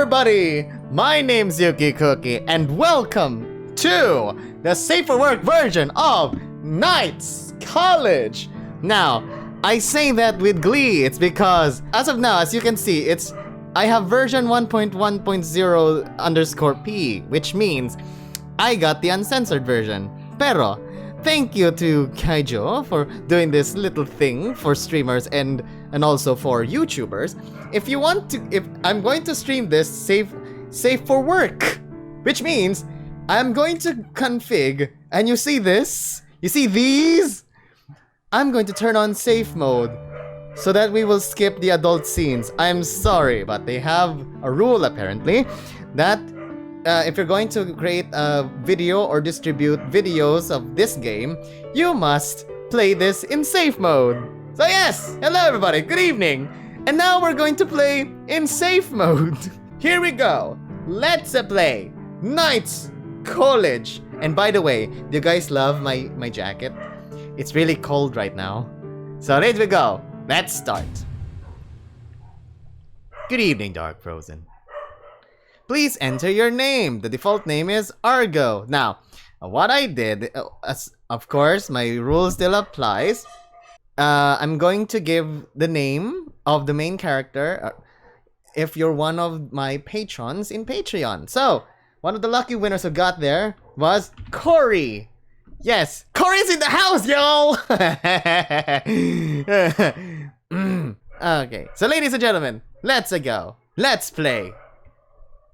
everybody! My name's Yuki Cookie, and welcome to the Safe for Work version of Knights College! Now, I say that with glee. It's because, as of now, as you can see, I have version 1.1.0_P, which means I got the uncensored version. Pero, thank you to Kaijyu for doing this little thing for streamers and also for YouTubers. If I'm going to stream this safe for work, which means I'm going to config, and you see this? You see these? I'm going to turn on safe mode so that we will skip the adult scenes. I'm sorry, but they have a rule apparently that if you're going to create a video or distribute videos of this game, you must play this in safe mode. So yes, hello everybody, good evening. And now we're going to play in safe mode. Here we go. Let's play Knights College. And by the way, do you guys love my jacket? It's really cold right now. So there we go. Let's start. Good evening, Dark Frozen. Please enter your name. The default name is Argo. Now, what I did, of course, my rule still applies. I'm going to give the name of the main character if you're one of my patrons in Patreon. So, one of the lucky winners who got there was Cory. Yes, Cory's in the house, y'all! Okay, so ladies and gentlemen, let's go. Let's play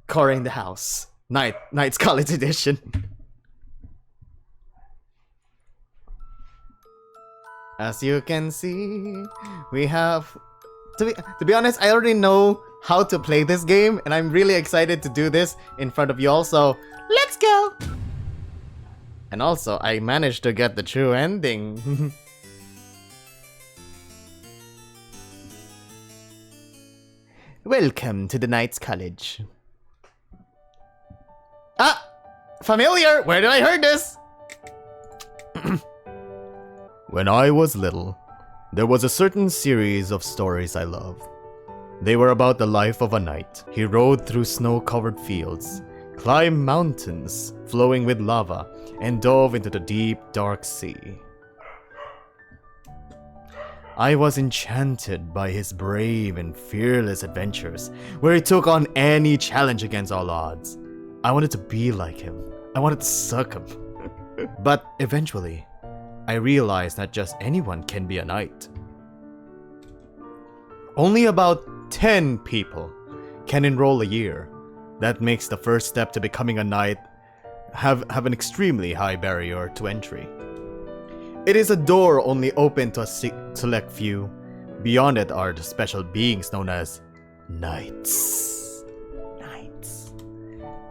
Cory in the house. Knights College Edition. As you can see, we have... To be honest, I already know how to play this game, and I'm really excited to do this in front of you all, so let's go! And also, I managed to get the true ending. Welcome to the Knights College. Ah! Familiar! Where did I hear this? When I was little, there was a certain series of stories I loved. They were about the life of a knight. He rode through snow-covered fields, climbed mountains flowing with lava, and dove into the deep, dark sea. I was enchanted by his brave and fearless adventures, where he took on any challenge against all odds. I wanted to be like him. I wanted to suck him. But eventually, I realized that just anyone can be a knight. Only about 10 people can enroll a year. That makes the first step to becoming a knight have an extremely high barrier to entry. It is a door only open to a select few. Beyond it are the special beings known as knights. Knights.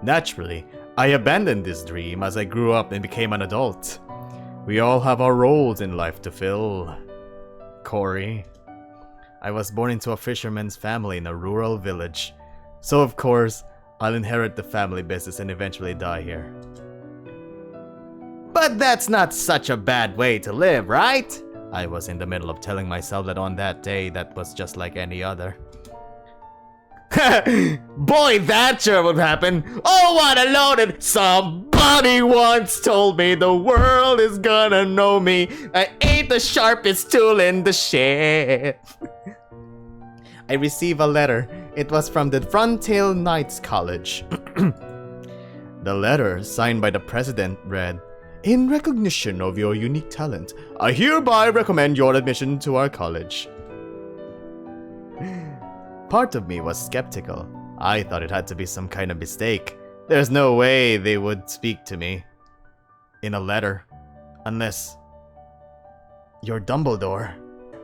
Naturally, I abandoned this dream as I grew up and became an adult. We all have our roles in life to fill. Cory. I was born into a fisherman's family in a rural village. So of course, I'll inherit the family business and eventually die here. But that's not such a bad way to live, right? I was in the middle of telling myself that on that day that was just like any other. Boy, that sure would happen. Oh, what a loaded... Somebody once told me the world is gonna know me. I ain't the sharpest tool in the shed. I received a letter. It was from the Frontail Knights College. The letter, signed by the president, read, "In recognition of your unique talent, I hereby recommend your admission to our college." Part of me was skeptical. I thought it had to be some kind of mistake. There's no way they would speak to me in a letter. Unless you're Dumbledore.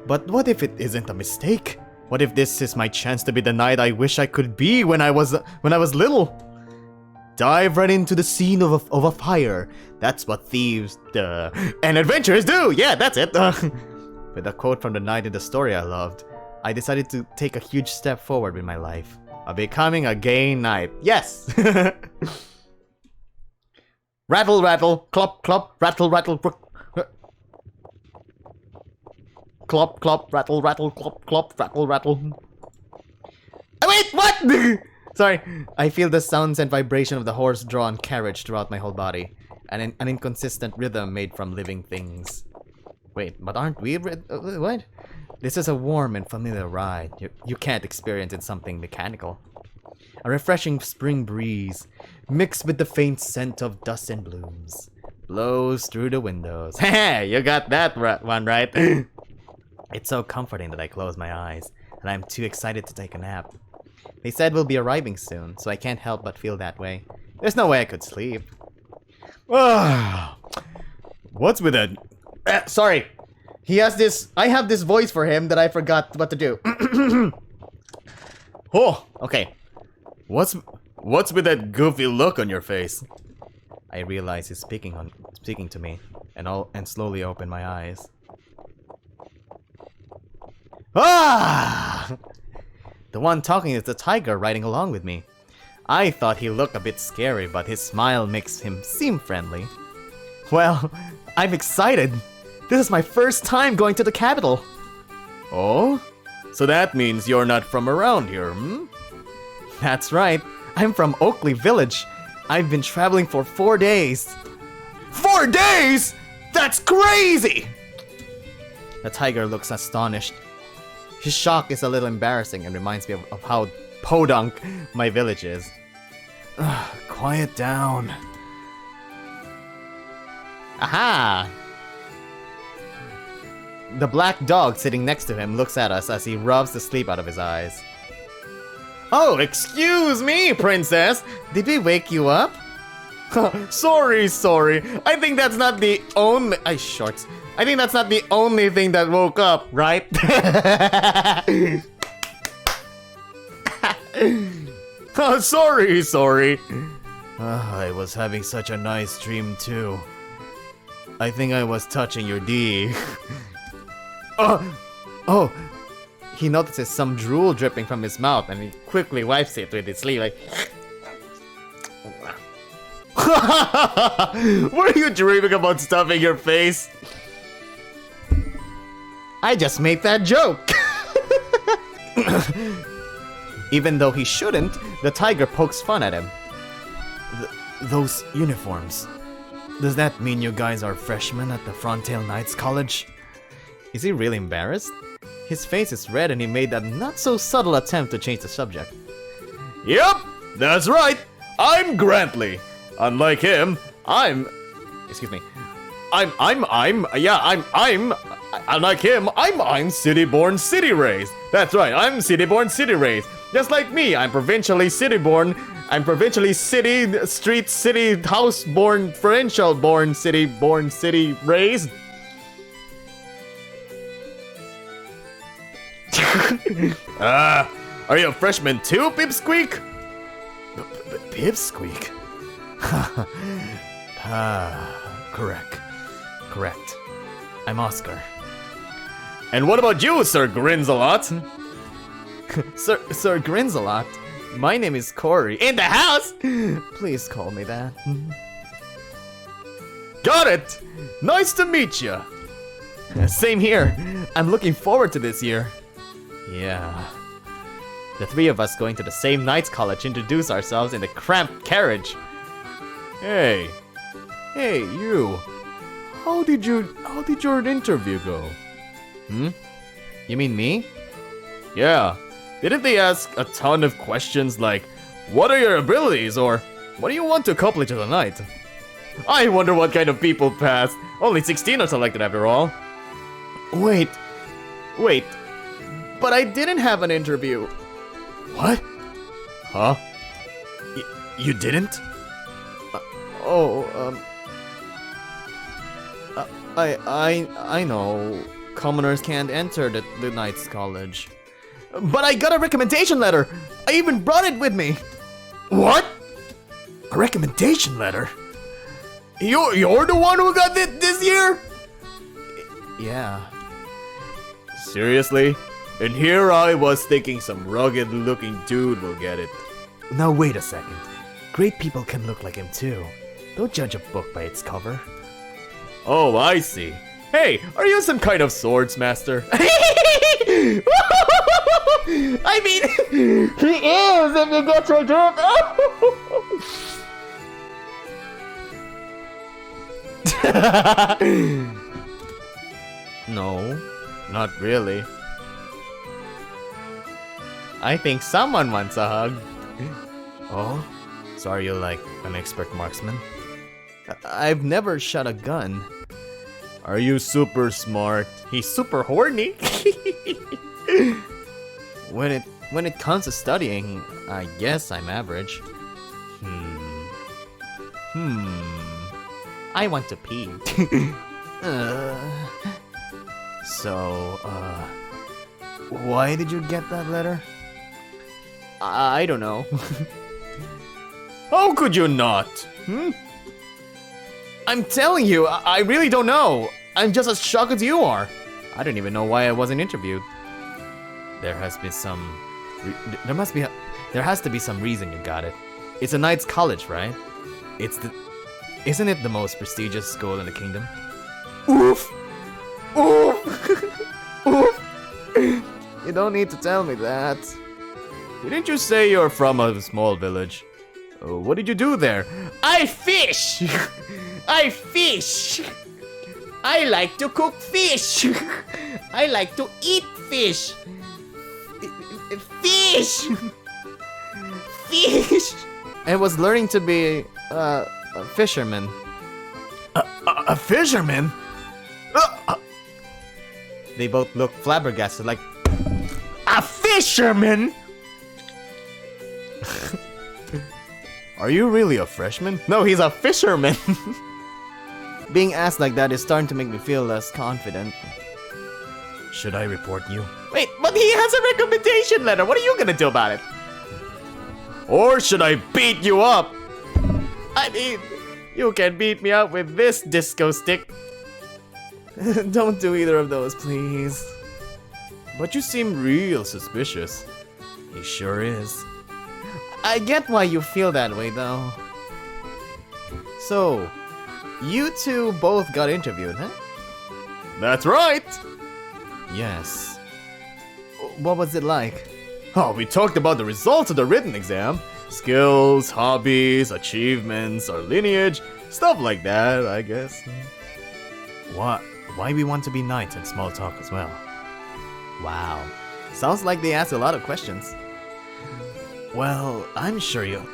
But what if it isn't a mistake? What if this is my chance to be the knight I wish I could be when I was little? Dive right into the scene of a fire. That's what thieves and adventurers do! Yeah, that's it! With a quote from the knight in the story I loved, I decided to take a huge step forward in my life. Of becoming a gay knight. Yes! Rattle, rattle, clop, clop, rattle, rattle, clop, clop, rattle, rattle, clop, clop, rattle, rattle. Oh, wait, what? Sorry, I feel the sounds and vibration of the horse-drawn carriage throughout my whole body. An inconsistent rhythm made from living things. Wait, but aren't we what? This is a warm and familiar ride. You can't experience in something mechanical. A refreshing spring breeze, mixed with the faint scent of dust and blooms, blows through the windows. Hey, you got that one right. It's so comforting that I close my eyes, and I'm too excited to take a nap. They said we'll be arriving soon, so I can't help but feel that way. There's no way I could sleep. What's with that? Sorry. He has this... I have this voice for him that I forgot what to do. Oh, okay. What's with that goofy look on your face? I realize he's speaking to me, and slowly open my eyes. Ah! The one talking is the tiger riding along with me. I thought he looked a bit scary, but his smile makes him seem friendly. Well, I'm excited. This is my first time going to the capital. Oh? So that means you're not from around here, hmm? That's right. I'm from Oakley Village. I've been traveling for 4 days. 4 days?! That's crazy! The tiger looks astonished. His shock is a little embarrassing and reminds me of how podunk my village is. Quiet down. Aha! The black dog sitting next to him looks at us as he rubs the sleep out of his eyes. Oh, excuse me, princess! Did we wake you up? Sorry. I think that's not the only... shorts. I think that's not the only thing that woke up, right? Oh, sorry. I was having such a nice dream too. I think I was touching your D. Oh. He notices some drool dripping from his mouth and he quickly wipes it with his sleeve like... Were you dreaming about stuffing your face? I just made that joke. Even though he shouldn't, the tiger pokes fun at him. Those uniforms. Does that mean you guys are freshmen at the Frontail Knights College? Is he really embarrassed? His face is red and he made a not so subtle attempt to change the subject. Yep, that's right. I'm Grantley. Unlike him, unlike him, I'm city-born, city-raised. That's right, I'm city-born, city-raised. Just like me, I'm provincially city-born. I'm provincially city, street, city, house-born, provincial-born, city-born, city-raised. Are you a freshman too, Pipsqueak? Pipsqueak? Correct. I'm Oscar. And what about you, Sir Grinsalot? Sir Grinsalot? My name is Cory. In the house? Please call me that. Got it! Nice to meet you. Same here. I'm looking forward to this year. Yeah. The three of us going to the same Knights College introduce ourselves in the cramped carriage. Hey, you. How did your interview go? You mean me? Yeah. Didn't they ask a ton of questions like, what are your abilities, or what do you want to accomplish as a knight? I wonder what kind of people passed. Only 16 are selected after all. Wait. But I didn't have an interview. What? Huh? You didn't? I know. Commoners can't enter the Knights College. But I got a recommendation letter! I even brought it with me! What? A recommendation letter? You're the one who got it this year? Yeah. Seriously? And here I was thinking some rugged-looking dude will get it. Now wait a second. Great people can look like him too. Don't judge a book by its cover. Oh, I see. Hey, are you some kind of swords master? I mean, he is if you get your drift. No, not really. I think someone wants a hug. Oh? So are you like an expert marksman? I've never shot a gun. Are you super smart? He's super horny. When it comes to studying, I guess I'm average. I want to pee. So, why did you get that letter? I don't know. How could you not? I'm telling you, I really don't know. I'm just as shocked as you are. I don't even know why I wasn't interviewed. There has to be some reason you got it. It's a knight's college, right? Isn't it the most prestigious school in the kingdom? Oof! Oof! Oof! You don't need to tell me that. Didn't you say you're from a small village? What did you do there? I fish! I fish! I like to cook fish! I like to eat fish! Fish! Fish! I was learning to be a fisherman. A fisherman? They both look flabbergasted, like, a fisherman? Are you really a freshman? no, he's a fisherman! Being asked like that is starting to make me feel less confident. Should I report you? Wait, but he has a recommendation letter. What are you gonna do about it? Or should I beat you up? I mean, you can beat me up with this disco stick. Don't do either of those, please. But you seem real suspicious. He sure is. I get why you feel that way, though. So, you two both got interviewed, huh? That's right! Yes. What was it like? Oh, we talked about the results of the written exam. Skills, hobbies, achievements, our lineage, stuff like that, I guess. Why we want to be knights and small talk as well? Wow. Sounds like they asked a lot of questions. Well, I'm sure you'll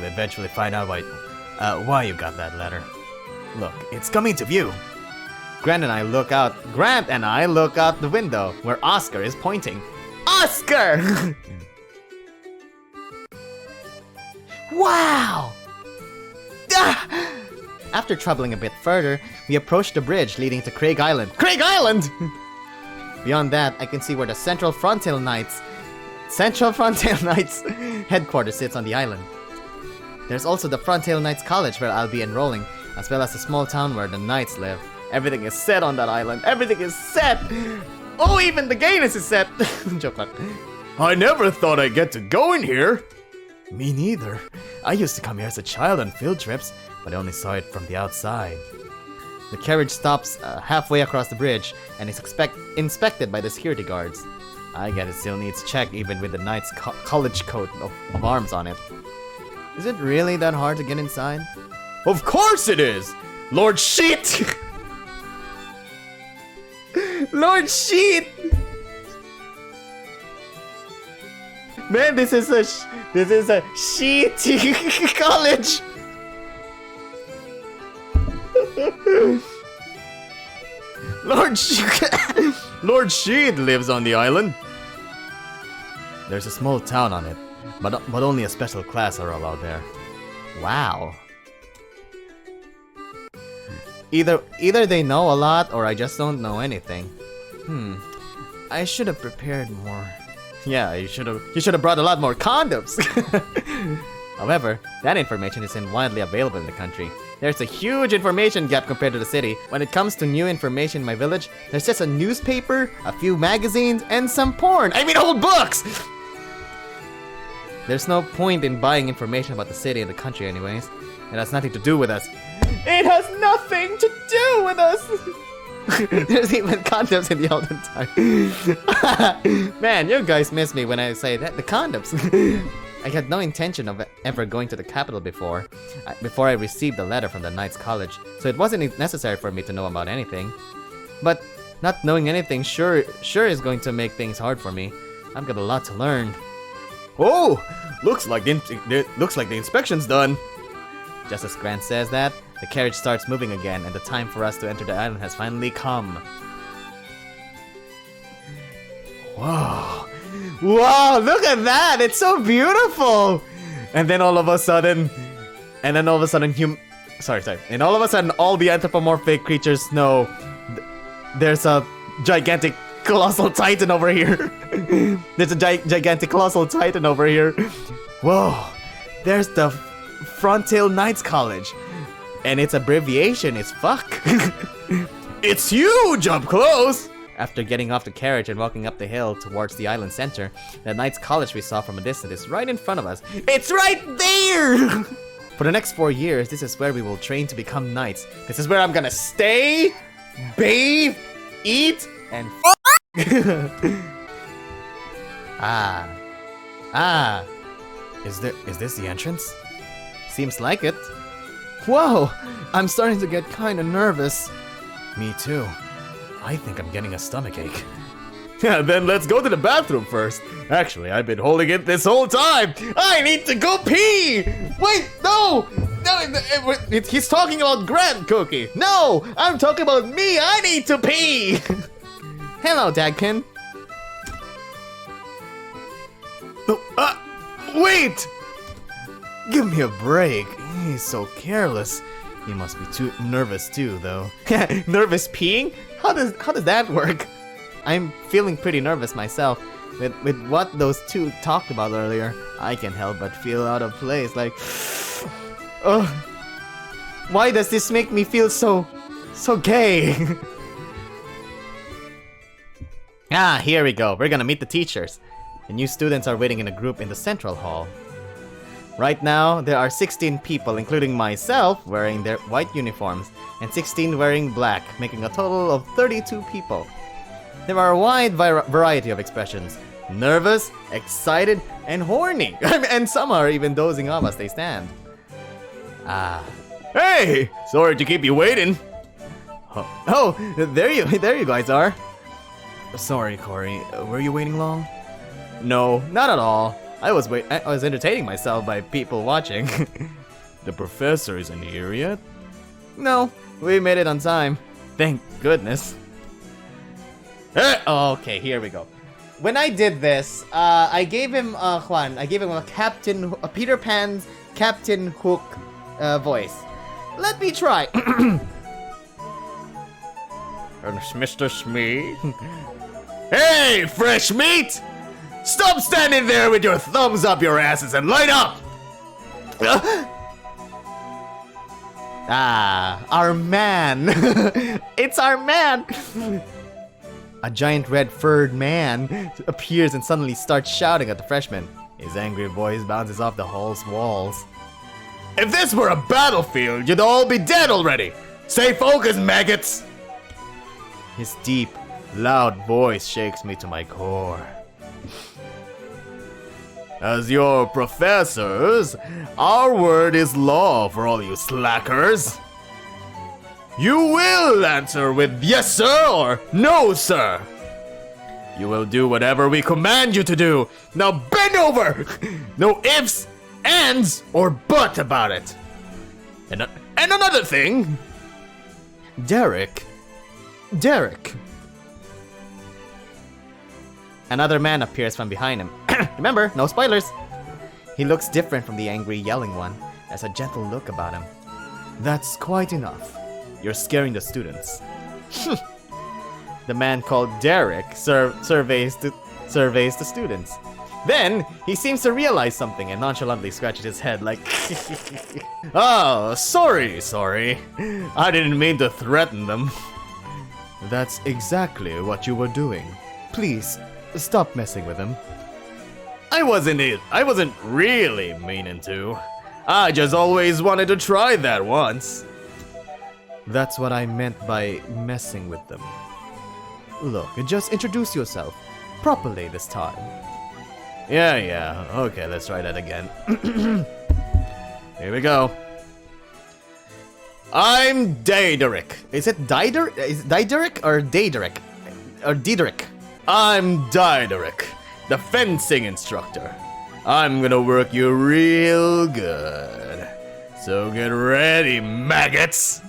eventually find out why you got that letter. Look, it's coming to view. Grant and I look out the window where Oscar is pointing. Oscar! Wow! Ah! After traveling a bit further, we approach the bridge leading to Craig Island. Craig Island! Beyond that, I can see where the Central Frontier Knights headquarters sits on the island. There's also the Frontier Knights College where I'll be enrolling, as well as the small town where the knights live. Everything is set on that island. Everything is set! Oh, even the gayness is set! Joke on. I never thought I'd get to go in here! Me neither. I used to come here as a child on field trips, but I only saw it from the outside. The carriage stops halfway across the bridge and is inspected by the security guards. I guess it still needs check even with the knight's college coat of arms on it. Is it really that hard to get inside? Of course it is! Lord Shit! Lord Shit! Man, this is a shitty college. Lord Sheed lives on the island. There's a small town on it, but only a special class are allowed there. Wow. Either they know a lot or I just don't know anything. I should have prepared more. Yeah, you should have brought a lot more condoms. However, that information isn't widely available in the country. There's a huge information gap compared to the city. When it comes to new information in my village, there's just a newspaper, a few magazines, and some porn. I mean, old books! There's no point in buying information about the city and the country anyways. It has nothing to do with us. It has nothing to do with us! There's even condoms in the olden time. Man, you guys miss me when I say that. The condoms. I had no intention of ever going to the capital before I received the letter from the Knights College, so it wasn't necessary for me to know about anything. But not knowing anything sure is going to make things hard for me. I've got a lot to learn. Oh, looks like the inspection's done. Just as Grant says that, the carriage starts moving again, and the time for us to enter the island has finally come. Wow. Wow, look at that! It's so beautiful! And then all of a sudden, all the anthropomorphic creatures know there's a gigantic colossal titan over here. There's a gigantic colossal titan over here. Whoa, there's the Frontail Knights College. And its abbreviation is fuck. It's huge up close! After getting off the carriage and walking up the hill towards the island center, the Knights College we saw from a distance is right in front of us. It's right there! For the next 4 years, this is where we will train to become knights. This is where I'm gonna stay, bathe, eat, and Is this the entrance? Seems like it. Whoa! I'm starting to get kinda nervous. Me too. I think I'm getting a stomachache. Yeah, then let's go to the bathroom first. Actually, I've been holding it this whole time. I need to go pee! Wait, no! No, he's talking about Grant, Cookie. No, I'm talking about me. I need to pee! Hello, Dagkin. Wait! Give me a break. He's so careless. He must be too nervous too, though. Nervous peeing? How does that work? I'm feeling pretty nervous myself. With what those two talked about earlier, I can't help but feel out of place. Like, why does this make me feel so gay? Here we go. We're gonna meet the teachers. The new students are waiting in a group in the central hall. Right now, there are 16 people, including myself, wearing their white uniforms, and 16 wearing black, making a total of 32 people. There are a wide variety of expressions: nervous, excited, and horny. And some are even dozing off as they stand. Hey! Sorry to keep you waiting. Oh, there you guys are. Sorry, Cory. Were you waiting long? No, not at all. I was entertaining myself by people watching. The professor isn't here yet? No, we made it on time. Thank goodness. Okay, here we go. When I did this, I gave him a Peter Pan's Captain Hook voice. Let me try. Mr. Smee? Hey, fresh meat! Stop standing there with your thumbs up your asses and light up! Our man. It's our man. A giant red-furred man appears and suddenly starts shouting at the freshmen. His angry voice bounces off the hall's walls. If this were a battlefield, you'd all be dead already! Stay focused, maggots! His deep, loud voice shakes me to my core. As your professors, our word is law for all you slackers. You will answer with yes, sir, or no, sir. You will do whatever we command you to do. Now bend over! No ifs, ands, or but about it. And another thing. Derek. Another man appears from behind him. Remember, no spoilers. He looks different from the angry yelling one. There's a gentle look about him. That's quite enough. You're scaring the students. The man called Derek surveys the students. Then, he seems to realize something and nonchalantly scratches his head like... Oh, sorry. I didn't mean to threaten them. That's exactly what you were doing. Please, stop messing with him. I wasn't really meaning to. I just always wanted to try that once. That's what I meant by messing with them. Look, just introduce yourself. Properly this time. Yeah, okay, let's try that again. Here we go. I'm Daedric. Is it Daedric? Is Daedric or Daedric? Or Daedric? I'm Daedric, the fencing instructor. I'm gonna work you real good. So get ready, maggots!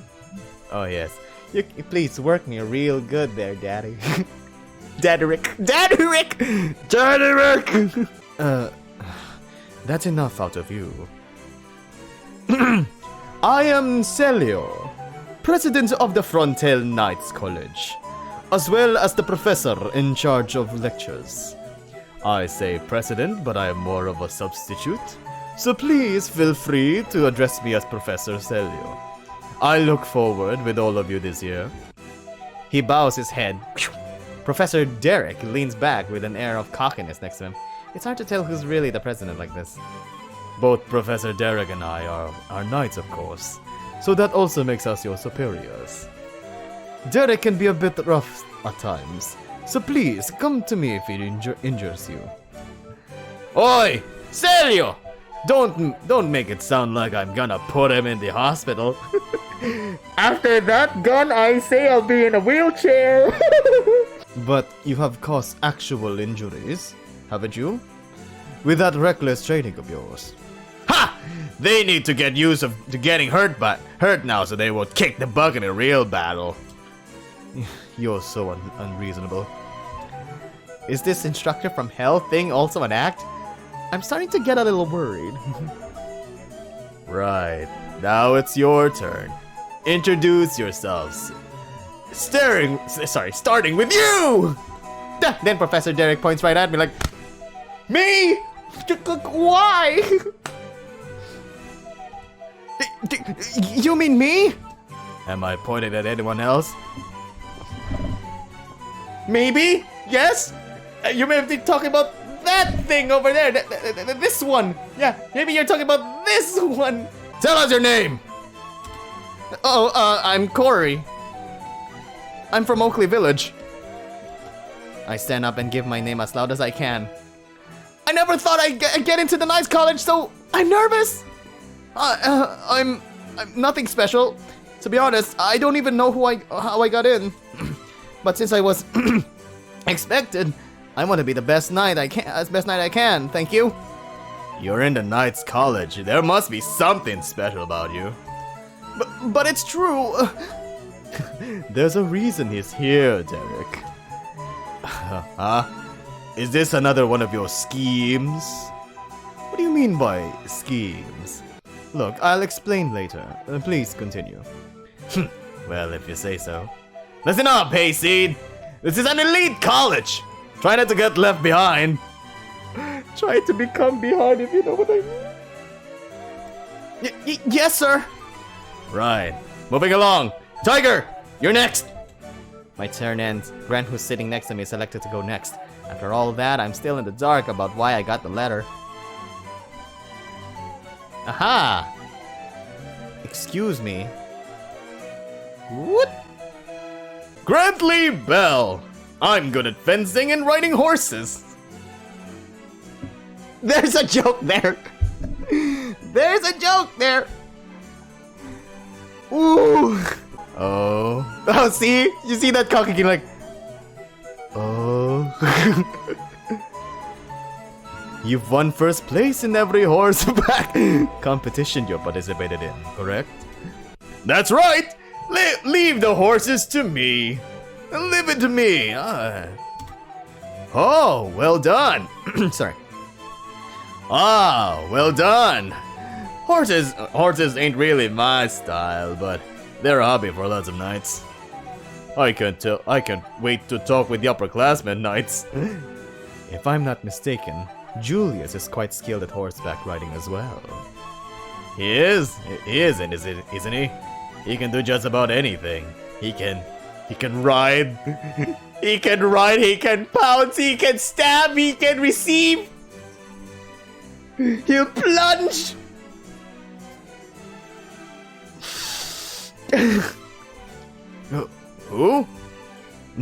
Oh yes. You please work me real good there, Daddy. Daedric! That's enough out of you. I am Celio, president of the Frontail Knights College, as well as the professor in charge of lectures. I say president, but I am more of a substitute, so please feel free to address me as Professor Celio. I look forward with all of you this year. He bows his head. Professor Derek leans back with an air of cockiness next to him. It's hard to tell who's really the president like this. Both Professor Derek and I are knights, of course, so that also makes us your superiors. Derek can be a bit rough at times, so please come to me if it injures you. Oi! Celio! Don't make it sound like I'm gonna put him in the hospital. After that gun, I say I'll be in a wheelchair. But you have caused actual injuries, haven't you? With that reckless training of yours. Ha! They need to get used to getting hurt now so they won't kick the bucket in a real battle. You're so unreasonable. Is this instructor from hell thing also an act? I'm starting to get a little worried. Right, now it's your turn. Introduce yourselves. Starting with you! Then Professor Derek points right at me like, me? Why? You mean me? Am I pointing at anyone else? Maybe? Yes? You may be talking about that thing over there. This one. Yeah, maybe you're talking about this one. Tell us your name. I'm Cory. I'm from Oakley Village. I stand up and give my name as loud as I can. I never thought I'd get into the Knights College, so I'm nervous. I'm nothing special. To be honest, I don't even know how I got in. But since I was expected, I want to be the best knight I can. Thank you. You're in the Knights College. There must be something special about you. But it's true. There's a reason he's here, Derek. Is this another one of your schemes? What do you mean by schemes? Look, I'll explain later. Please continue. Well, if you say so. Listen up, Hayseed! This is an elite college! Try not to get left behind. Try to become behind, if you know what I mean. Yes, sir! Right. Moving along. Tiger, you're next! My turn ends. Grant, who's sitting next to me, is selected to go next. After all that, I'm still in the dark about why I got the letter. Aha! Excuse me. What? Grantley Bell! I'm good at fencing and riding horses. There's a joke there. There's a joke there. Ooh. Oh, see? You see that cocking like, oh. You've won first place in every horseback competition you participated in, correct? That's right! Leave the horses to me. Leave it to me. Oh, well done. Sorry. Ah, well done. Horses ain't really my style, but they're a hobby for lots of knights. I can't wait to talk with the upperclassmen knights. If I'm not mistaken, Julius is quite skilled at horseback riding as well. He isn't he? He can do just about anything. He can ride. He can ride, he can pounce, he can stab, he can receive. He'll plunge. Who?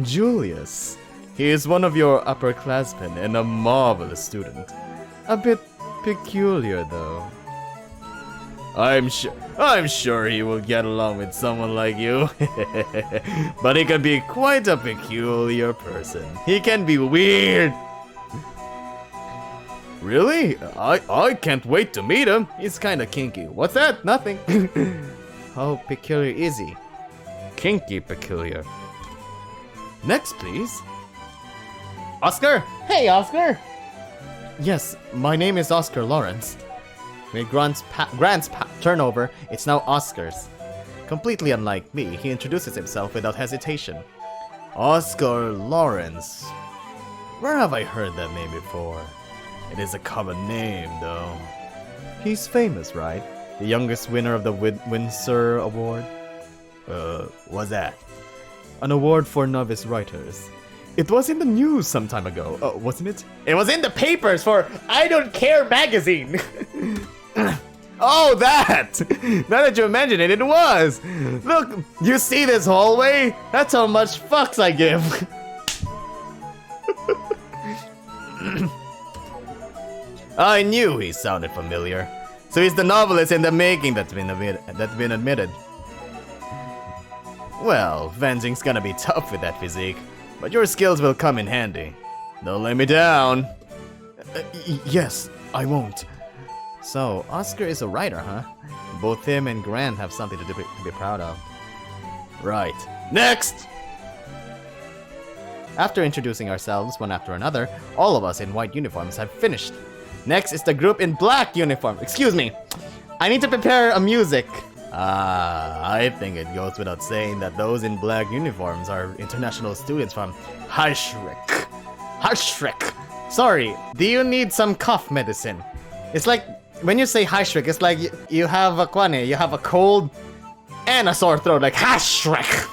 Julius. He is one of your upperclassmen and a marvelous student. A bit peculiar, though. I'm sure he will get along with someone like you. But he can be quite a peculiar person. He can be weird. Really? I can't wait to meet him. He's kinda kinky. What's that? Nothing. How peculiar is he? Kinky peculiar. Next, please. Oscar? Hey, Oscar! Yes, my name is Oscar Lawrence. With Grant's turnover, it's now Oscar's. Completely unlike me, he introduces himself without hesitation. Oscar Lawrence. Where have I heard that name before? It is a common name, though. He's famous, right? The youngest winner of the Windsor Award. What's that? An award for novice writers. It was in the news some time ago, wasn't it? It was in the papers for I Don't Care magazine. Oh, that! Now that you mention it, it was! Look, you see this hallway? That's how much fucks I give. I knew he sounded familiar. So he's the novelist in the making that's been admitted. Well, fencing's gonna be tough with that physique, but your skills will come in handy. Don't let me down. Yes, I won't. So, Oscar is a writer, huh? Both him and Grant have something to be proud of. Right. Next! After introducing ourselves one after another, all of us in white uniforms have finished. Next is the group in black uniform. Excuse me, I need to prepare a music. I think it goes without saying that those in black uniforms are international students from Hashrik. Sorry, do you need some cough medicine? It's like, when you say Hashrik, it's like you have a cold and a sore throat, like Hashrik.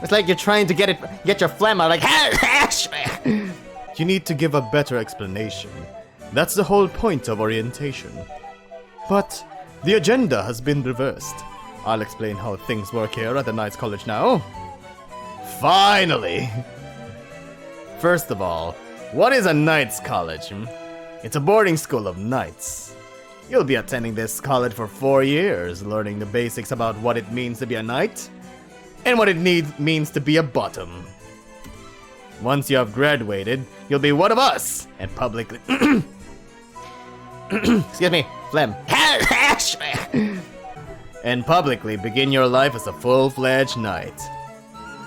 It's like you're trying to get your phlegm out, like Hashrik. You need to give a better explanation. That's the whole point of orientation. But the agenda has been reversed. I'll explain how things work here at the Knights College now. Finally! First of all, what is a Knights College? It's a boarding school of knights. You'll be attending this college for 4 years, learning the basics about what it means to be a knight, and what it means to be a bottom. Once you have graduated, you'll be one of us, and publicly... Excuse me, phlegm. And publicly begin your life as a full-fledged knight.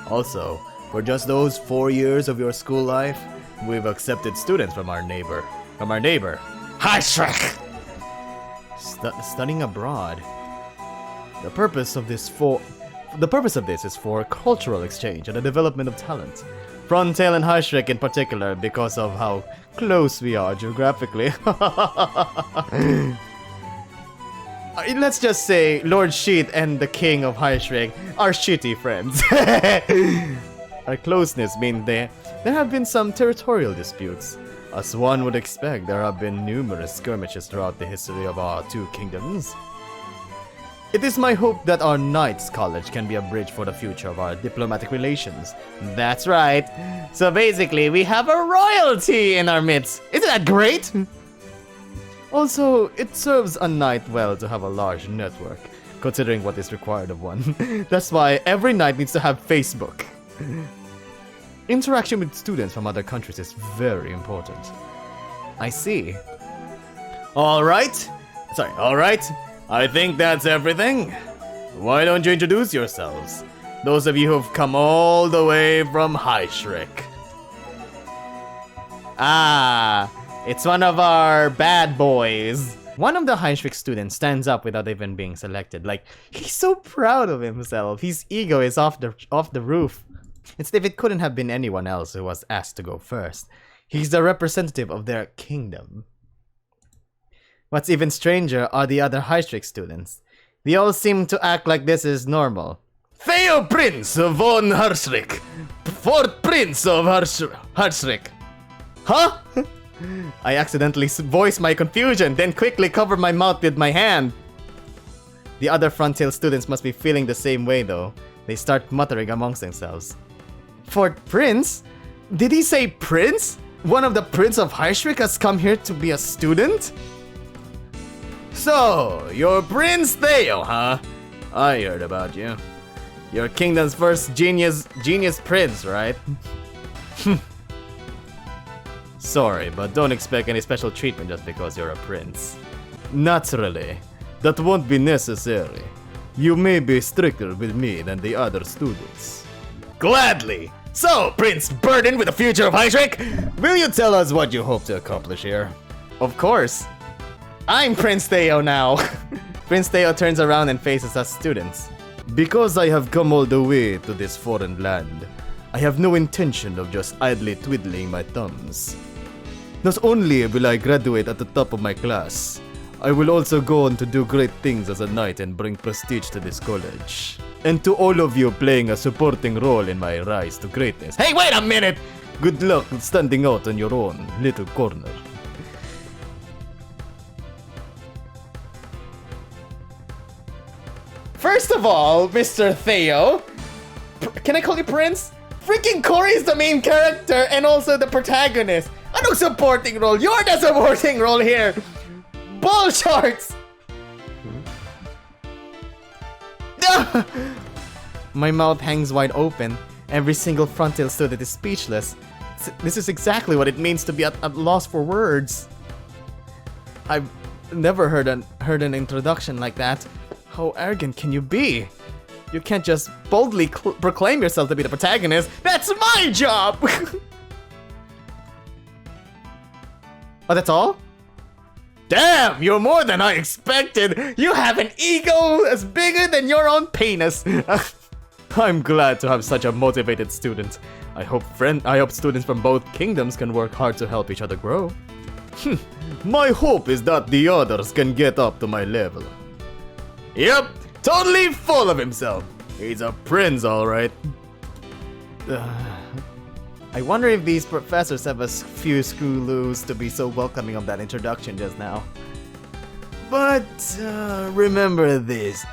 Also, for just those 4 years of your school life, we've accepted students from our neighbor. Hashrik! Studying abroad. The purpose of this is for cultural exchange and the development of talent. Frontail and Hashrik in particular, because of how close we are geographically. Let's just say Lord Sheet and the King of Hashrik are shitty friends. Our closeness means there have been some territorial disputes. As one would expect, there have been numerous skirmishes throughout the history of our two kingdoms. It is my hope that our Knights College can be a bridge for the future of our diplomatic relations. That's right. So basically, we have a royalty in our midst. Isn't that great? Also, it serves a knight well to have a large network, considering what is required of one. That's why every knight needs to have Facebook. Interaction with students from other countries is very important. I see. Alright. I think that's everything. Why don't you introduce yourselves? Those of you who've come all the way from Hashrik. It's one of our bad boys. One of the Hashrik students stands up without even being selected. Like, he's so proud of himself. His ego is off the roof. It's if it couldn't have been anyone else who was asked to go first. He's the representative of their kingdom. What's even stranger are the other Hashrik students. They all seem to act like this is normal. Theo Prince von Hashrik! 4th Prince of Hashrik! Huh? I accidentally voiced my confusion, then quickly covered my mouth with my hand. The other Frontail students must be feeling the same way though. They start muttering amongst themselves. Fourth Prince? Did he say Prince? One of the Prince of Heishrik has come here to be a student? So, you're Prince Theo, huh? I heard about you. You're Kingdom's first genius prince, right? Sorry, but don't expect any special treatment just because you're a prince. Naturally, that won't be necessary. You may be stricter with me than the other students. Gladly! So, Prince burdened with the future of Heishrik, will you tell us what you hope to accomplish here? Of course. I'm Prince Theo now. Prince Theo turns around and faces us students. Because I have come all the way to this foreign land, I have no intention of just idly twiddling my thumbs. Not only will I graduate at the top of my class, I will also go on to do great things as a knight and bring prestige to this college. And to all of you playing a supporting role in my rise to greatness. Hey, wait a minute! Good luck standing out on your own little corner. First of all, Mr. Theo, can I call you Prince? Freaking Cory is the main character and also the protagonist. Ano supporting role? You're the supporting role here. Ball shorts. My mouth hangs wide open. Every single frontal student is speechless. This is exactly what it means to be at loss for words. I've never heard an introduction like that. How arrogant can you be? You can't just boldly proclaim yourself to be the protagonist. That's my job! Oh, that's all? Damn, you're more than I expected! You have an ego as bigger than your own penis! I'm glad to have such a motivated student. I hope students from both kingdoms can work hard to help each other grow. My hope is that the others can get up to my level. Yep, totally full of himself. He's a prince, alright. I wonder if these professors have a few screw loose to be so welcoming of that introduction just now. But remember this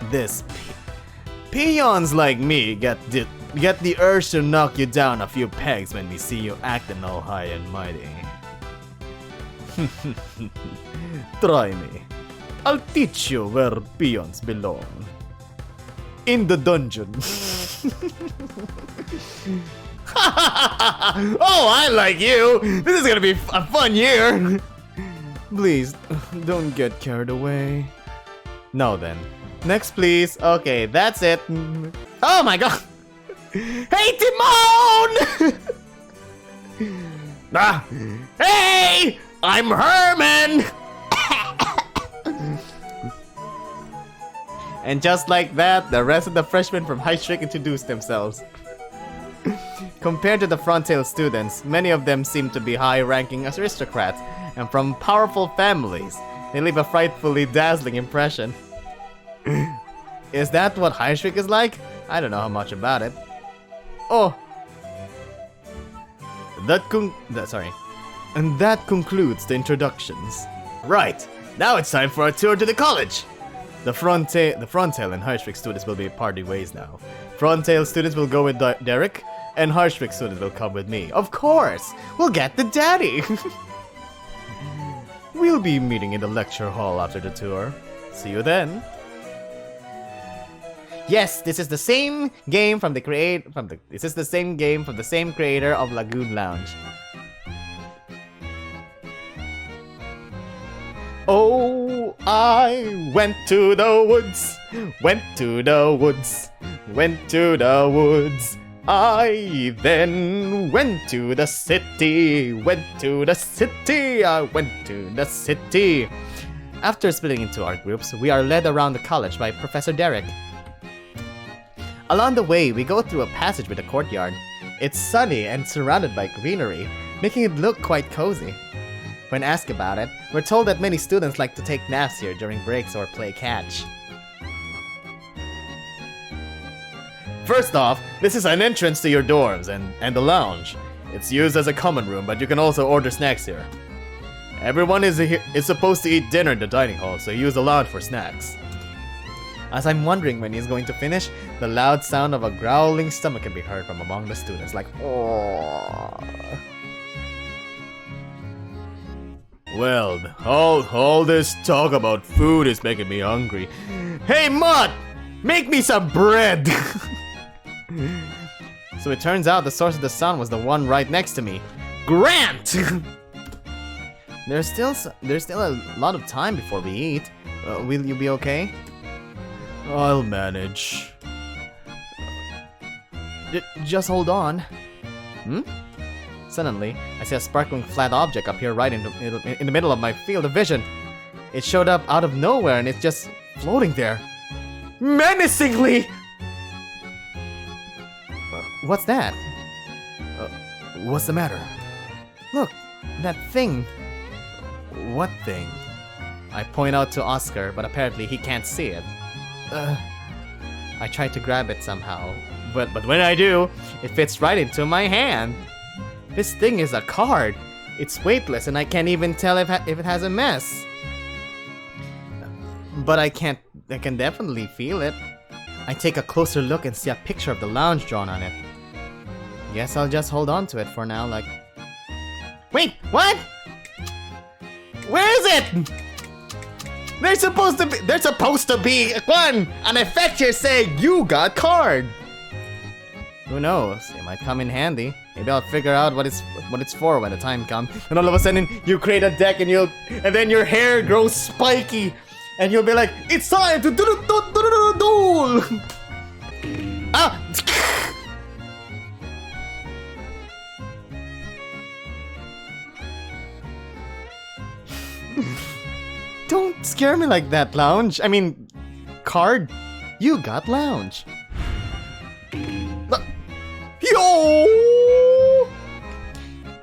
peons like me get the urge to knock you down a few pegs when we see you acting all high and mighty. Try me. I'll teach you where peons belong. In the dungeon. Oh, I like you! This is gonna be a fun year! Please, don't get carried away. Now then. Next, please. Okay, that's it. Oh my god! Hey, Timon! Hey! I'm Herman! And just like that, the rest of the freshmen from Heishrik introduced themselves. Compared to the frontal students, many of them seem to be high-ranking aristocrats and from powerful families. They leave a frightfully dazzling impression. Is that what Heishrik is like? I don't know how much about it. Oh! And that concludes the introductions. Right, now it's time for a tour to the college! The frontal and Heishrik students will be party ways now. Frontal students will go with Derek, and Heishrik students will come with me. Of course! We'll get the daddy! We'll be meeting in the lecture hall after the tour. See you then. Yes, this is the same game from the same creator of Lagoon Lounge. Oh, I went to the woods, went to the woods, went to the woods. I then went to the city, went to the city, I went to the city. After splitting into our groups, we are led around the college by Professor Derek. Along the way, we go through a passage with a courtyard. It's sunny and surrounded by greenery, making it look quite cozy. When asked about it, we're told that many students like to take naps here during breaks or play catch. First off, this is an entrance to your dorms and the lounge. It's used as a common room, but you can also order snacks here. Everyone is supposed to eat dinner in the dining hall, so use the lounge for snacks. As I'm wondering when he's going to finish, the loud sound of a growling stomach can be heard from among the students, like, oh. Well, all this talk about food is making me hungry. Hey, Mutt! Make me some bread! So it turns out the source of the sound was the one right next to me. Grant! There's still a lot of time before we eat. Will you be okay? I'll manage. Just hold on. Suddenly, I see a sparkling flat object appear right in the middle of my field of vision. It showed up out of nowhere and it's just floating there. Menacingly! What's that? What's the matter? Look, that thing. What thing? I point out to Oscar, but apparently he can't see it. I try to grab it somehow, but when I do, it fits right into my hand. This thing is a card. It's weightless and I can't even tell if it has a mess. But I can definitely feel it. I take a closer look and see a picture of the lounge drawn on it. Guess I'll just hold on to it for now, like... Wait, what? Where is it? There's supposed to be an effect here saying you got card. Who knows? It might come in handy. Maybe I'll figure out what it's for when the time comes. And all of a sudden you create a deck and then your hair grows spiky and you'll be like, it's time to duel. Ah! Don't scare me like that, Lounge. I mean, card. You got Lounge. Yo!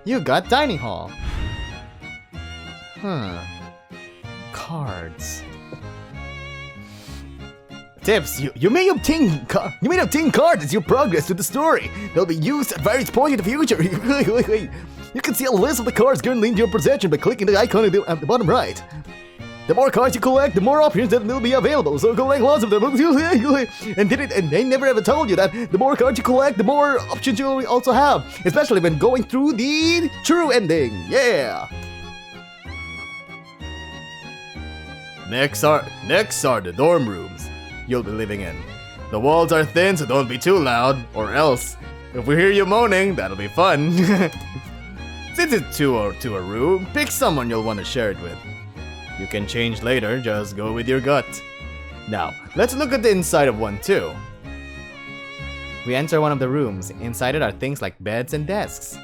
You got Dining Hall. Cards. Tips. You may obtain cards as you progress through the story. They'll be used at various points in the future. You can see a list of the cards currently in your possession by clicking the icon at the bottom right. The more cards you collect, the more options that will be available, so collect lots of them. And they never ever told you that the more cards you collect, the more options you'll also have, especially when going through the true ending. Yeah! Next are the dorm rooms you'll be living in. The walls are thin, so don't be too loud, or else, if we hear you moaning, that'll be fun. Since it's two a room, pick someone you'll want to share it with. You can change later, just go with your gut. Now, let's look at the inside of one too. We enter one of the rooms. Inside it are things like beds and desks.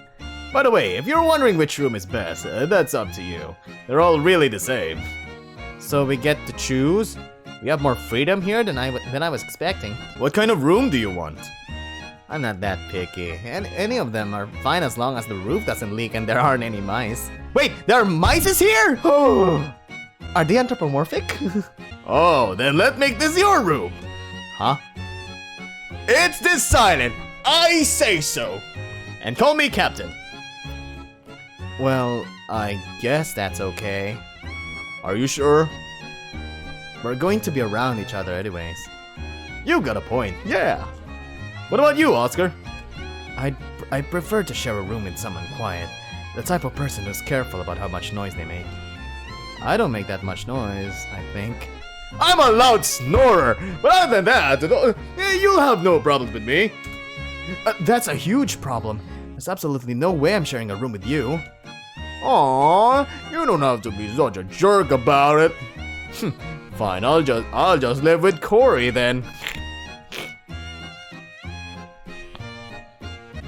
By the way, if you're wondering which room is best, that's up to you. They're all really the same. So we get to choose? We have more freedom here than I was expecting. What kind of room do you want? I'm not that picky. Any of them are fine as long as the roof doesn't leak and there aren't any mice. Wait, there are mice here? Oh! Are they anthropomorphic? Oh, then let's make this your room. Huh? It's decided. I say so. And call me Captain. Well, I guess that's okay. Are you sure? We're going to be around each other anyways. You got a point, yeah. What about you, Oscar? I'd prefer to share a room with someone quiet. The type of person who's careful about how much noise they make. I don't make that much noise, I think. I'm a loud snorer, but other than that, you'll have no problems with me. That's a huge problem. There's absolutely no way I'm sharing a room with you. Aww, you don't have to be such a jerk about it. Fine, I'll just live with Cory then.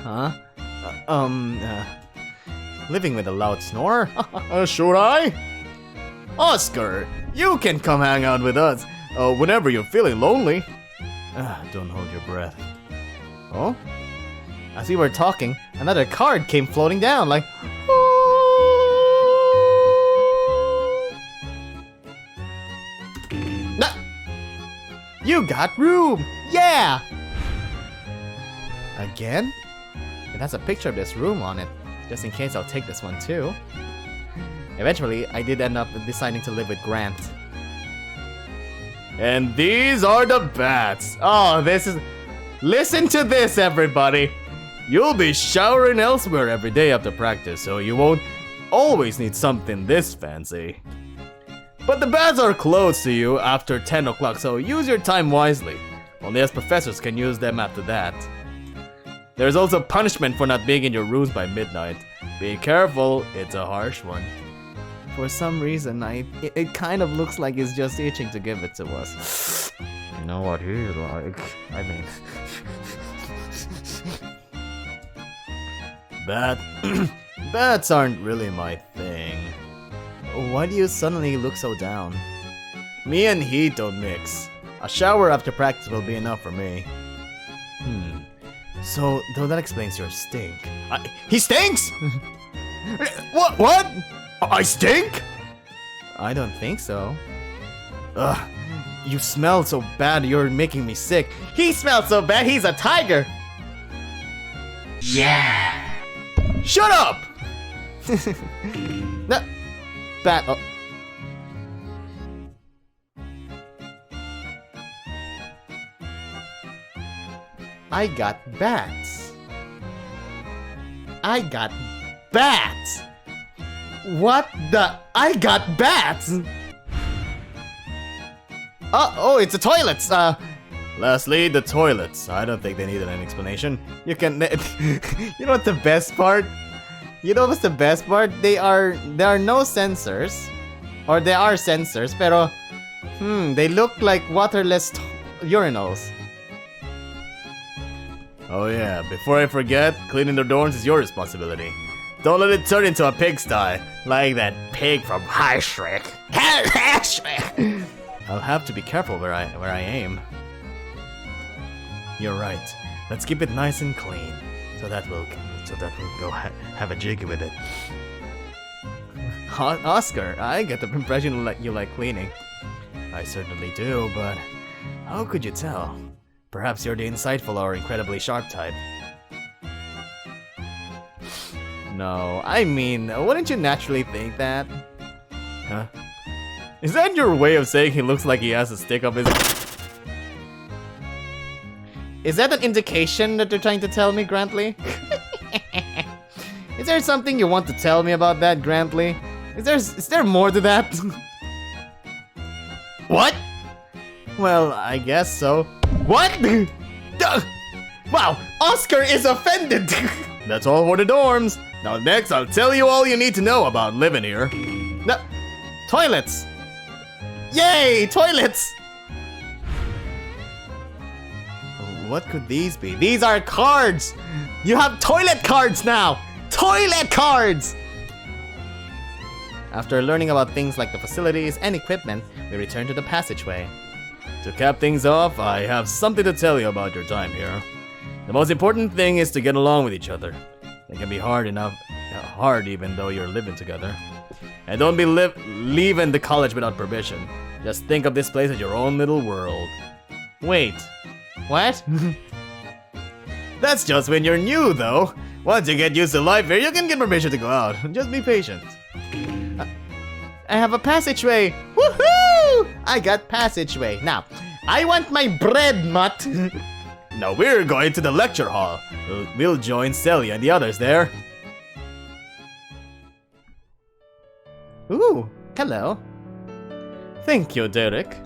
Huh? Living with a loud snorer? Should I? Oscar, you can come hang out with us whenever you're feeling lonely. Don't hold your breath. Oh? As we were talking, another card came floating down like... You got room! Yeah! Again? It has a picture of this room on it. Just in case I'll take this one too. Eventually, I did end up deciding to live with Grant. And these are the bats. Oh, this is... Listen to this, everybody. You'll be showering elsewhere every day after practice, so you won't always need something this fancy. But the bats are closed to you after 10 o'clock, so use your time wisely. Only us professors can use them after that. There's also punishment for not being in your rooms by midnight. Be careful, it's a harsh one. For some reason, it kind of looks like he's just itching to give it to us. You know what he's like. I mean... Bats aren't really my thing. Why do you suddenly look so down? Me and heat don't mix. A shower after practice will be enough for me. So, though that explains your stink. He stinks?! What? I stink?! I don't think so. Ugh, you smell so bad, you're making me sick. He smells so bad, he's a tiger! Yeah! Shut up! No, bat. Oh. I got bats. I got bats. What the? I got bats. Oh, it's the toilets. Lastly, the toilets. I don't think they needed an explanation. You can. You know what the best part? You know what's the best part? There are no sensors, or there are sensors, pero they look like waterless urinals. Oh yeah, before I forget, cleaning the dorms is your responsibility. Don't let it turn into a pigsty, like that pig from High Shrek. I'll have to be careful where I aim. You're right. Let's keep it nice and clean, so that we'll go have a jig with it. Oscar, I get the impression you like cleaning. I certainly do, but how could you tell? Perhaps you're the insightful or incredibly sharp type. No, I mean, wouldn't you naturally think that? Huh? Is that your way of saying he looks like he has a stick up his... Is that an indication that you're trying to tell me, Grantley? Is there something you want to tell me about that, Grantley? Is there more to that? What? Well, I guess so. What? Wow, Oscar is offended! That's all for the dorms. Now next, I'll tell you all you need to know about living here. No, toilets! Yay, toilets! What could these be? These are cards! You have toilet cards now! Toilet cards! After learning about things like the facilities and equipment, we return to the passageway. To cap things off, I have something to tell you about your time here. The most important thing is to get along with each other. It can be hard even though you're living together. And don't be leaving the college without permission. Just think of this place as your own little world. Wait, what? That's just when you're new, though. Once you get used to life here, you can get permission to go out. Just be patient. I have a passageway! Woohoo! I got passageway. Now, I want my bread, mutt! Now we're going to the lecture hall. We'll join Celia and the others there. Ooh, hello. Thank you, Derek.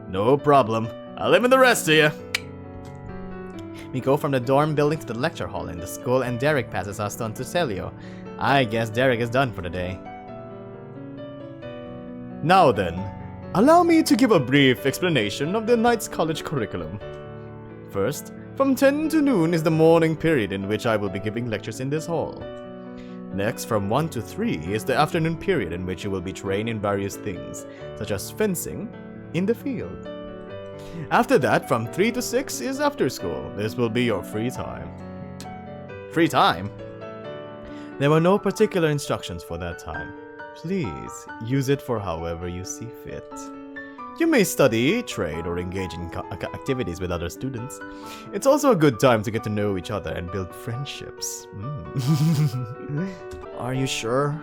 No problem. I'll live in the rest of you. We go from the dorm building to the lecture hall in the school, and Derek passes us on to Celio. I guess Derek is done for the day. Now then, allow me to give a brief explanation of the night's college curriculum. First, from 10 to noon is the morning period in which I will be giving lectures in this hall. Next, from 1 to 3 is the afternoon period in which you will be trained in various things, such as fencing in the field. After that, from 3 to 6 is after school. This will be your free time. Free time? There were no particular instructions for that time. Please, use it for however you see fit. You may study, trade, or engage in activities with other students. It's also a good time to get to know each other and build friendships. Are you sure?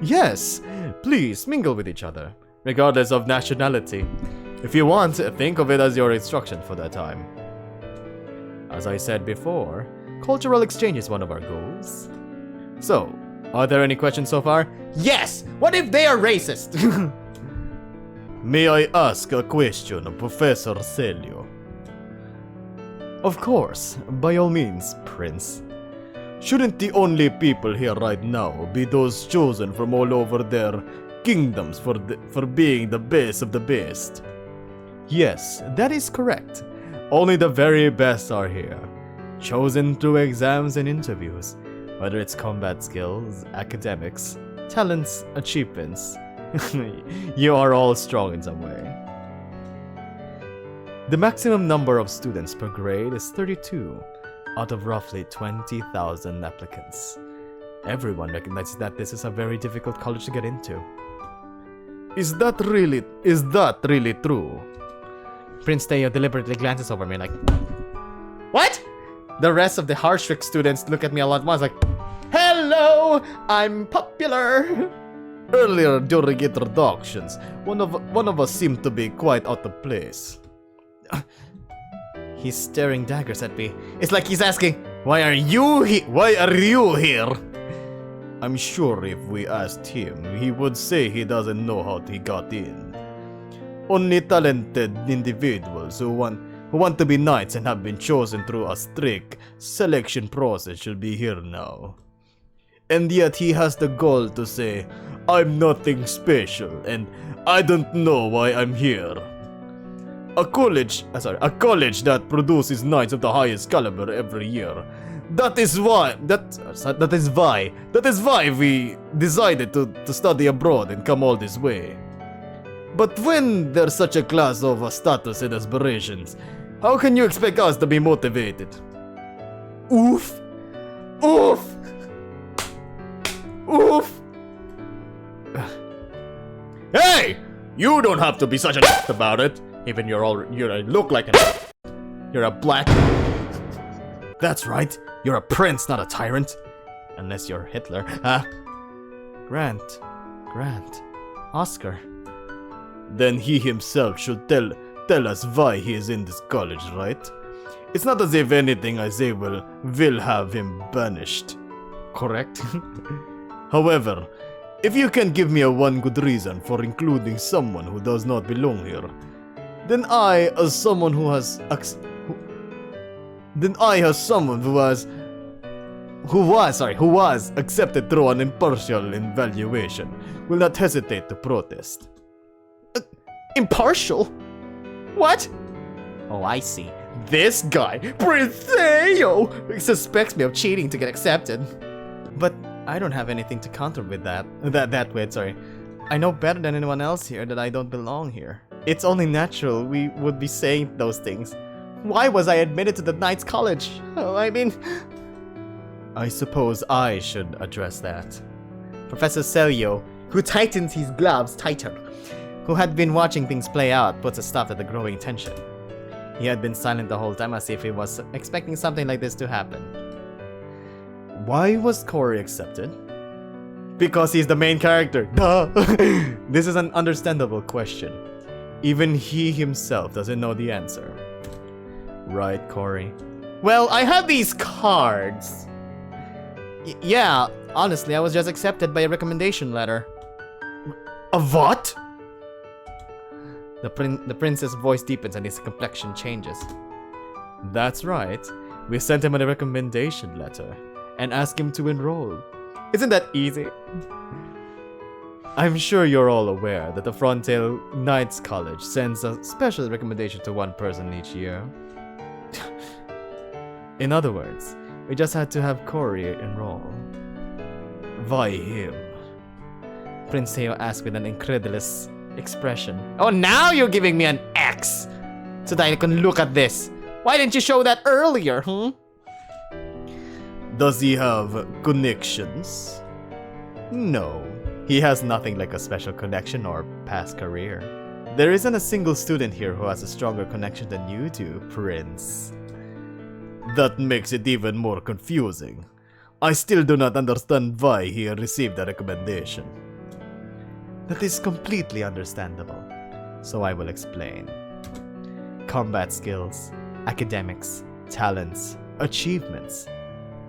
Yes, please mingle with each other, regardless of nationality. If you want, think of it as your instruction for that time. As I said before, cultural exchange is one of our goals. So, are there any questions so far? Yes! What if they are racist? May I ask a question of Professor Celio? Of course, by all means, Prince. Shouldn't the only people here right now be those chosen from all over their kingdoms for being the best of the best? Yes, that is correct. Only the very best are here, chosen through exams and interviews, whether it's combat skills, academics, talents, achievements. You are all strong in some way. The maximum number of students per grade is 32, out of roughly 20,000 applicants. Everyone recognizes that this is a very difficult college to get into. Is that really true? Prince Teo deliberately glances over me like, what? The rest of the Harshrick students look at me all at once like, hello, I'm popular. Earlier during introductions, one of us seemed to be quite out of place. He's staring daggers at me. It's like he's asking, Why are you here? I'm sure if we asked him, he would say he doesn't know how he got in. Only talented individuals who want to be knights and have been chosen through a strict selection process should be here now. And yet he has the gall to say, I'm nothing special and I don't know why I'm here. A college that produces knights of the highest caliber every year. That is why we decided to study abroad and come all this way. But when there's such a class of status and aspirations, how can you expect us to be motivated? Oof! Oof! Oof! Hey! You don't have to be such a about it. Even you look like you're a black. That's right. You're a prince, not a tyrant. Unless you're Hitler. Grant. Oscar. Then he himself should tell us why he is in this college, right? It's not as if anything I say will have him banished. Correct? However, if you can give me one good reason for including someone who does not belong here, then I, as someone who was accepted through an impartial evaluation, will not hesitate to protest. impartial? What? Oh, I see. This guy, Prince Theo, suspects me of cheating to get accepted. But I don't have anything to counter with that. I know better than anyone else here that I don't belong here. It's only natural we would be saying those things. Why was I admitted to the Knights College? Oh, I suppose I should address that. Professor Celio, who tightens his gloves tighter, who had been watching things play out, puts a stop to the growing tension. He had been silent the whole time as if he was expecting something like this to happen. Why was Cory accepted? Because he's the main character. Duh! This is an understandable question. Even he himself doesn't know the answer. Right, Cory? Well, I have these cards. Yeah, honestly, I was just accepted by a recommendation letter. A what? The prince's voice deepens and his complexion changes. That's right. We sent him a recommendation letter and asked him to enroll. Isn't that easy? I'm sure you're all aware that the Frontail Knights College sends a special recommendation to one person each year. In other words, we just had to have Cory enroll. Why him? Prince Theo asked with an incredulous expression. Oh, now you're giving me an X! So that I can look at this. Why didn't you show that earlier, Does he have connections? No. He has nothing like a special connection or past career. There isn't a single student here who has a stronger connection than you do, Prince. That makes it even more confusing. I still do not understand why he received a recommendation. That is completely understandable. So I will explain. Combat skills, academics, talents, achievements.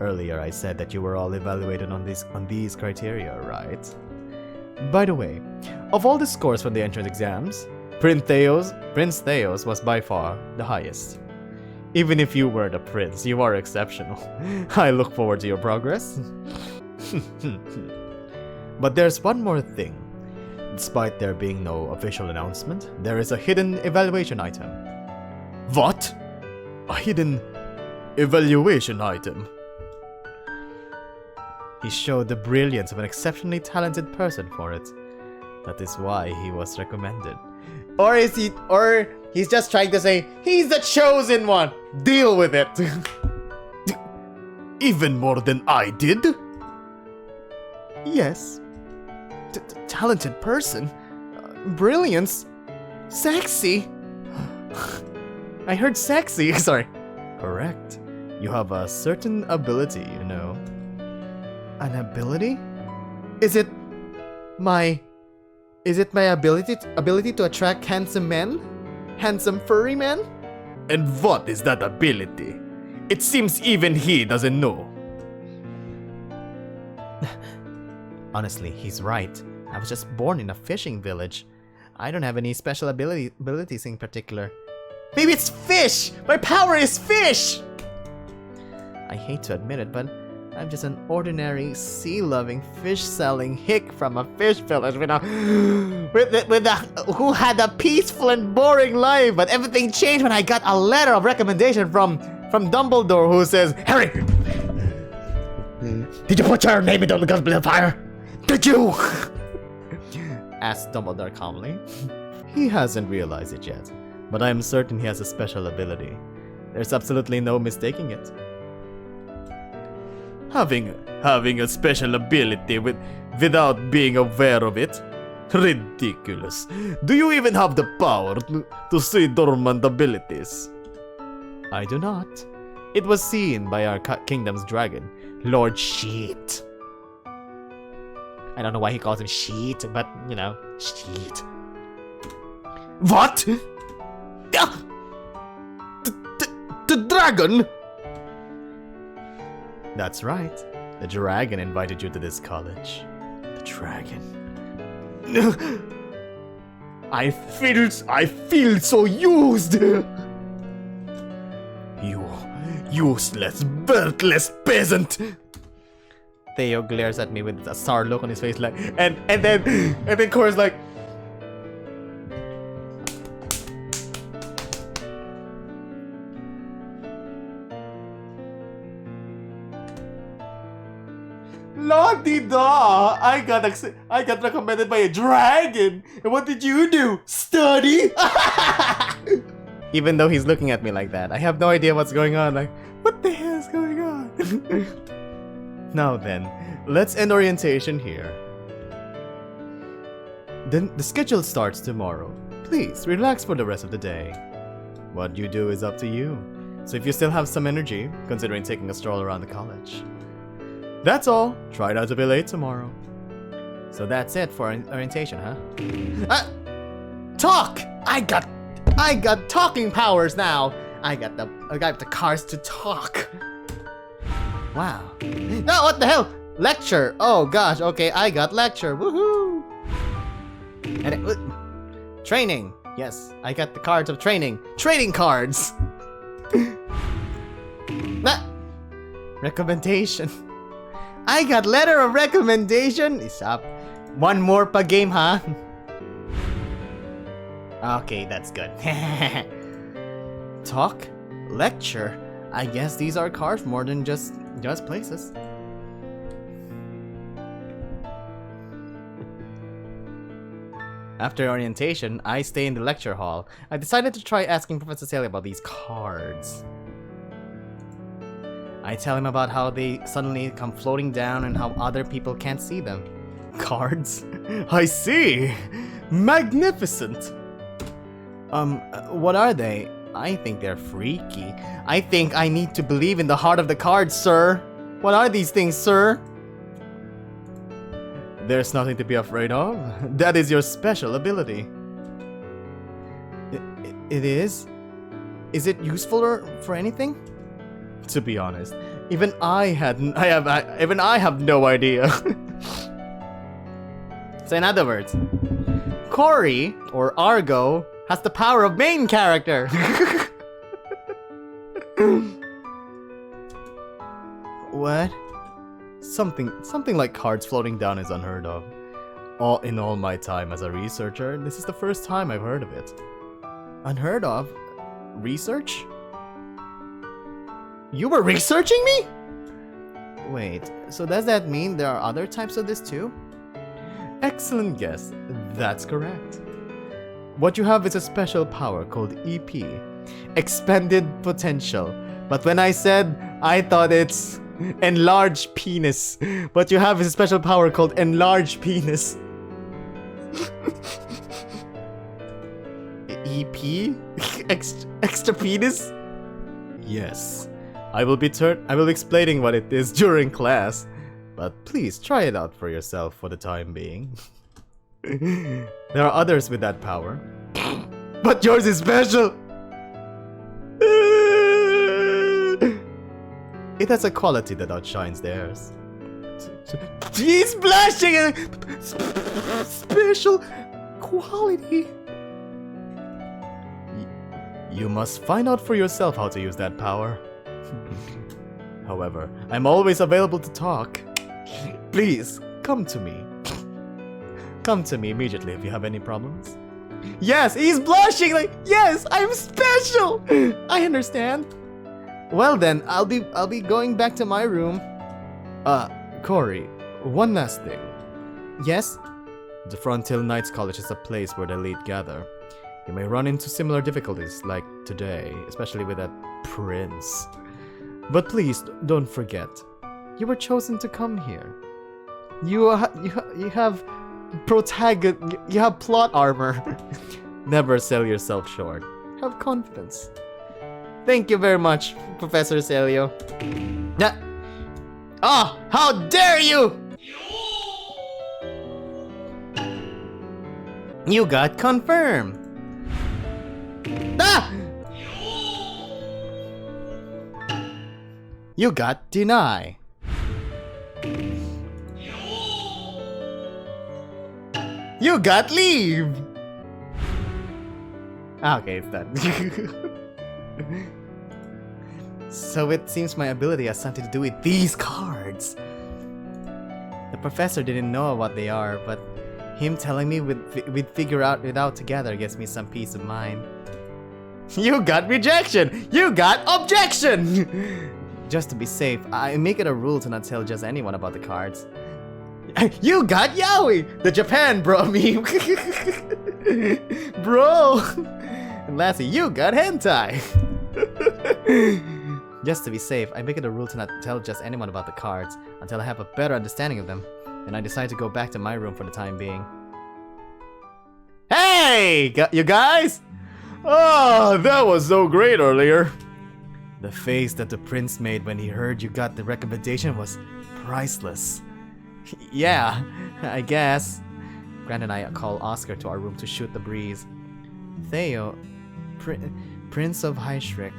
Earlier I said that you were all evaluated on these criteria, right? By the way, of all the scores from the entrance exams, Prince Theos was by far the highest. Even if you weren't a prince, you are exceptional. I look forward to your progress. But there's one more thing. Despite there being no official announcement, there is a hidden evaluation item. What? A hidden evaluation item? He showed the brilliance of an exceptionally talented person for it. That is why he was recommended. Or he's just trying to say, he's the chosen one! Deal with it! Even more than I did? Yes. Talented person? Brilliance? Sexy? I heard sexy, sorry. Correct. You have a certain ability, you know. An ability? Is it my ability to attract handsome men? Handsome furry men? And what is that ability? It seems even he doesn't know. Honestly, he's right. I was just born in a fishing village. I don't have any special abilities in particular. Maybe it's fish! My power is fish! I hate to admit it, but I'm just an ordinary, sea-loving, fish-selling hick from a fish village who had a peaceful and boring life. But everything changed when I got a letter of recommendation from Dumbledore, who says, "Harry, did you put your name into the Goblet of Fire? Did you?" asked Dumbledore calmly. He hasn't realized it yet, but I am certain he has a special ability. There's absolutely no mistaking it. Having a special ability without being aware of it? Ridiculous. Do you even have the power to see dormant abilities? I do not. It was seen by our kingdom's dragon, Lord Sheet. I don't know why he calls him Sheet, but, you know, Sheet. What? The dragon? That's right. The dragon invited you to this college. The dragon. I feel so used. You useless, birthless peasant. Theo glares at me with a sour look on his face, like, and then Cora's like, La-di-da! I got recommended by a dragon. And what did you do? Study? Even though he's looking at me like that, I have no idea what's going on. Like, what the hell is going on? Now then, let's end orientation here. Then the schedule starts tomorrow. Please relax for the rest of the day. What you do is up to you. So if you still have some energy, considering taking a stroll around the college. That's all. Try not to be late tomorrow. So that's it for orientation, huh? Talk! I got talking powers now. I got the cards to talk. Wow. No, what the hell? Lecture. Oh gosh. Okay, I got lecture. Woohoo! And training. Yes, I got the cards of training. Trading cards. Recommendation. I got letter of recommendation. Stop. One more per game, huh? Okay, that's good. Talk? Lecture? I guess these are cards more than just places. After orientation, I stay in the lecture hall. I decided to try asking Professor Saley about these cards. I tell him about how they suddenly come floating down and how other people can't see them. Cards? I see! Magnificent! What are they? I think they're freaky. I think I need to believe in the heart of the cards, sir. What are these things, sir? There's nothing to be afraid of. That is your special ability. It is? Is it useful for anything? To be honest, even I have no idea. So in other words, Cory, or Argo, has the power of main character. What? Something like cards floating down is unheard of. In all my time as a researcher, this is the first time I've heard of it. Unheard of? Research? You were researching me? Wait, so does that mean there are other types of this too? Excellent guess. That's correct. What you have is a special power called EP, Expanded Potential. But when I said I thought it's Enlarged Penis, what you have is a special power called Enlarged Penis. EP? Extra penis? Yes. I will be explaining what it is during class. But please try it out for yourself for the time being. There are others with that power. But yours is special! It has a quality that outshines theirs. He's blushing! Special quality! You must find out for yourself how to use that power. However, I'm always available to talk. Please, come to me. Come to me immediately if you have any problems. Yes, he's blushing like, yes, I'm special! I understand. Well then, I'll be going back to my room. Cory, one last thing. Yes? The Frontier Knights College is a place where the elite gather. You may run into similar difficulties like today, especially with that prince. But please, don't forget, you were chosen to come here. You have plot armor. Never sell yourself short. Have confidence. Thank you very much, Professor Celio. Oh, how dare you! You got confirmed. Ah! You got deny. You got leave. Okay, it's done. So it seems my ability has something to do with these cards. The professor didn't know what they are, but him telling me we'd figure it out together gives me some peace of mind. You got rejection! You got objection! Just to be safe, I make it a rule to not tell just anyone about the cards. You got yaoi! The Japan bro meme! Bro! And lastly, you got hentai! Just to be safe, I make it a rule to not tell just anyone about the cards until I have a better understanding of them, and I decide to go back to my room for the time being. Hey! You guys? Oh, that was so great earlier. The face that the prince made when he heard you got the recommendation was priceless. Yeah, I guess. Grant and I call Oscar to our room to shoot the breeze. Theo, Prince of High Shriek.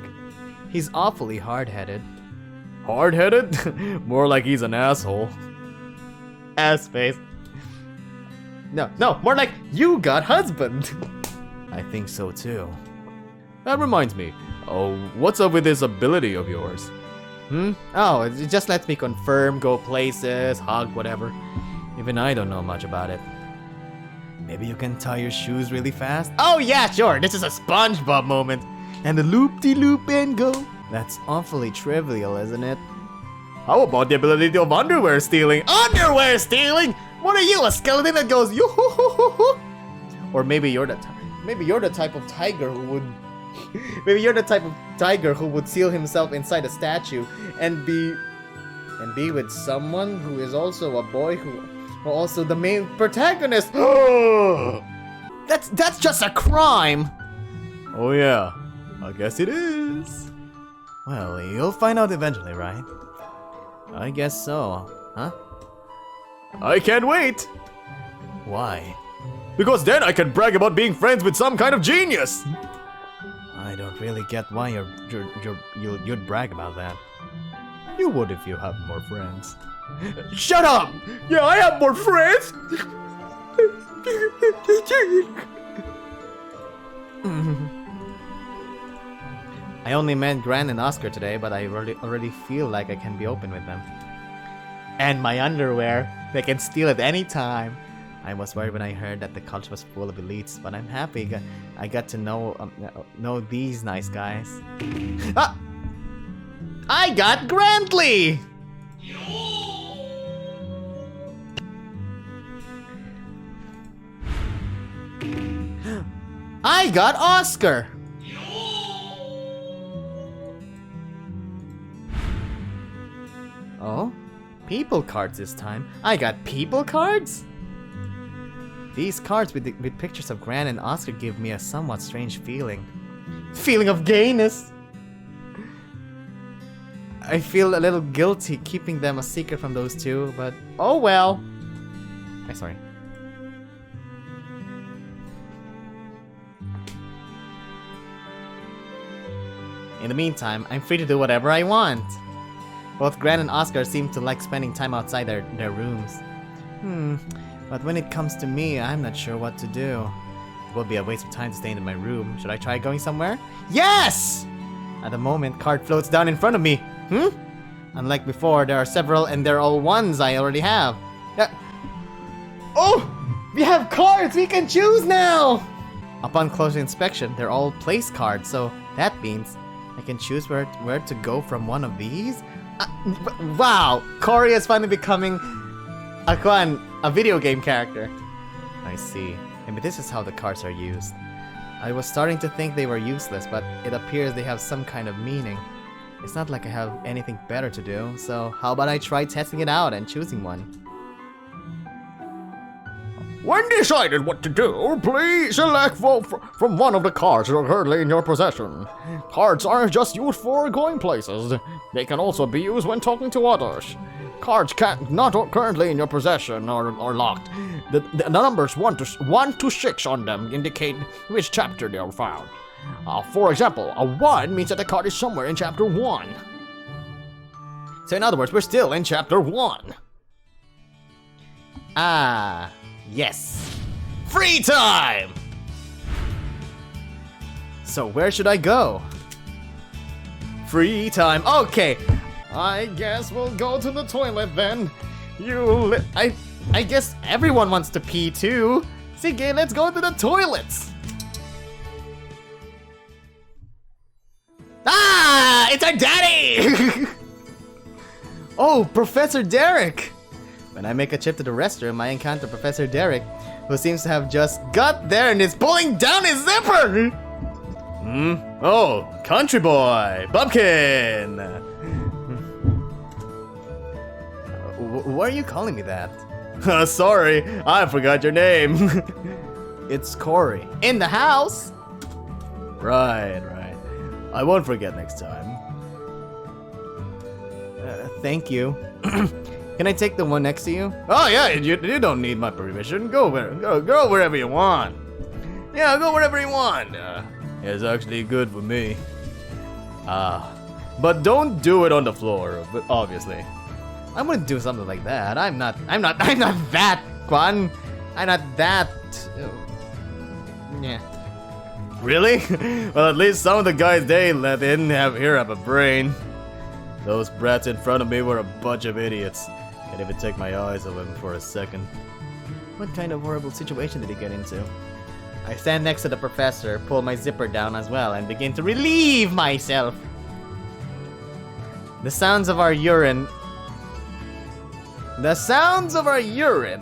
He's awfully hard-headed. Hard-headed? More like he's an asshole. Ass face. No, more like you got husband. I think so too. That reminds me. Oh, what's up with this ability of yours? Oh, it just lets me confirm, go places, hug, whatever. Even I don't know much about it. Maybe you can tie your shoes really fast? Oh yeah, sure, this is a SpongeBob moment. And the loop-de-loop and go. That's awfully trivial, isn't it? How about the ability of underwear stealing? Underwear stealing? What are you, a skeleton that goes yoo-hoo-hoo-hoo-hoo? Or maybe you're the type of tiger who would... Maybe you're the type of tiger who would seal himself inside a statue and be with someone who is also a boy who also the main protagonist. That's just a crime. Oh yeah, I guess it is. Well, you'll find out eventually, right? I guess so, huh? I can't wait. Why? Because then I can brag about being friends with some kind of genius. don't really get why you'd brag about that. You would if you had more friends. Shut up! Yeah, I have more friends! I only met Gran and Oscar today, but I already feel like I can be open with them. And my underwear, they can steal at any time. I was worried when I heard that the college was full of elites, but I'm happy I got to know these nice guys. Ah! I got Grantley! I got Oscar! Oh? People cards this time. I got people cards? These cards with pictures of Gran and Oscar give me a somewhat strange feeling. Feeling of gayness! I feel a little guilty keeping them a secret from those two, but oh well. Sorry. In the meantime, I'm free to do whatever I want. Both Gran and Oscar seem to like spending time outside their rooms. But when it comes to me, I'm not sure what to do. It will be a waste of time to stay in my room. Should I try going somewhere? Yes! At the moment, card floats down in front of me. Unlike before, there are several and they're all ones I already have. Oh! We have cards! We can choose now! Upon closer inspection, they're all place cards, so that means I can choose where to go from one of these? Wow! Cory is finally becoming a video game character. I see. Maybe this is how the cards are used. I was starting to think they were useless, but it appears they have some kind of meaning. It's not like I have anything better to do, so how about I try testing it out and choosing one? When decided what to do, please select from one of the cards that are currently in your possession. Cards aren't just used for going places. They can also be used when talking to others. Cards not currently in your possession are locked. The numbers 1 to 6 on them indicate which chapter they are found. For example, a 1 means that the card is somewhere in chapter 1. So in other words, we're still in chapter 1. Ah, yes. Free time! So where should I go? Free time, okay. I guess we'll go to the toilet then. I guess everyone wants to pee too. Sige, let's go to the toilets. Ah, it's our daddy! Oh, Professor Derek! When I make a trip to the restroom, I encounter Professor Derek, who seems to have just got there and is pulling down his zipper! Oh, country boy, Bumpkin! Why are you calling me that? Sorry, I forgot your name. It's Cory. In the house? Right. I won't forget next time. Thank you. Can I take the one next to you? Oh yeah, you don't need my permission. Go wherever you want. Yeah, go wherever you want. It's actually good for me. But don't do it on the floor, obviously. I wouldn't do something like that. I'm not that, Quan. I'm not that. Yeah. Really? Well, at least some of the guys they let in here have a brain. Those brats in front of me were a bunch of idiots. Can't even take my eyes off them for a second. What kind of horrible situation did he get into? I stand next to the professor, pull my zipper down as well, and begin to relieve myself. The sounds of our urine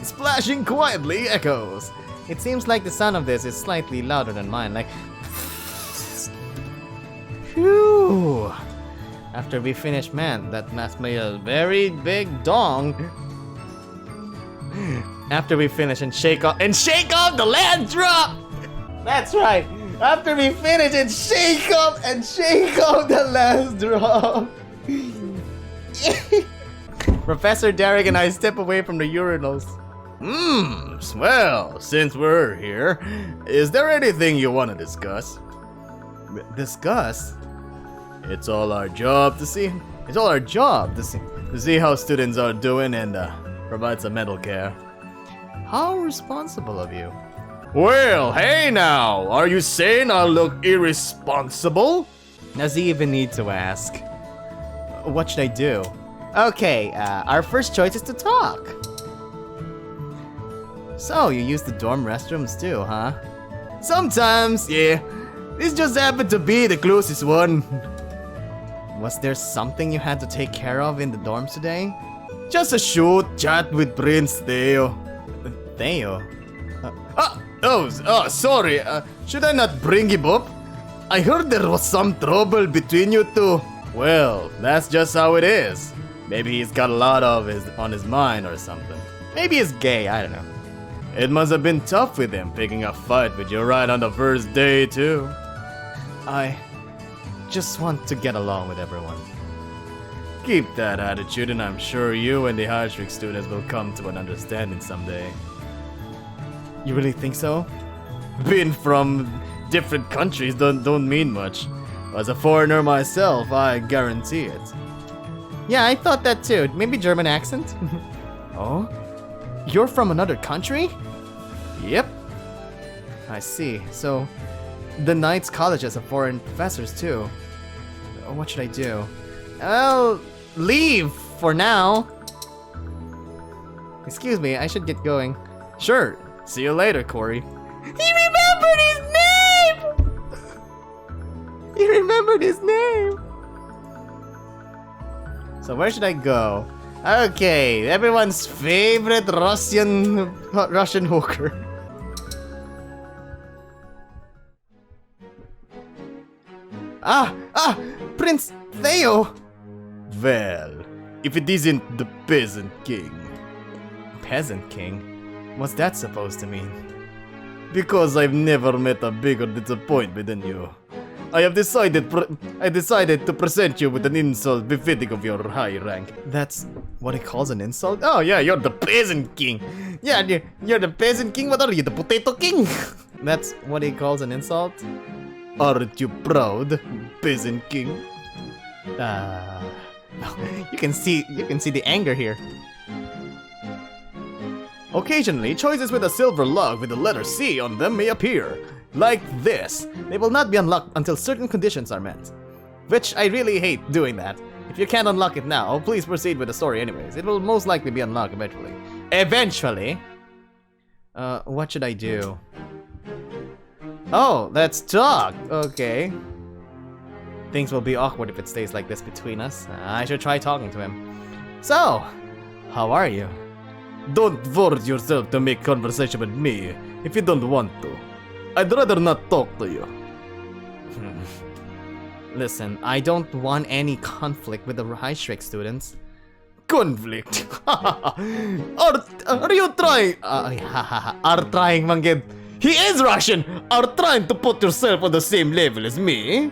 splashing quietly echoes. It seems like the sound of this is slightly louder than mine, like... Phew! After we finish, man, that must be a very big dong. After we finish and shake off the last drop! That's right! After we finish and shake off the last drop! Professor Derek and I step away from the urinals. Well, since we're here, is there anything you want to discuss? Discuss? It's all our job to see. It's all our job to see how students are doing and provide some mental care. How responsible of you. Well, hey now, are you saying I look irresponsible? Does he even need to ask? What should I do? Okay, our first choice is to talk. So, you use the dorm restrooms too, huh? Sometimes, yeah. This just happened to be the closest one. Was there something you had to take care of in the dorms today? Just a short chat with Prince Theo. Theo? Sorry. Should I not bring him up? I heard there was some trouble between you two. Well, that's just how it is. Maybe he's got a lot on his mind or something. Maybe he's gay, I don't know. It must have been tough with him picking a fight with you right on the first day too. I just want to get along with everyone. Keep that attitude and I'm sure you and the high streak students will come to an understanding someday. You really think so? Being from different countries don't mean much. As a foreigner myself, I guarantee it. Yeah, I thought that too. Maybe German accent? Oh? You're from another country? Yep. I see. So, the Knights College has a foreign professors too. What should I do? Well, leave for now. Excuse me, I should get going. Sure. See you later, Cory. He remembered his name! He remembered his name! So where should I go? Okay, everyone's favorite Russian hooker. Prince Theo! Well, if it isn't the Peasant King. Peasant King? What's that supposed to mean? Because I've never met a bigger disappointment than you. I decided to present you with an insult befitting of your high rank. That's what he calls an insult? Oh yeah, you're the Peasant King. Yeah, you're the peasant king. What are you, the potato king? That's what he calls an insult? Aren't you proud, Peasant King? You can see the anger here. Occasionally, choices with a silver log with the letter C on them may appear. Like this. They will not be unlocked until certain conditions are met. Which I really hate doing that. If you can't unlock it now, please proceed with the story anyways. It will most likely be unlocked eventually. Eventually! What should I do? Oh, let's talk! Okay. Things will be awkward if it stays like this between us. I should try talking to him. So, how are you? Don't force yourself to make conversation with me if you don't want to. I'd rather not talk to you. Listen, I don't want any conflict with the high strike students. Conflict? Are you trying? Are trying, Manggid? He is Russian! Are trying to put yourself on the same level as me?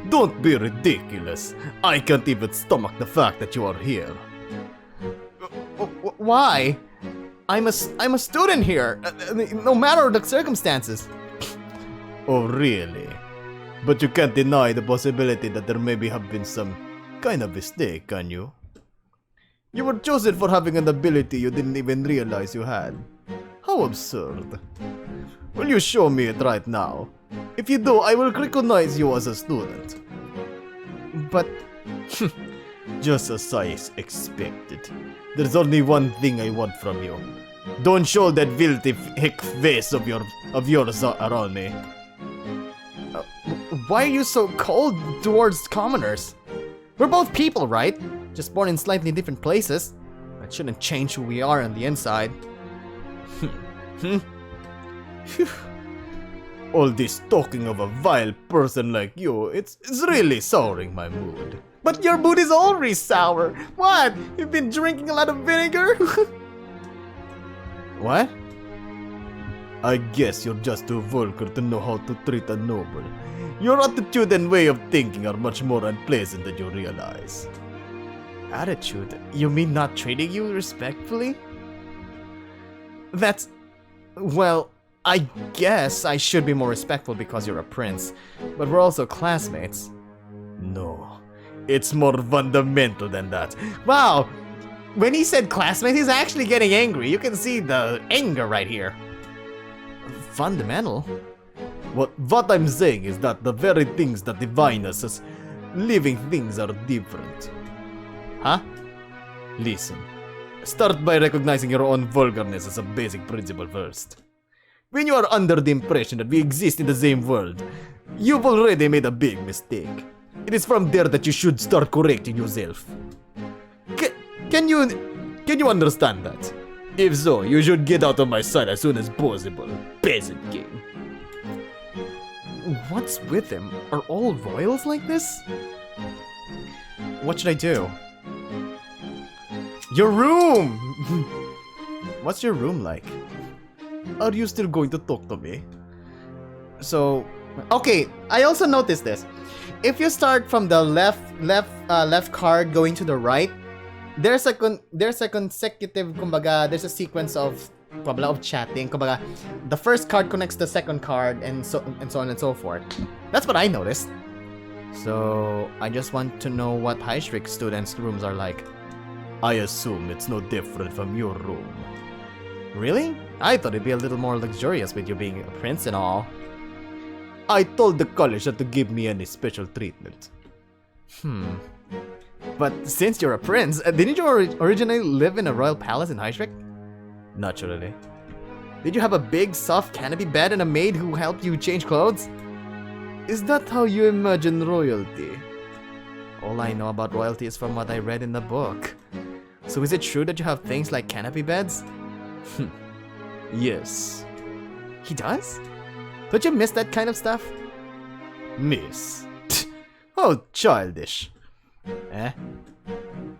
Don't be ridiculous. I can't even stomach the fact that you are here. Why? I'm a student here, no matter the circumstances. Oh, really? But you can't deny the possibility that there maybe have been some kind of mistake, can you? You were chosen for having an ability you didn't even realize you had. How absurd. Will you show me it right now? If you do, I will recognize you as a student. But... Just as I expected. There's only one thing I want from you. Don't show that filthy hick face of yours around me. Why are you so cold towards commoners? We're both people, right? Just born in slightly different places. That shouldn't change who we are on the inside. All this talking of a vile person like you, it's really souring my mood. But your mood is always sour. What? You've been drinking a lot of vinegar? What? I guess you're just too vulgar to know how to treat a noble. Your attitude and way of thinking are much more unpleasant than you realize. Attitude? You mean not treating you respectfully? That's... well, I guess I should be more respectful because you're a prince, but we're also classmates. No, it's more fundamental than that. Wow, when he said classmates, he's actually getting angry. You can see the anger right here. Fundamental? What I'm saying is that the very things that define us as living things are different. Huh? Listen, start by recognizing your own vulgarness as a basic principle first. When you are under the impression that we exist in the same world, you've already made a big mistake. It is from there that you should start correcting yourself. Can you understand that? If so, you should get out of my sight as soon as possible, peasant king. What's with him? Are all royals like this? What should I do? Your room! What's your room like? Are you still going to talk to me? So, okay, I also noticed this. If you start from the left card going to the right, there's a consecutive, kumbaga, there's a sequence of chatting. Kumbaga, the first card connects the second card and so on and so forth. That's what I noticed. So I just want to know what High Street students' rooms are like. I assume it's no different from your room. Really? I thought it'd be a little more luxurious with you being a prince and all. I told the college not to give me any special treatment. But since you're a prince, didn't you originally live in a royal palace in High Street? Naturally. Did you have a big, soft canopy bed and a maid who helped you change clothes? Is that how you imagine royalty? All I know about royalty is from what I read in the book. So is it true that you have things like canopy beds? Yes. He does? Don't you miss that kind of stuff? Miss? How childish. Eh?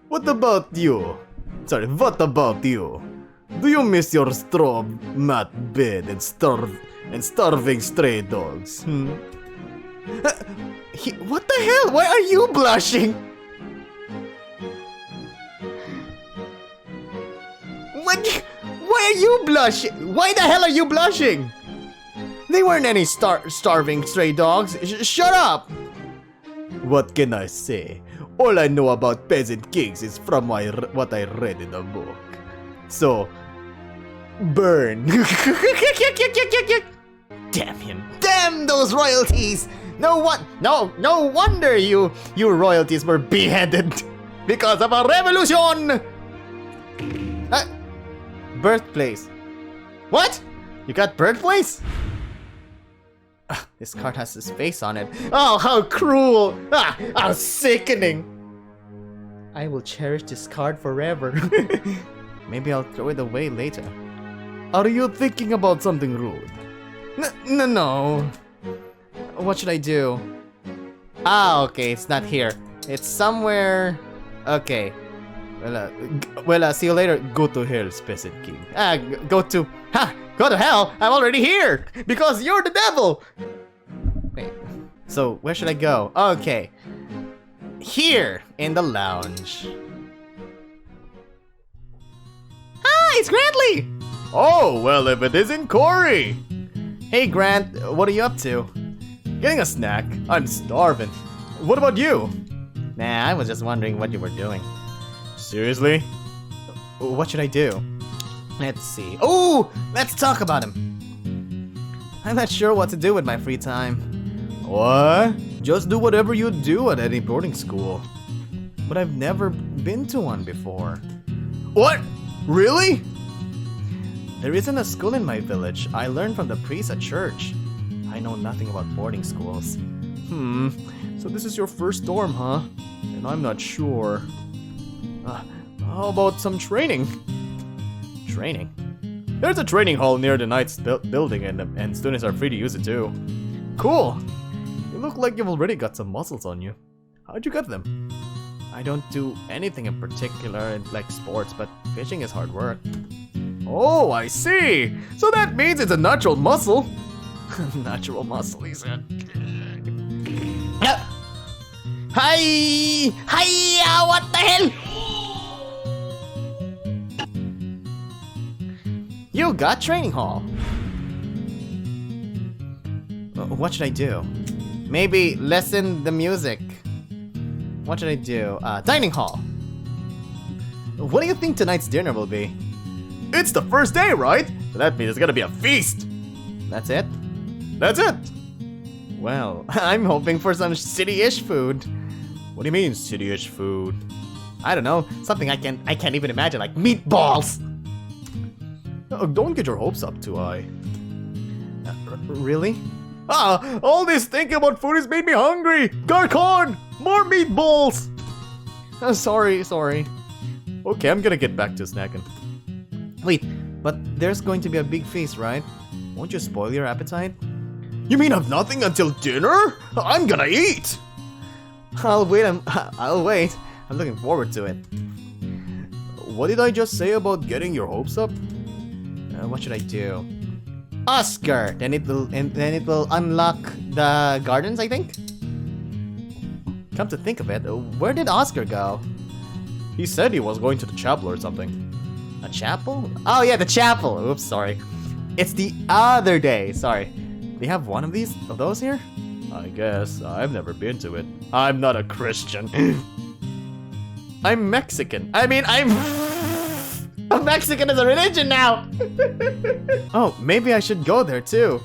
What about you? What about you? Do you miss your straw mat bed and starving stray dogs? What the hell? Why are you blushing? What? Why are you blushing? Why the hell are you blushing? They weren't any starving stray dogs. Shut up! What can I say? All I know about peasant kings is from what I read in the book. So, burn. Damn him. Damn those royalties! No wonder you royalties were beheaded because of a revolution! Birthplace. What? You got birthplace? This card has his face on it. Oh, how cruel! How sickening! I will cherish this card forever. Maybe I'll throw it away later. Are you thinking about something rude? No. What should I do? Okay, it's not here. It's somewhere. Okay. Well, see you later. Go to hell, peasant king. Go to hell? I'm already here because you're the devil. Wait. So where should I go? Okay. Here in the lounge. Hi, it's Grantley. Oh, well, if it isn't Cory. Hey, Grant. What are you up to? Getting a snack. I'm starving. What about you? Nah, I was just wondering what you were doing. Seriously? What should I do? Let's see. Oh, let's talk about him. I'm not sure what to do with my free time. What? Just do whatever you do at any boarding school. But I've never been to one before. What? Really? There isn't a school in my village. I learned from the priest at church. I know nothing about boarding schools. So this is your first dorm, huh? And I'm not sure. How about some training? Training? There's a training hall near the Knight's building and students are free to use it too. Cool! You look like you've already got some muscles on you. How'd you get them? I don't do anything in particular like sports, but fishing is hard work. Oh, I see! So that means it's a natural muscle. Natural muscle, he said. Hi! Hi! What the hell? You got training hall. What should I do? Maybe lessen the music. What should I do? Dining hall. What do you think tonight's dinner will be? It's the first day, right? So that means it's gonna be a feast. That's it? That's it. Well, I'm hoping for some city-ish food. What do you mean, city-ish food? I don't know, something I can't even imagine, like meatballs. Don't get your hopes up too high. Really? All this thinking about food has made me hungry. Garcon, more meatballs. Sorry. Okay, I'm gonna get back to snacking. Wait, but there's going to be a big feast, right? Won't you spoil your appetite? You mean I've nothing until dinner? I'm gonna eat. I'll wait. I'm looking forward to it. What did I just say about getting your hopes up? What should I do? Oscar. Then it will unlock the gardens, I think. Come to think of it, where did Oscar go? He said he was going to the chapel or something. A chapel? Oh yeah, the chapel. Oops, sorry. It's the other day. Sorry. They have one of those here? I guess. I've never been to it. I'm not a Christian. I'm Mexican. I'm a Mexican as a religion now. Oh, maybe I should go there too.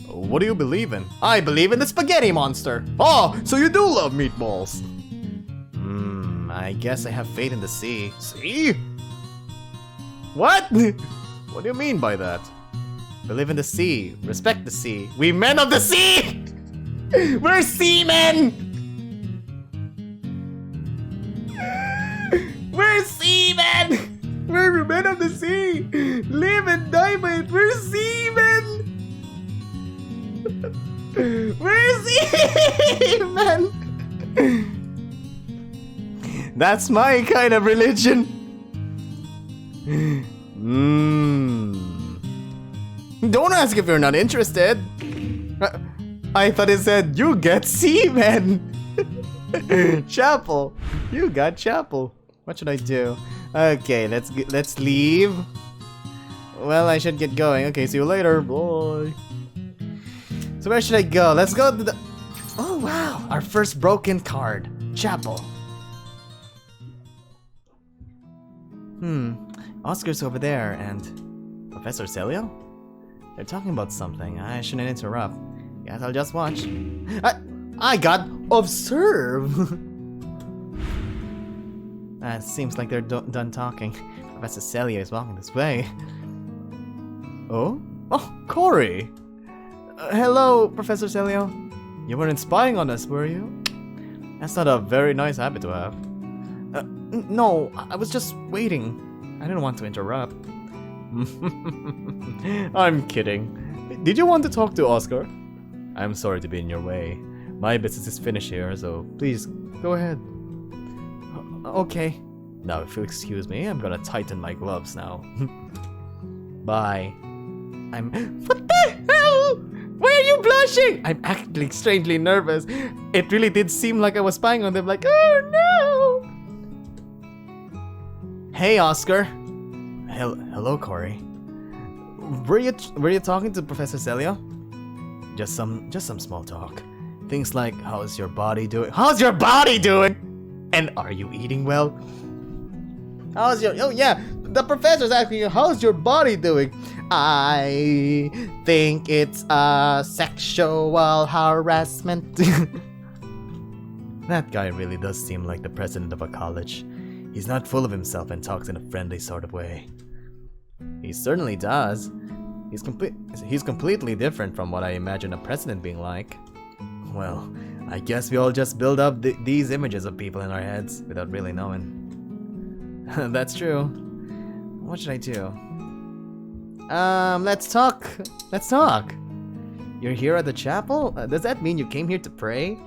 What do you believe in? I believe in the spaghetti monster. Oh, so you do love meatballs. I guess I have faith in the sea. See? What? What do you mean by that? Believe in the sea. Respect the sea. We men of the sea! We're seamen! We're seamen! We're men of the sea! Live and die by it! We're seamen! We're seamen! That's my kind of religion. Don't ask if you're not interested. I thought it said you get seamen. Chapel. You got chapel. What should I do? Okay, let's leave. Well, I should get going. Okay, see you later. Bye. So where should I go? Let's go to the... Oh wow, our first broken card. Chapel. Oscar's over there, and Professor Celio? They're talking about something. I shouldn't interrupt. Guess I'll just watch. I got observe. Seems like they're done talking. Professor Celio is walking this way. Oh, Cory. Hello, Professor Celio. You weren't spying on us, were you? That's not a very nice habit to have. No, I was just waiting. I didn't want to interrupt. I'm kidding. Did you want to talk to Oscar? I'm sorry to be in your way. My business is finished here, so please go ahead. Okay. Now, if you'll excuse me, I'm gonna tighten my gloves now. Bye. What the hell? Why are you blushing? I'm actually strangely nervous. It really did seem like I was spying on them, like, oh no! Hey, Oscar. Hello, Cory. Were you talking to Professor Celio? Just some small talk. Things like, how's your body doing? How's your body doing? And are you eating well? Oh yeah, the professor's asking you, how's your body doing? I think it's sexual harassment. That guy really does seem like the president of a college. He's not full of himself and talks in a friendly sort of way. He certainly does. He's completely different from what I imagine a president being like. Well, I guess we all just build up these images of people in our heads without really knowing. That's true. What should I do? Let's talk. You're here at the chapel? Does that mean you came here to pray?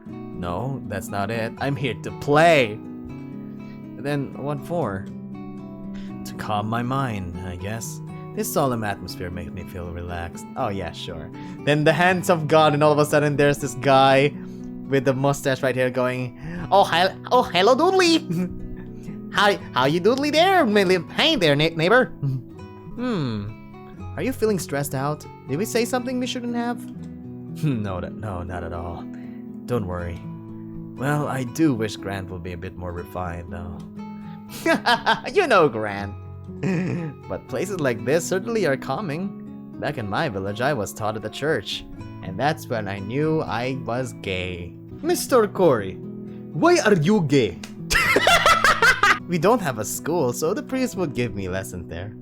No, that's not it. I'm here to play. Then what for? To calm my mind, I guess. This solemn atmosphere makes me feel relaxed. Oh yeah, sure. Then the hands of God, and all of a sudden there's this guy with the mustache right here going, oh hello doodly. How you doodly there? Hey there, neighbor. Are you feeling stressed out? Did we say something we shouldn't have? No, not at all. Don't worry. Well, I do wish Grant would be a bit more refined, though. You know, Grant. But places like this certainly are calming. Back in my village, I was taught at the church, and that's when I knew I was gay. Mr. Cory, why are you gay? We don't have a school, so the priest would give me lessons there.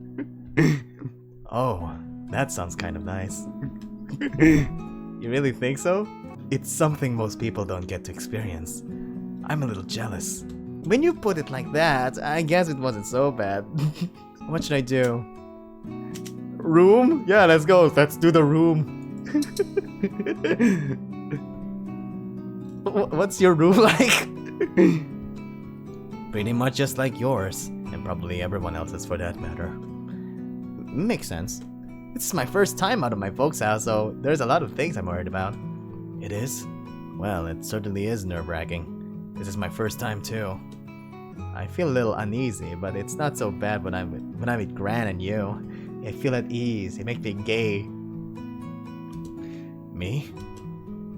Oh, that sounds kind of nice. You really think so? It's something most people don't get to experience. I'm a little jealous. When you put it like that, I guess it wasn't so bad. What should I do? Room? Yeah, let's go. Let's do the room. What's your room like? Pretty much just like yours, and probably everyone else's for that matter. Makes sense. This is my first time out of my folks' house, so there's a lot of things I'm worried about. It is? Well, it certainly is nerve-wracking. This is my first time too. I feel a little uneasy, but it's not so bad when I'm with Gran and you. I feel at ease. It makes me gay. Me?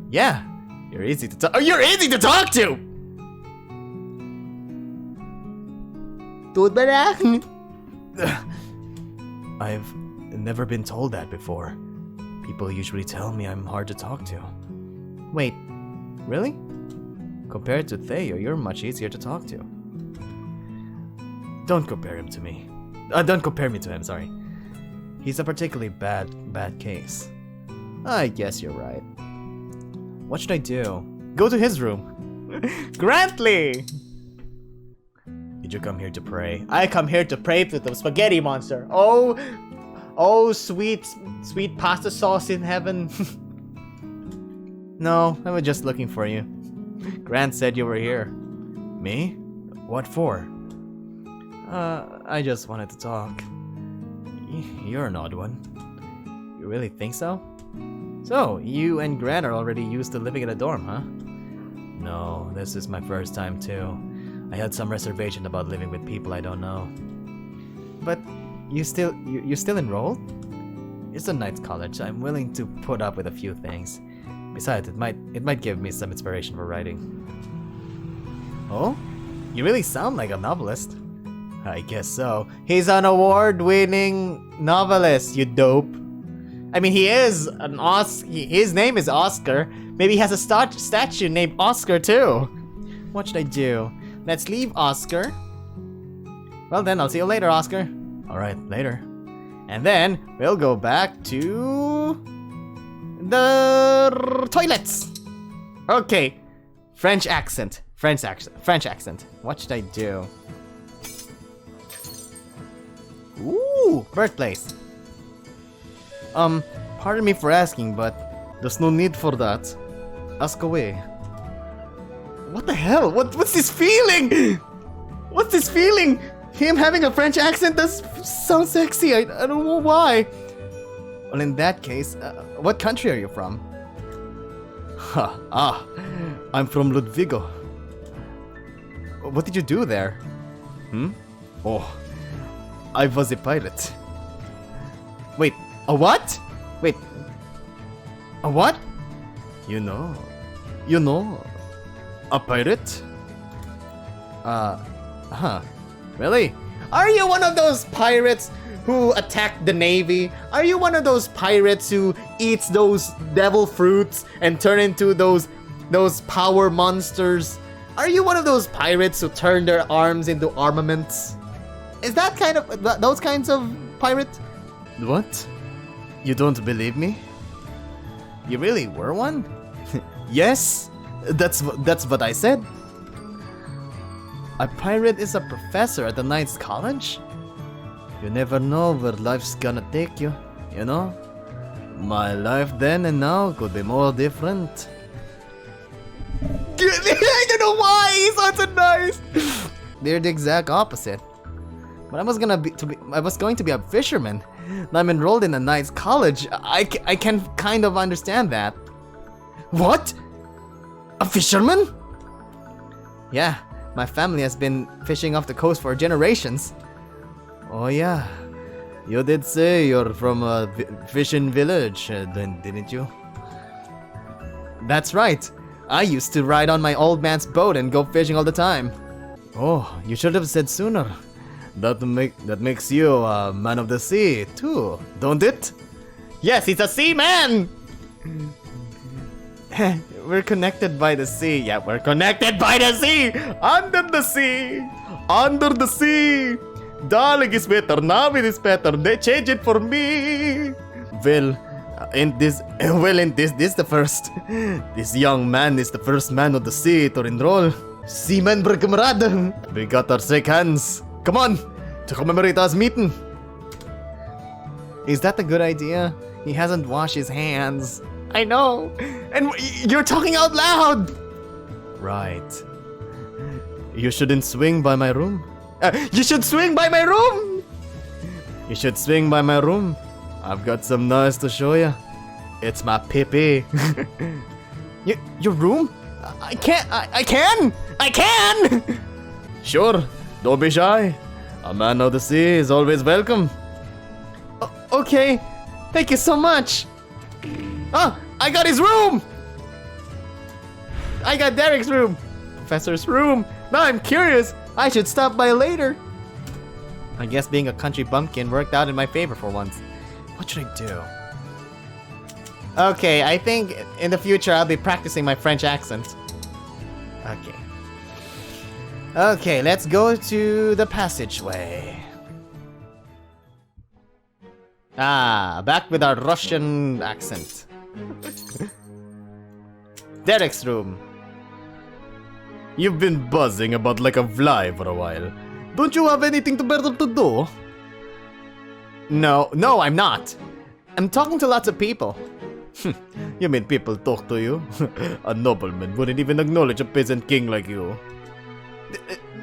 Yeah, you're easy to talk. Oh, you're easy to talk to. Dude, ba I've never been told that before. People usually tell me I'm hard to talk to. Wait, really? Compared to Theo, you're much easier to talk to. Don't compare him to me. Don't compare me to him, sorry. He's a particularly bad case. I guess you're right. What should I do? Go to his room. Grantley! Did you come here to pray? I come here to pray to the spaghetti monster. Oh, sweet pasta sauce in heaven. No, I was just looking for you. Grant said you were here. Me? What for? I just wanted to talk. You're an odd one. You really think so? So, you and Grant are already used to living in a dorm, huh? No, this is my first time too. I had some reservation about living with people I don't know. But you still enrolled? It's a night college. I'm willing to put up with a few things. Besides, it might give me some inspiration for writing. Oh? You really sound like a novelist. I guess so. He's an award-winning novelist, you dope. I mean, he is an his name is Oscar. Maybe he has a statue named Oscar too. What should I do? Let's leave Oscar. Well then, I'll see you later, Oscar. Alright, later. And then, we'll go back to the toilets. Okay. French accent. What should I do? Ooh, birthplace. Pardon me for asking, but there's no need for that. Ask away. What the hell? What's this feeling? What's this feeling? Him having a French accent does sound sexy. I don't know why. Well, in that case, what country are you from? I'm from Ludvigo. What did you do there? Oh, I was a pirate. Wait, a what? Wait, a what? You know, a pirate? Really? Are you one of those pirates who attacked the navy? Are you one of those pirates who eats those devil fruits and turn into those power monsters? Are you one of those pirates who turn their arms into armaments? Is that those kinds of pirate? What? You don't believe me? You really were one? Yes, that's what I said. A pirate is a professor at the Knight's College? You never know where life's gonna take you, you know? My life then and now could be more different. I don't know why he's such a nice. They're the exact opposite. But I was going to be a fisherman. Now I'm enrolled in a Knight's College. I can kind of understand that. What? A fisherman? Yeah, my family has been fishing off the coast for generations. Oh yeah, you did say you're from a fishing village, then didn't you? That's right. I used to ride on my old man's boat and go fishing all the time. Oh, you should have said sooner. That makes you a man of the sea, too, don't it? Yes, he's a seaman! We're connected by the sea. Yeah, we're connected by the sea! Under the sea! Under the sea! Darling is better, Navid is better, they change it for me! Well, this the first. This young man is the first man of the sea to enroll. Seaman berkamerad! We got our shake hands. Come on, to commemorate us meeting. Is that a good idea? He hasn't washed his hands. I know! And you're talking out loud! Right. You shouldn't swing by my room. You should swing by my room! You should swing by my room. I've got some nice to show you. It's my pee-pee. Your room? I can't. I can! I can! Sure, don't be shy. A man of the sea is always welcome. Okay, thank you so much. Oh, I got his room! I got Derek's room. Professor's room. Now I'm curious. I should stop by later. I guess being a country bumpkin worked out in my favor for once. What should I do? Okay, I think in the future I'll be practicing my French accent. Okay. Okay, let's go to the passageway. Ah, back with our Russian accent. Derek's room. You've been buzzing about like a fly for a while. Don't you have anything better to do? No, I'm not. I'm talking to lots of people. You mean people talk to you? A nobleman wouldn't even acknowledge a peasant king like you.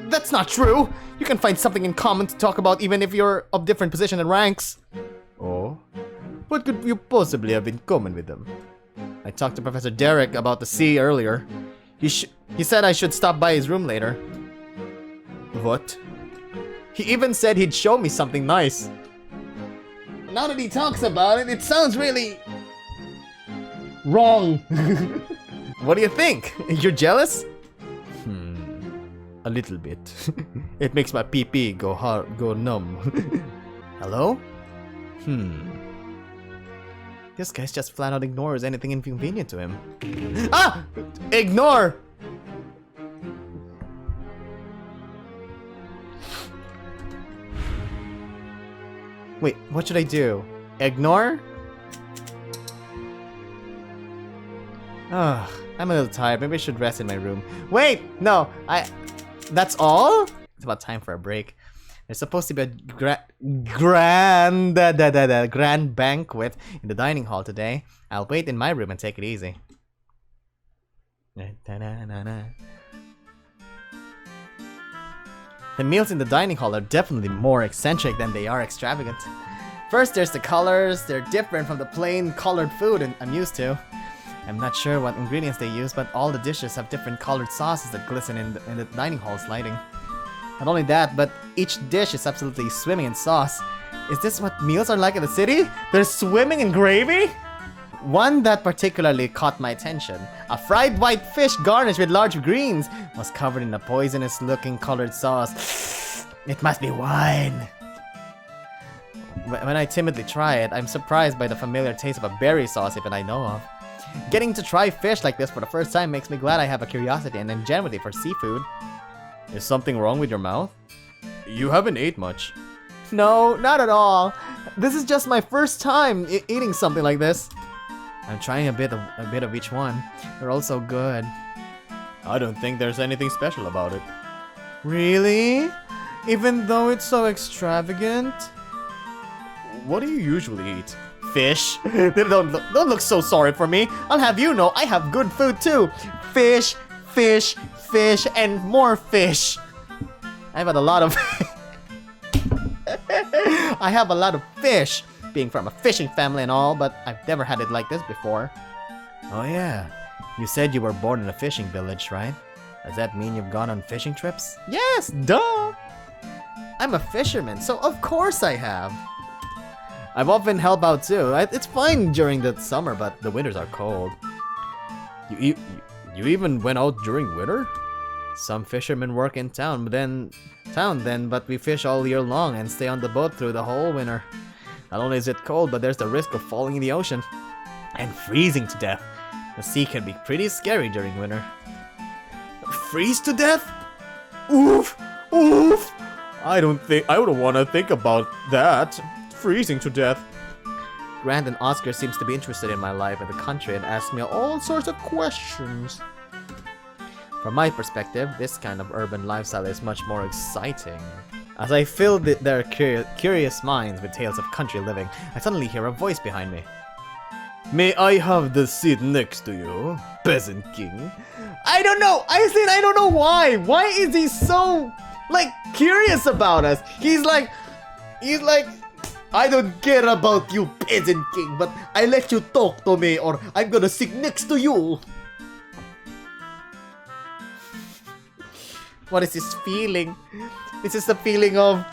That's not true. You can find something in common to talk about even if you're of different position and ranks. Oh? What could you possibly have in common with them? I talked to Professor Derek about the sea earlier. He said I should stop by his room later. What? He even said he'd show me something nice. Now that he talks about it, it sounds really wrong. What do you think? You're jealous? A little bit. It makes my pee-pee go numb. Hello? This guy's just flat out ignores anything inconvenient to him. Ah! Ignore! Wait, what should I do? Ignore? Ugh, I'm a little tired. Maybe I should rest in my room. Wait! No, that's all? It's about time for a break. There's supposed to be a grand banquet in the dining hall today. I'll wait in my room and take it easy. The meals in the dining hall are definitely more eccentric than they are extravagant. First, there's the colors. They're different from the plain colored food I'm used to. I'm not sure what ingredients they use, but all the dishes have different colored sauces that glisten in the dining hall's lighting. Not only that, but each dish is absolutely swimming in sauce. Is this what meals are like in the city? They're swimming in gravy? One that particularly caught my attention, a fried white fish garnished with large greens, was covered in a poisonous-looking colored sauce. It must be wine. When I timidly try it, I'm surprised by the familiar taste of a berry sauce even I know of. Getting to try fish like this for the first time makes me glad I have a curiosity and ingenuity for seafood. Is something wrong with your mouth? You haven't ate much. No, not at all. This is just my first time eating something like this. I'm trying a bit of each one. They're all so good. I don't think there's anything special about it. Really? Even though it's so extravagant? What do you usually eat? Fish. Don't look so sorry for me. I'll have you know I have good food too. Fish, fish, fish, and more fish. I've had a lot of I have a lot of fish, being from a fishing family and all, but I've never had it like this before. Oh yeah, you said you were born in a fishing village, right? Does that mean you've gone on fishing trips? Yes, duh! I'm a fisherman, so of course I have. I've often helped out too. It's fine during the summer, but the winters are cold. You even went out during winter? Some fishermen work in town, but we fish all year long and stay on the boat through the whole winter. Not only is it cold, but there's the risk of falling in the ocean and freezing to death. The sea can be pretty scary during winter. Freeze to death? Oof! Oof! I don't want to think about that. Freezing to death. Grant and Oscar seems to be interested in my life in the country and ask me all sorts of questions. From my perspective, this kind of urban lifestyle is much more exciting. As I filled their curious minds with tales of country living, I suddenly hear a voice behind me. May I have the seat next to you, peasant king? I don't know! I said I don't know why! Why is he so, curious about us? He's like, I don't care about you, peasant king, but I let you talk to me or I'm gonna sit next to you. What is this feeling? This is the feeling of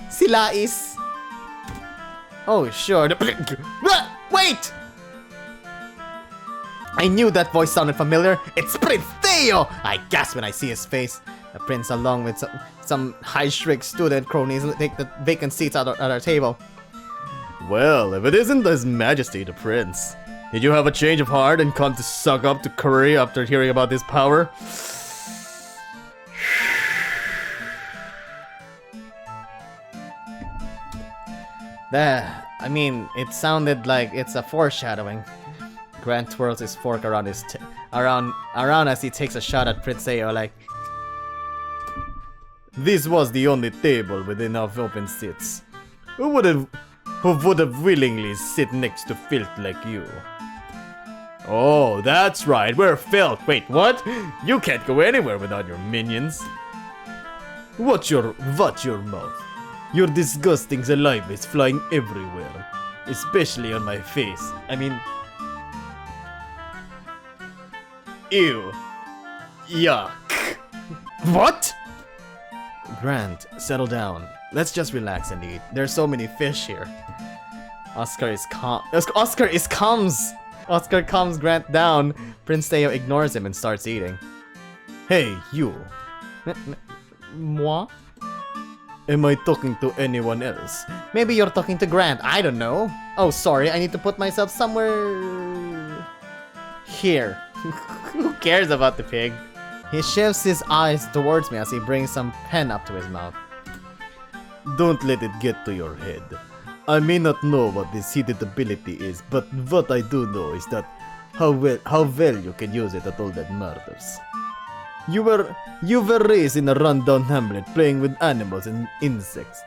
Silais. Oh, sure. Wait! I knew that voice sounded familiar. It's Prince Theo! I gasp when I see his face. The prince, along with some high-shriek student cronies, take the vacant seats at our table. Well, if it isn't His Majesty the Prince. Did you have a change of heart and come to suck up to Curry after hearing about this power? I mean, it sounded like it's a foreshadowing. Grant twirls his fork around around as he takes a shot at Prince Theo, like, this was the only table with enough open seats. Who would have willingly sit next to filth like you? Oh, that's right, we're filth. Wait, what? You can't go anywhere without your minions. Watch your mouth. Your disgusting saliva is flying everywhere, especially on my face. I mean, ew. Yuck. What? Grant, settle down. Let's just relax and eat. There's so many fish here. Oscar calms Grant down. Prince Theo ignores him and starts eating. Hey, you. Moi? Am I talking to anyone else? Maybe you're talking to Grant, I don't know. Oh, sorry, I need to put myself somewhere... here. Who cares about the pig? He shifts his eyes towards me as he brings some pen up to his mouth. Don't let it get to your head. I may not know what this heated ability is, but what I do know is that how well you can use it at all that matters. You were raised in a rundown hamlet playing with animals and insects.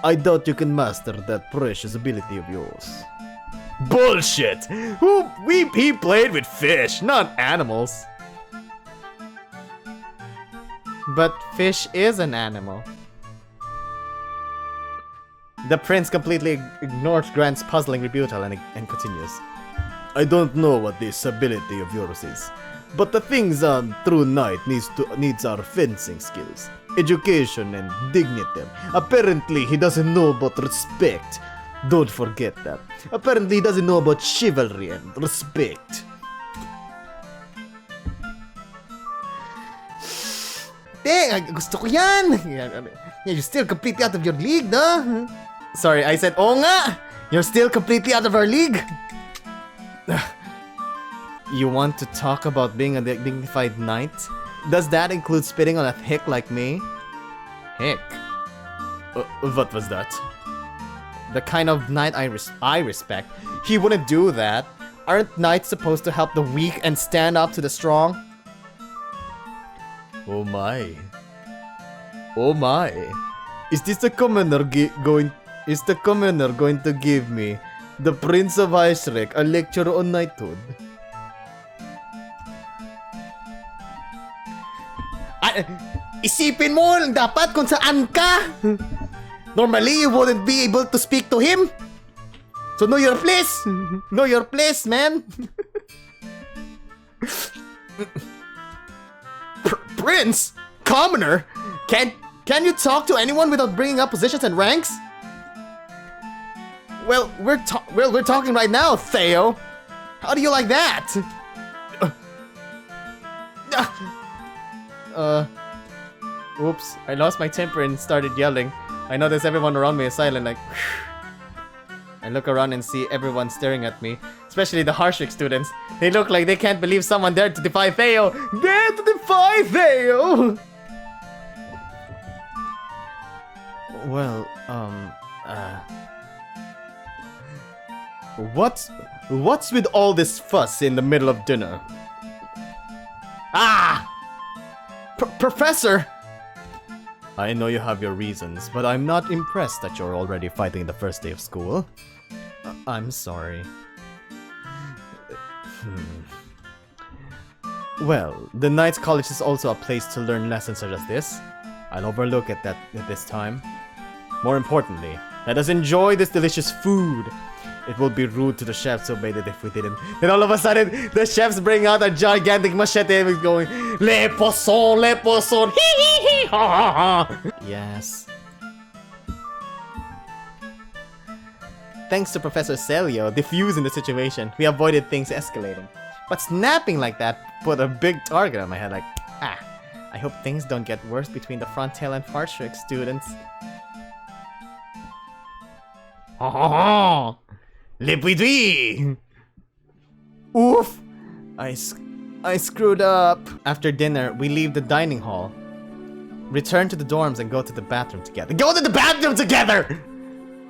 I doubt you can master that precious ability of yours. Bullshit! He played with fish, not animals. But fish is an animal. The prince completely ignores Grant's puzzling rebuttal and continues. I don't know what this ability of yours is, but the things a true knight needs are fencing skills, education, and dignity. Apparently, he doesn't know about respect. Don't forget that. Apparently, he doesn't know about chivalry and respect. Gusto ko yan! You're still completely out of your league, no? Sorry, I said, oh nga! You're still completely out of our league! You want to talk about being a dignified knight? Does that include spitting on a hick like me? Hick? What was that? The kind of knight I respect. He wouldn't do that. Aren't knights supposed to help the weak and stand up to the strong? Oh my. Oh my. Is the commoner going to give me, the Prince of Icerick, a lecture on knighthood? Isipin mo lang dapat kung saan ka. Normally, you wouldn't be able to speak to him. So know your place. Know your place, man. Prince? Commoner? Can you talk to anyone without bringing up positions and ranks? Well, we're talking right now, Theo. How do you like that? Oops, I lost my temper and started yelling. I notice everyone around me is silent, like... I look around and see everyone staring at me, especially the Harshik students. They look like they can't believe someone dared to defy Theo. Dare to defy Theo! Well, What's with all this fuss in the middle of dinner? Ah! Professor! I know you have your reasons, but I'm not impressed that you're already fighting the first day of school. I'm sorry. Well, the Knights College is also a place to learn lessons such as this. I'll overlook at this time. More importantly, let us enjoy this delicious food. It would be rude to the chefs who made it if we didn't. Then all of a sudden, the chefs bring out a gigantic machete and going, Le poisson, hee hee hee, ha ha ha. Yes. Thanks to Professor Celio diffusing the situation, we avoided things escalating. But snapping like that put a big target on my head, like, I hope things don't get worse between the Frontail and Fartrick students. Ha ha ha! Le Puidui! Oof! I screwed up. After dinner, we leave the dining hall, return to the dorms, and go to the bathroom together. Go to the bathroom together!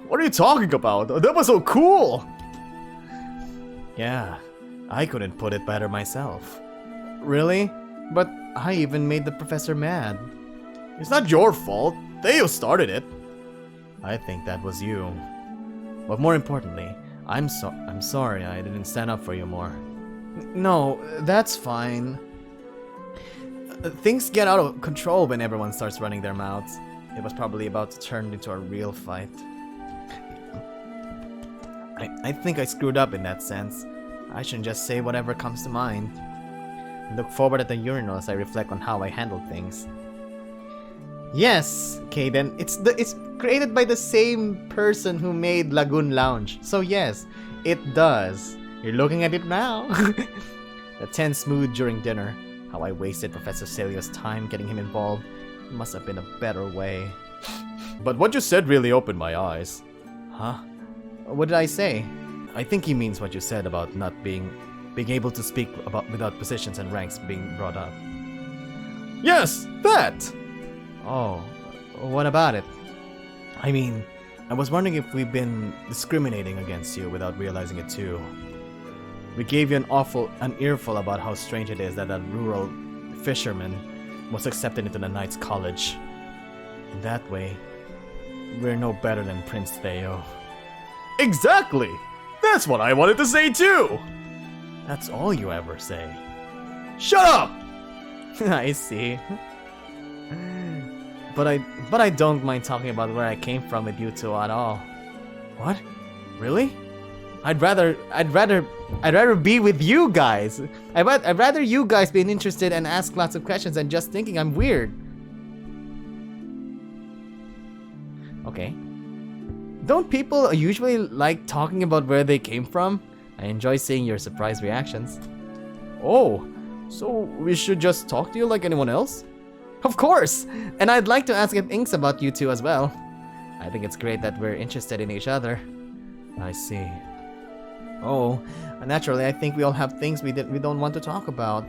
What are you talking about? That was so cool! Yeah, I couldn't put it better myself. Really? But I even made the professor mad. It's not your fault. Theo started it. I think that was you. But more importantly, I'm sorry I didn't stand up for you more. No, that's fine. Things get out of control when everyone starts running their mouths. It was probably about to turn into a real fight. I think I screwed up in that sense. I shouldn't just say whatever comes to mind. I look forward at the urinal as I reflect on how I handled things. Yes, Kaden, it's created by the same person who made Lagoon Lounge. So yes, it does. You're looking at it now. The tense mood during dinner. How I wasted Professor Celio's time getting him involved. It must have been a better way. But what you said really opened my eyes. Huh? What did I say? I think he means what you said about not being able to speak about without positions and ranks being brought up. Yes, that! Oh, what about it? I mean, I was wondering if we've been discriminating against you without realizing it too. We gave you an earful about how strange it is that a rural fisherman was accepted into the Knights College. In that way, we're no better than Prince Theo. Exactly! That's what I wanted to say too! That's all you ever say. Shut up! I see. But I don't mind talking about where I came from with you two at all. What? Really? I'd rather be with you guys. I'd rather you guys being interested and ask lots of questions than just thinking I'm weird. Okay. Don't people usually like talking about where they came from? I enjoy seeing your surprised reactions. Oh, so we should just talk to you like anyone else? Of course! And I'd like to ask things about you two as well. I think it's great that we're interested in each other. I see. Oh, naturally I think we all have things we don't want to talk about.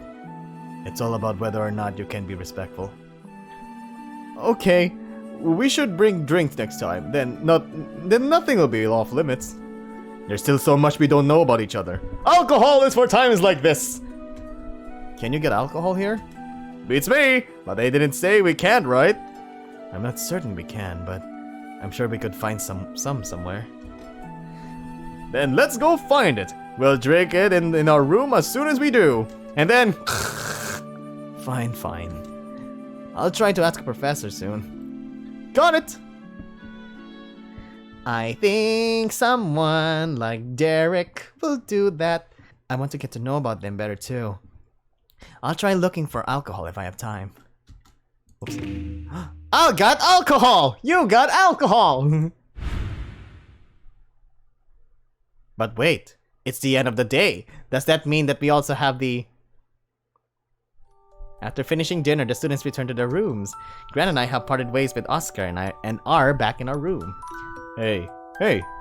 It's all about whether or not you can be respectful. Okay, we should bring drinks next time. Then nothing will be off limits. There's still so much we don't know about each other. Alcohol is for times like this! Can you get alcohol here? Beats me! But they didn't say we can't, right? I'm not certain we can, but I'm sure we could find some somewhere. Then let's go find it. We'll drink it in our room as soon as we do. And then... Fine. I'll try to ask a professor soon. Got it! I think someone like Derek will do that. I want to get to know about them better too. I'll try looking for alcohol if I have time. Oops. I got alcohol! You got alcohol! But wait, It's the end of the day. Does that mean that we also have the... After finishing dinner, the students return to their rooms. Grant and I have parted ways with Oscar and are back in our room. Hey,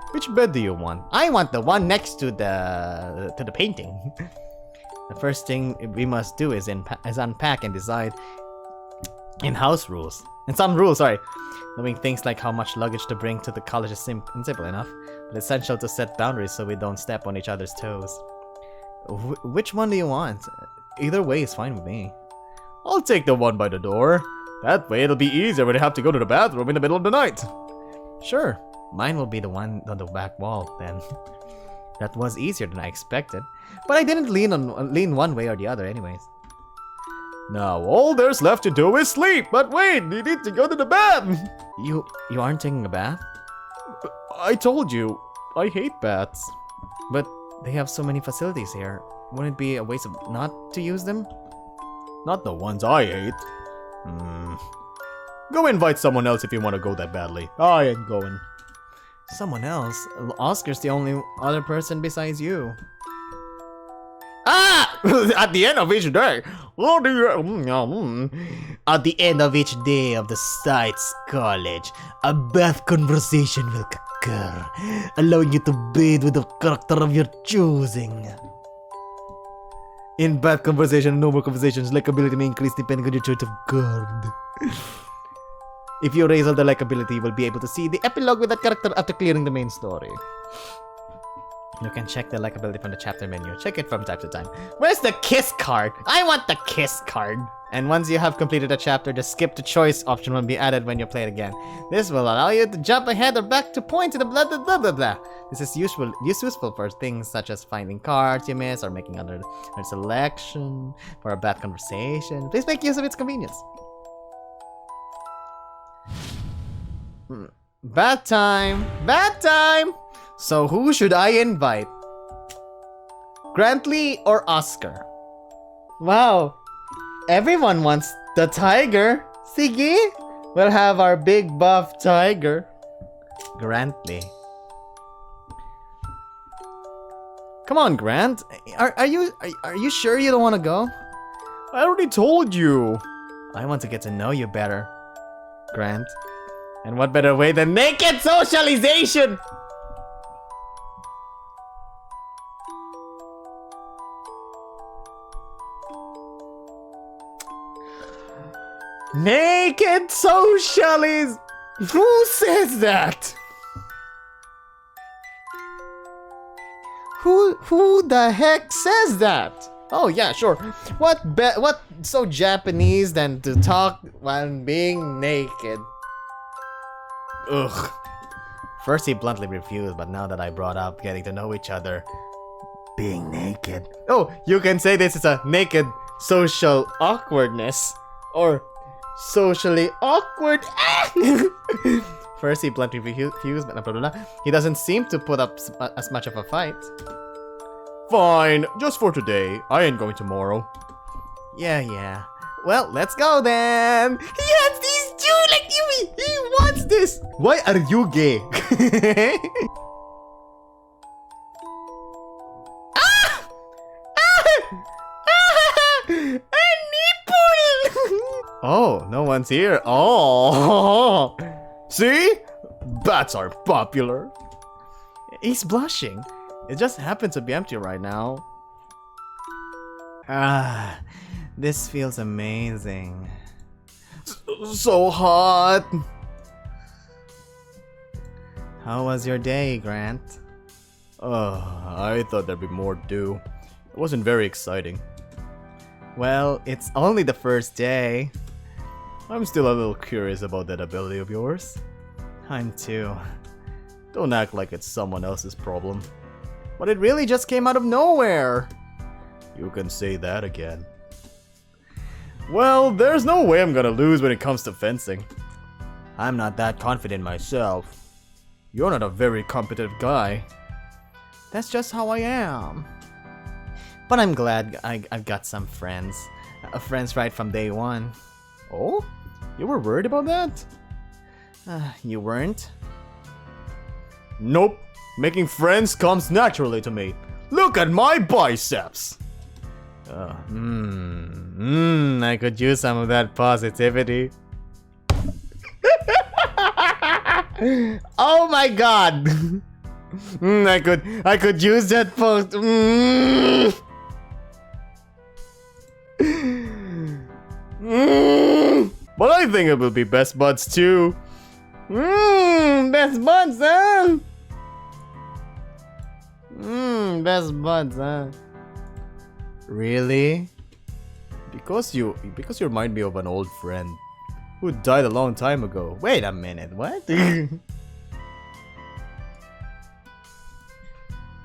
which bed do you want? I want the one next to the painting. The first thing we must do is unpack and decide in-house rules. And some rules, sorry. Knowing things like how much luggage to bring to the college is simple enough, but essential to set boundaries so we don't step on each other's toes. Which one do you want? Either way is fine with me. I'll take the one by the door. That way it'll be easier when I have to go to the bathroom in the middle of the night. Sure, mine will be the one on the back wall then. That was easier than I expected, but I didn't lean one way or the other anyways. Now all there's left to do is sleep, but wait, you need to go to the bath! You aren't taking a bath? I told you, I hate baths. But they have so many facilities here. Wouldn't it be a waste of not to use them? Not the ones I hate. Go invite someone else if you want to go that badly. I ain't going. Someone else? Oscar's the only other person besides you. Ah! At the end of each day. At the end of each day of the site's college, a bath conversation will occur, allowing you to bathe with the character of your choosing. In bath conversation, no more conversations, likability may increase depending on your choice of guard. If you raise all the likability, you will be able to see the epilogue with that character after clearing the main story. You can check the likability from the chapter menu. Check it from time to time. Where's the kiss card? I want the kiss card! And once you have completed a chapter, the skip to choice option will be added when you play it again. This will allow you to jump ahead or back to point to the blah blah blah blah blah. This is useful for things such as finding cards you miss or making another selection for a bad conversation. Please make use of its convenience. Bath time! Bath time! So who should I invite? Grantley or Oscar? Wow, everyone wants the tiger. Sige, we'll have our big buff tiger. Grantley. Come on, Grant. Are you sure you don't want to go? I already told you. I want to get to know you better, Grant. And what better way than naked socialization? Naked socialism! Who says that? Who the heck says that? Oh yeah, sure. What so Japanese than to talk while being naked? Ugh. First he bluntly refused, but now that I brought up getting to know each other, being naked. Oh, you can say this is a naked social awkwardness. Or socially awkward. First he bluntly refused, but blah, blah, blah. He doesn't seem to put up as much of a fight. Fine, just for today. I ain't going tomorrow. Yeah. Well, let's go then. He has these two like you. He wants this. Why are you gay? A nipple! Oh, no one's here. Oh, see? Bats are popular. He's blushing. It just happens to be empty right now. Ah, this feels amazing. So hot. How was your day, Grant? I thought there'd be more to do. It wasn't very exciting. Well, it's only the first day. I'm still a little curious about that ability of yours. I'm too. Don't act like it's someone else's problem. But it really just came out of nowhere. You can say that again. Well, there's no way I'm gonna lose when it comes to fencing. I'm not that confident myself. You're not a very competitive guy. That's just how I am. But I'm glad I've got some friends. Friends right from day one. Oh? You were worried about that? You weren't? Nope. Making friends comes naturally to me. Look at my biceps! I could use some of that positivity. Oh my god! I could use that post. But I think it will be best buds too. Best buds, huh? Best buds, huh? Really? Because you remind me of an old friend who died a long time ago. Wait a minute, what?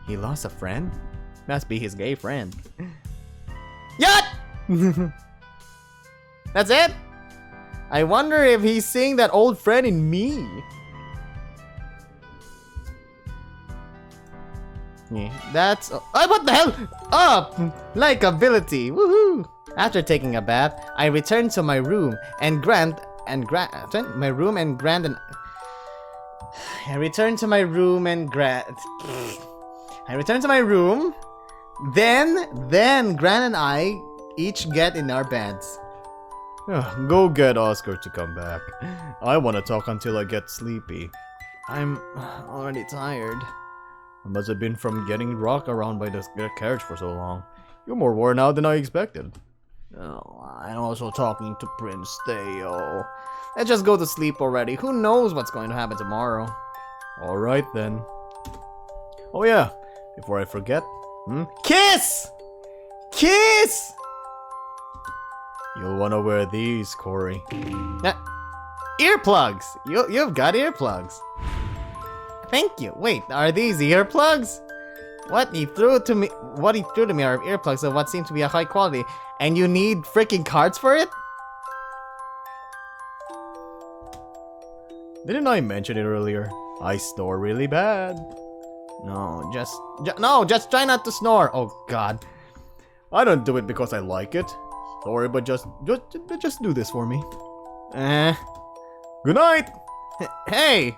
He lost a friend? Must be his gay friend. Yat! That's it? I wonder if he's seeing that old friend in me. Yeah, that's... what the hell? Up! Likability! Woohoo! After taking a bath, I returned to my room and Grant... I returned to my room. Then Grant and I each get in our beds. Go get Oscar to come back. I want to talk until I get sleepy. I'm already tired. It must have been from getting rocked around by the carriage for so long. You're more worn out than I expected. I'm also talking to Prince Theo. Let's just go to sleep already. Who knows what's going to happen tomorrow? Alright then. Oh yeah, before I forget. Kiss! Kiss! You'll wanna wear these, Cory. Earplugs! You've got earplugs. Thank you. Wait, are these earplugs? What he threw to me are earplugs of what seems to be a high quality, and you need freaking cards for it? Didn't I mention it earlier? I snore really bad. No, just try not to snore. Oh god. I don't do it because I like it. Sorry, but just do this for me. Good night. Hey.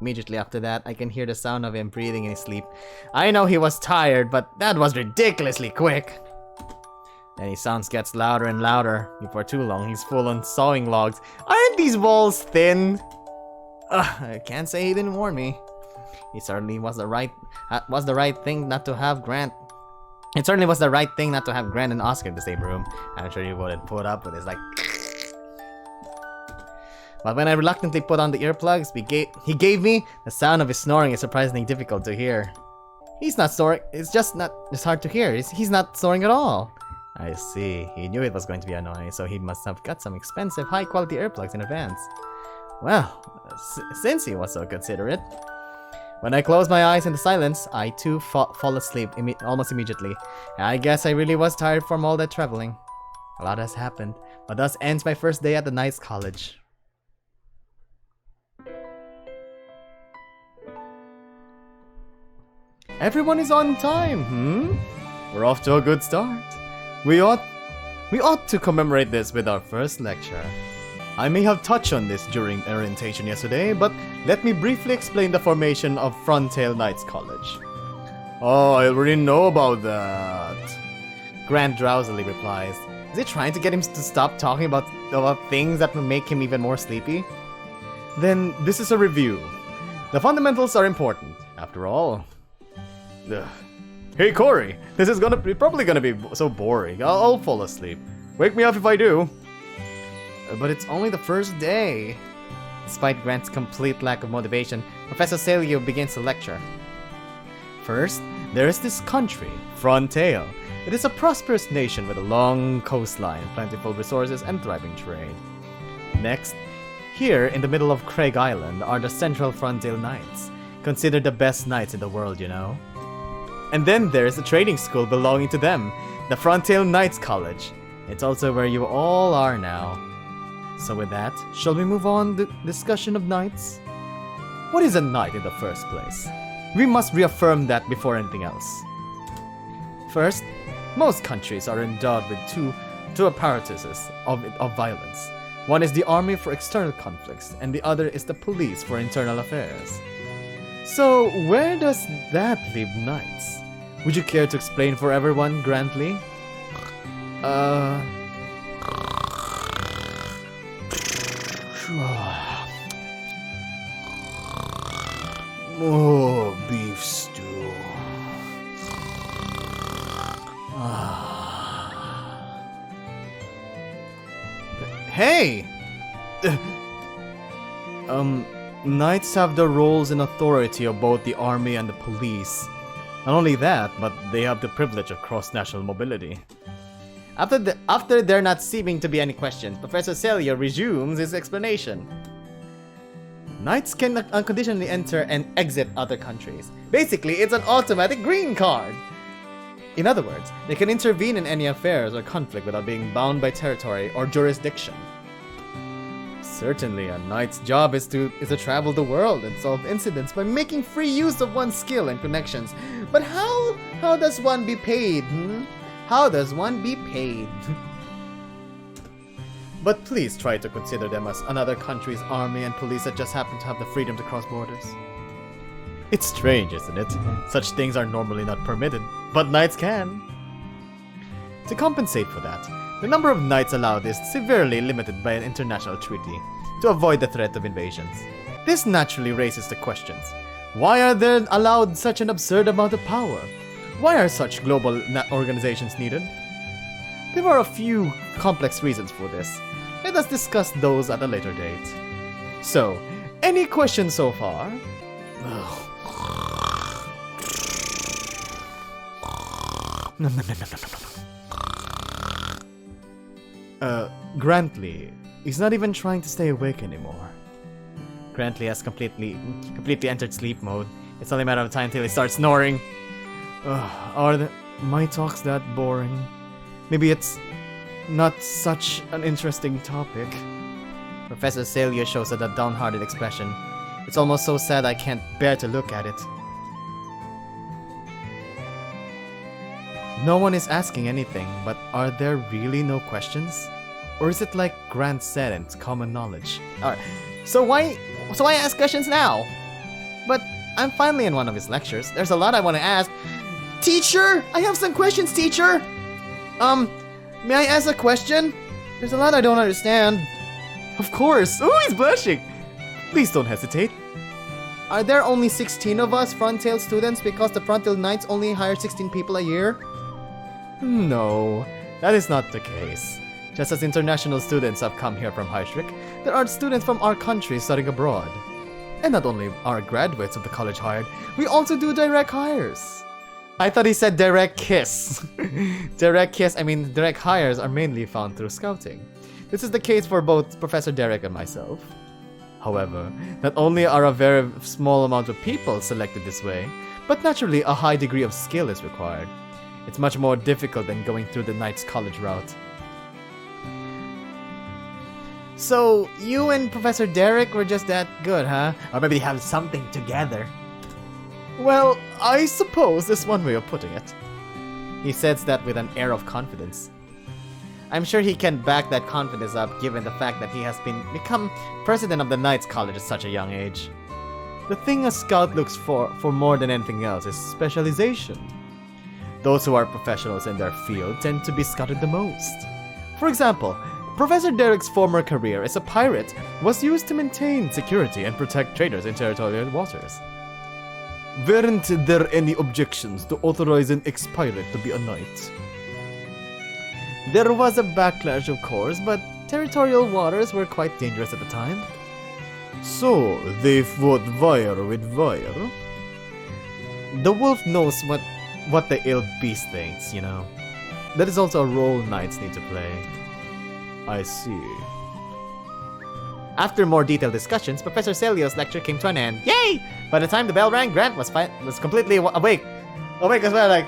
Immediately after that, I can hear the sound of him breathing in his sleep. I know he was tired, but that was ridiculously quick. Then his sounds gets louder and louder. Before too long, he's full on sawing logs. Aren't these walls thin? I can't say he didn't warn me. It certainly was the right thing not to have Grant. It certainly was the right thing not to have Grant and Oscar in the same room. I'm sure he wouldn't put up with it. Like. But when I reluctantly put on the earplugs he gave me, the sound of his snoring is surprisingly difficult to hear. He's not snoring. It's hard to hear. He's not snoring at all. I see. He knew it was going to be annoying, so he must have got some expensive, high-quality earplugs in advance. Well, since he was so considerate. When I close my eyes in the silence, I too fall asleep almost immediately. I guess I really was tired from all that traveling. A lot has happened, but thus ends my first day at the Knights College. Everyone is on time, We're off to a good start. We ought to commemorate this with our first lecture. I may have touched on this during orientation yesterday, but let me briefly explain the formation of Frontail Knights College. Oh, I already know about that. Grant drowsily replies. Is he trying to get him to stop talking about things that will make him even more sleepy? Then this is a review. The fundamentals are important, after all. Hey Cory, this is probably gonna be so boring. I'll fall asleep. Wake me up if I do. But it's only the first day. Despite Grant's complete lack of motivation, Professor Celio begins the lecture. First, there is this country, Frontail. It is a prosperous nation with a long coastline, plentiful resources, and thriving trade. Next, here in the middle of Craig Island are the Central Frontail Knights, considered the best knights in the world, you know. And then there is a trading school belonging to them, the Frontail Knights College. It's also where you all are now. So with that, shall we move on to discussion of knights? What is a knight in the first place? We must reaffirm that before anything else. First, most countries are endowed with two apparatuses of violence. One is the army for external conflicts, and the other is the police for internal affairs. So where does that leave knights? Would you care to explain for everyone, Grantley? Oh, beef stew. Hey! Knights have the roles and authority of both the army and the police. Not only that, but they have the privilege of cross-national mobility. After there not seeming to be any questions, Professor Celia resumes his explanation. Knights can unconditionally enter and exit other countries. Basically, it's an automatic green card. In other words, they can intervene in any affairs or conflict without being bound by territory or jurisdiction. Certainly, a knight's job is to travel the world and solve incidents by making free use of one's skill and connections. But how does one be paid? How does one be paid? But please try to consider them as another country's army and police that just happen to have the freedom to cross borders. It's strange, isn't it? Such things are normally not permitted, but knights can. To compensate for that, the number of knights allowed is severely limited by an international treaty to avoid the threat of invasions. This naturally raises the questions. Why are there allowed such an absurd amount of power? Why are such global organizations needed? There are a few complex reasons for this. Let us discuss those at a later date. So, any questions so far? Grantley, he's not even trying to stay awake anymore. Grantley has completely entered sleep mode. It's only a matter of time till he starts snoring. Are my talks that boring? Maybe it's not such an interesting topic. Professor Celia shows a downhearted expression. It's almost so sad I can't bear to look at it. No one is asking anything, but are there really no questions? Or is it like Grant said and it's common knowledge? Alright, so why ask questions now? But I'm finally in one of his lectures. There's a lot I want to ask. Teacher! I have some questions, teacher! May I ask a question? There's a lot I don't understand. Of course! Oh, he's blushing! Please don't hesitate. Are there only 16 of us Frontail students because the Frontail Knights only hire 16 people a year? No, that is not the case. Just as international students have come here from Heydrich, there are students from our country studying abroad. And not only are graduates of the college hired, we also do direct hires. I thought he said direct kiss. Direct hires are mainly found through scouting. This is the case for both Professor Derek and myself. However, not only are a very small amount of people selected this way, but naturally a high degree of skill is required. It's much more difficult than going through the Knights College route. So, you and Professor Derek were just that good, huh? Or maybe have something together. Well, I suppose that's one way of putting it. He says that with an air of confidence. I'm sure he can back that confidence up given the fact that he has become president of the Knights College at such a young age. The thing a scout looks for more than anything else is specialization. Those who are professionals in their field tend to be scouted the most. For example, Professor Derek's former career as a pirate was used to maintain security and protect traders in territorial waters. Weren't there any objections to authorize an ex-pirate to be a knight? There was a backlash, of course, but territorial waters were quite dangerous at the time. So, they fought wire with wire? The wolf knows what the ill beast thinks, you know. That is also a role knights need to play. I see. After more detailed discussions, Professor Celia's lecture came to an end. Yay! By the time the bell rang, Grant was completely awake. Awake as well, like...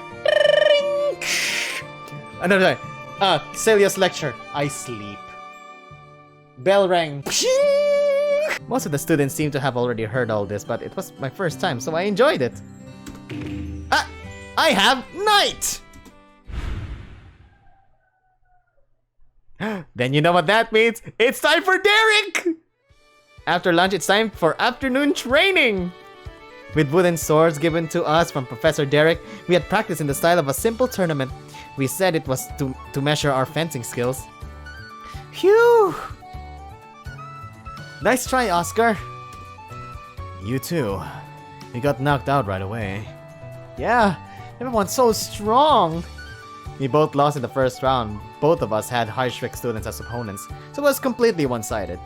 Another time. Celia's lecture. I sleep. Bell rang. Most of the students seem to have already heard all this, but it was my first time, so I enjoyed it. I have night! Then you know what that means. It's time for Derek! After lunch, it's time for afternoon training! With wooden swords given to us from Professor Derek, we had practiced in the style of a simple tournament. We said it was to measure our fencing skills. Phew! Nice try, Oscar. You too. You got knocked out right away. Yeah, everyone's so strong. We both lost in the first round. Both of us had high Shrek students as opponents, so it was completely one-sided.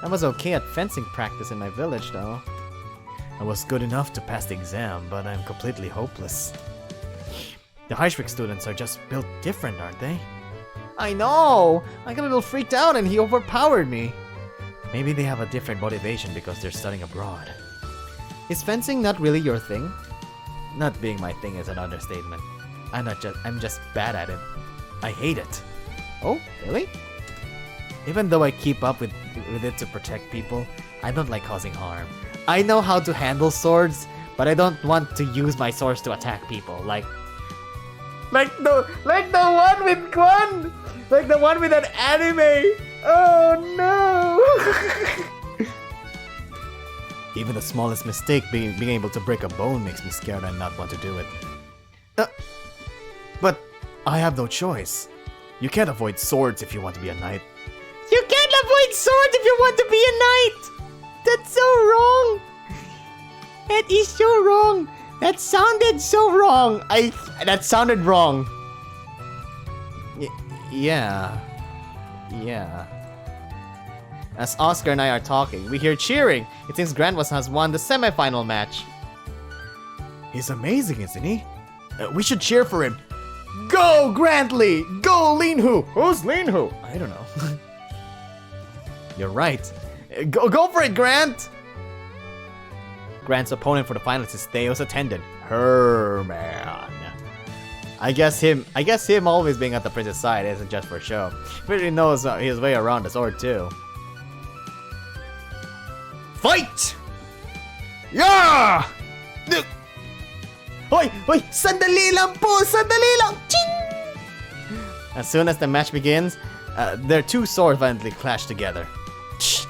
I was okay at fencing practice in my village, though. I was good enough to pass the exam, but I'm completely hopeless. The high Shrek students are just built different, aren't they? I know! I got a little freaked out and he overpowered me. Maybe they have a different motivation because they're studying abroad. Is fencing not really your thing? Not being my thing is an understatement. I'm just bad at it. I hate it. Oh, really? Even though I keep up with it to protect people, I don't like causing harm. I know how to handle swords, but I don't want to use my swords to attack people. Like the one with Quan! Like the one with an anime! Oh no! Even the smallest mistake, being able to break a bone, makes me scared and not want to do it. But I have no choice. You can't avoid swords if you want to be a knight. You can't avoid swords if you want to be a knight! That's so wrong! That is so wrong! That sounded so wrong! That sounded wrong. Yeah. As Oscar and I are talking, we hear cheering. It seems Grant has won the semi-final match. He's amazing, isn't he? We should cheer for him. Go, Grantley! Go, Linhu! Who's Linhu? I don't know. You're right. Go for it, Grant! Grant's opponent for the finals is Theo's attendant, Herman. I guess him always being at the prince's side isn't just for show. He really knows his way around the sword too. Fight! Yeah! Hoy! Sandali lang po! Sandali lang! Ching! As soon as the match begins, their two swords violently clash together.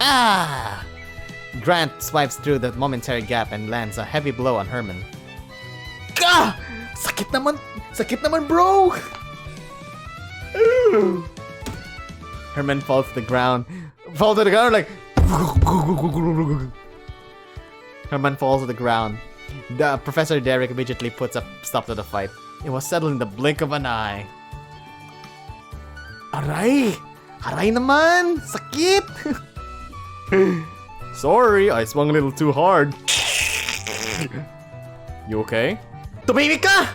Ah! Grant swipes through the momentary gap and lands a heavy blow on Herman. Ah! Sakit naman, bro! Herman falls to the ground. Like... Herman falls to the ground. Professor Derek immediately puts a stop to the fight. It was settled in the blink of an eye. Aray! Aray naman! Sakit! Sorry, I swung a little too hard. You okay? Tumimik ka!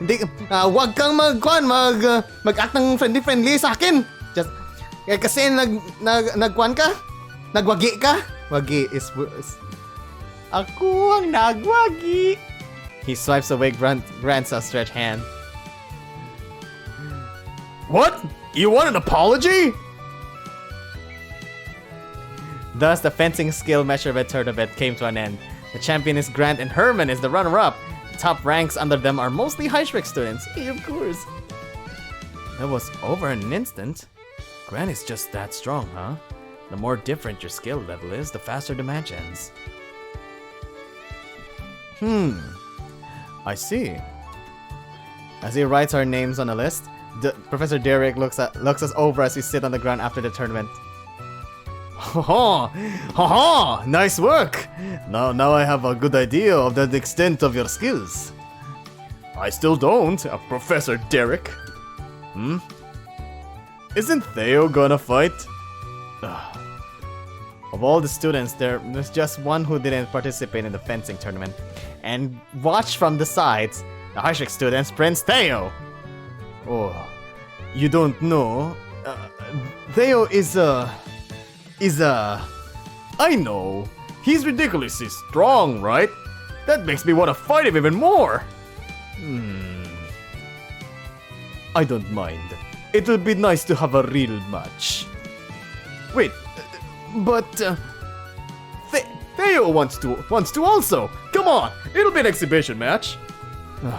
Hindi, wag kang mag-act ng friendly sa akin. Just, kasi nagkuan ka? Nagwagi ka? Wagi is... Ako ang nagwagi! He swipes away Grant's outstretched hand. What? You want an apology? Thus, the fencing skill measurement tournament came to an end. The champion is Grant and Herman is the runner-up. The top ranks under them are mostly high Shrek students. Hey, of course. That was over in an instant. Grant is just that strong, huh? The more different your skill level is, the faster the match ends. I see. As he writes our names on a list, Professor Derek looks us over as we sit on the ground after the tournament. Ha! Nice work! Now I have a good idea of the extent of your skills. I still don't, Professor Derek. Isn't Theo gonna fight? Of all the students, there's just one who didn't participate in the fencing tournament. And watch from the sides, the high Shrek students, Prince Theo. Oh, you don't know? Theo is I know. He's ridiculously strong, right? That makes me want to fight him even more. I don't mind. It would be nice to have a real match. Wait, but Theo wants to also. Come on, it'll be an exhibition match.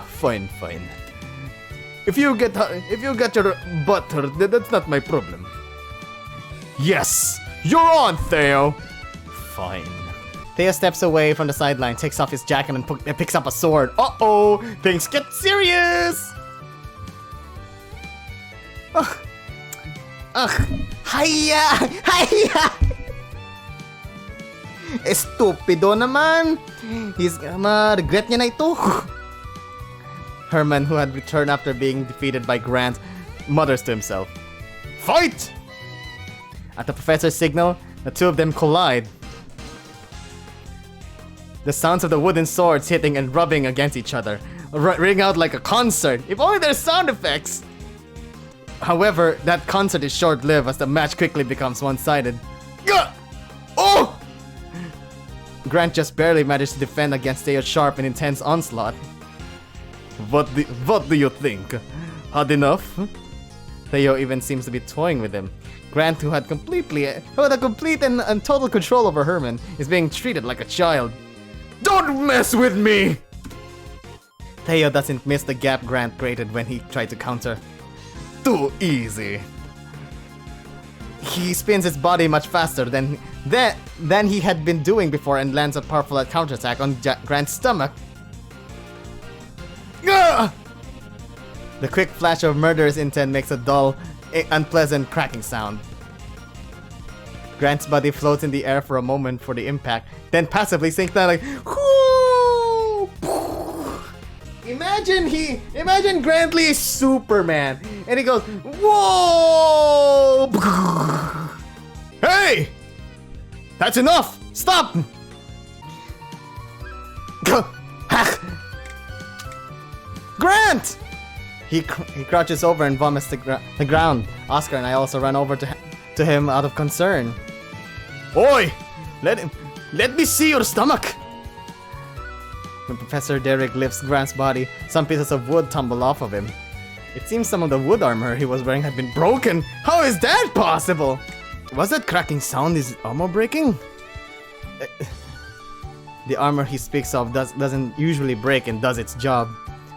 Fine. If you get your butt hurt, that's not my problem. Yes, you're on, Theo. Fine. Theo steps away from the sideline, takes off his jacket, and picks up a sword. Uh-oh! Things get serious! Ugh! Hiya! Hiya! Estupido naman! He's regret niya na ito. Herman, who had returned after being defeated by Grant, mutters to himself. Fight! At the professor's signal, the two of them collide. The sounds of the wooden swords hitting and rubbing against each other ring out like a concert. If only there's sound effects! However, that concert is short-lived as the match quickly becomes one-sided. Oh! Grant just barely managed to defend against Theo's sharp and intense onslaught. What do you think? Hard enough? Theo even seems to be toying with him. Grant, who had a complete and total control over Herman, is being treated like a child. Don't mess with me! Theo doesn't miss the gap Grant created when he tried to counter. Too easy. He spins his body much faster than he had been doing before and lands a powerful counterattack on Grant's stomach. Gah! The quick flash of murderous intent makes a dull, unpleasant cracking sound. Grant's body floats in the air for a moment for the impact, then passively sinks down like whoo! Imagine Grant Lee is Superman, and he goes, whoa! Hey! That's enough! Stop! Grant! He crouches over and vomits the ground. Oscar and I also run over to him out of concern. Oi! Let me see your stomach! When Professor Derek lifts Grant's body, some pieces of wood tumble off of him. It seems some of the wood armor he was wearing had been broken. How is that possible? Was that cracking sound his armor breaking? The armor he speaks of doesn't usually break and does its job.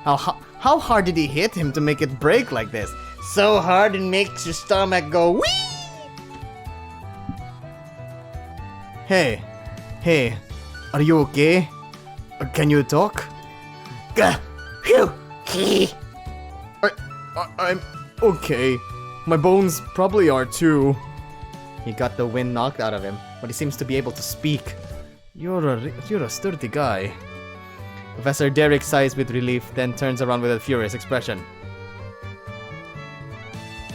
How hard did he hit him to make it break like this? So hard it makes your stomach go wee! Hey, are you okay? Can you talk? I'm okay. My bones probably are too. He got the wind knocked out of him, but he seems to be able to speak. You're a sturdy guy. Professor Derek sighs with relief, then turns around with a furious expression.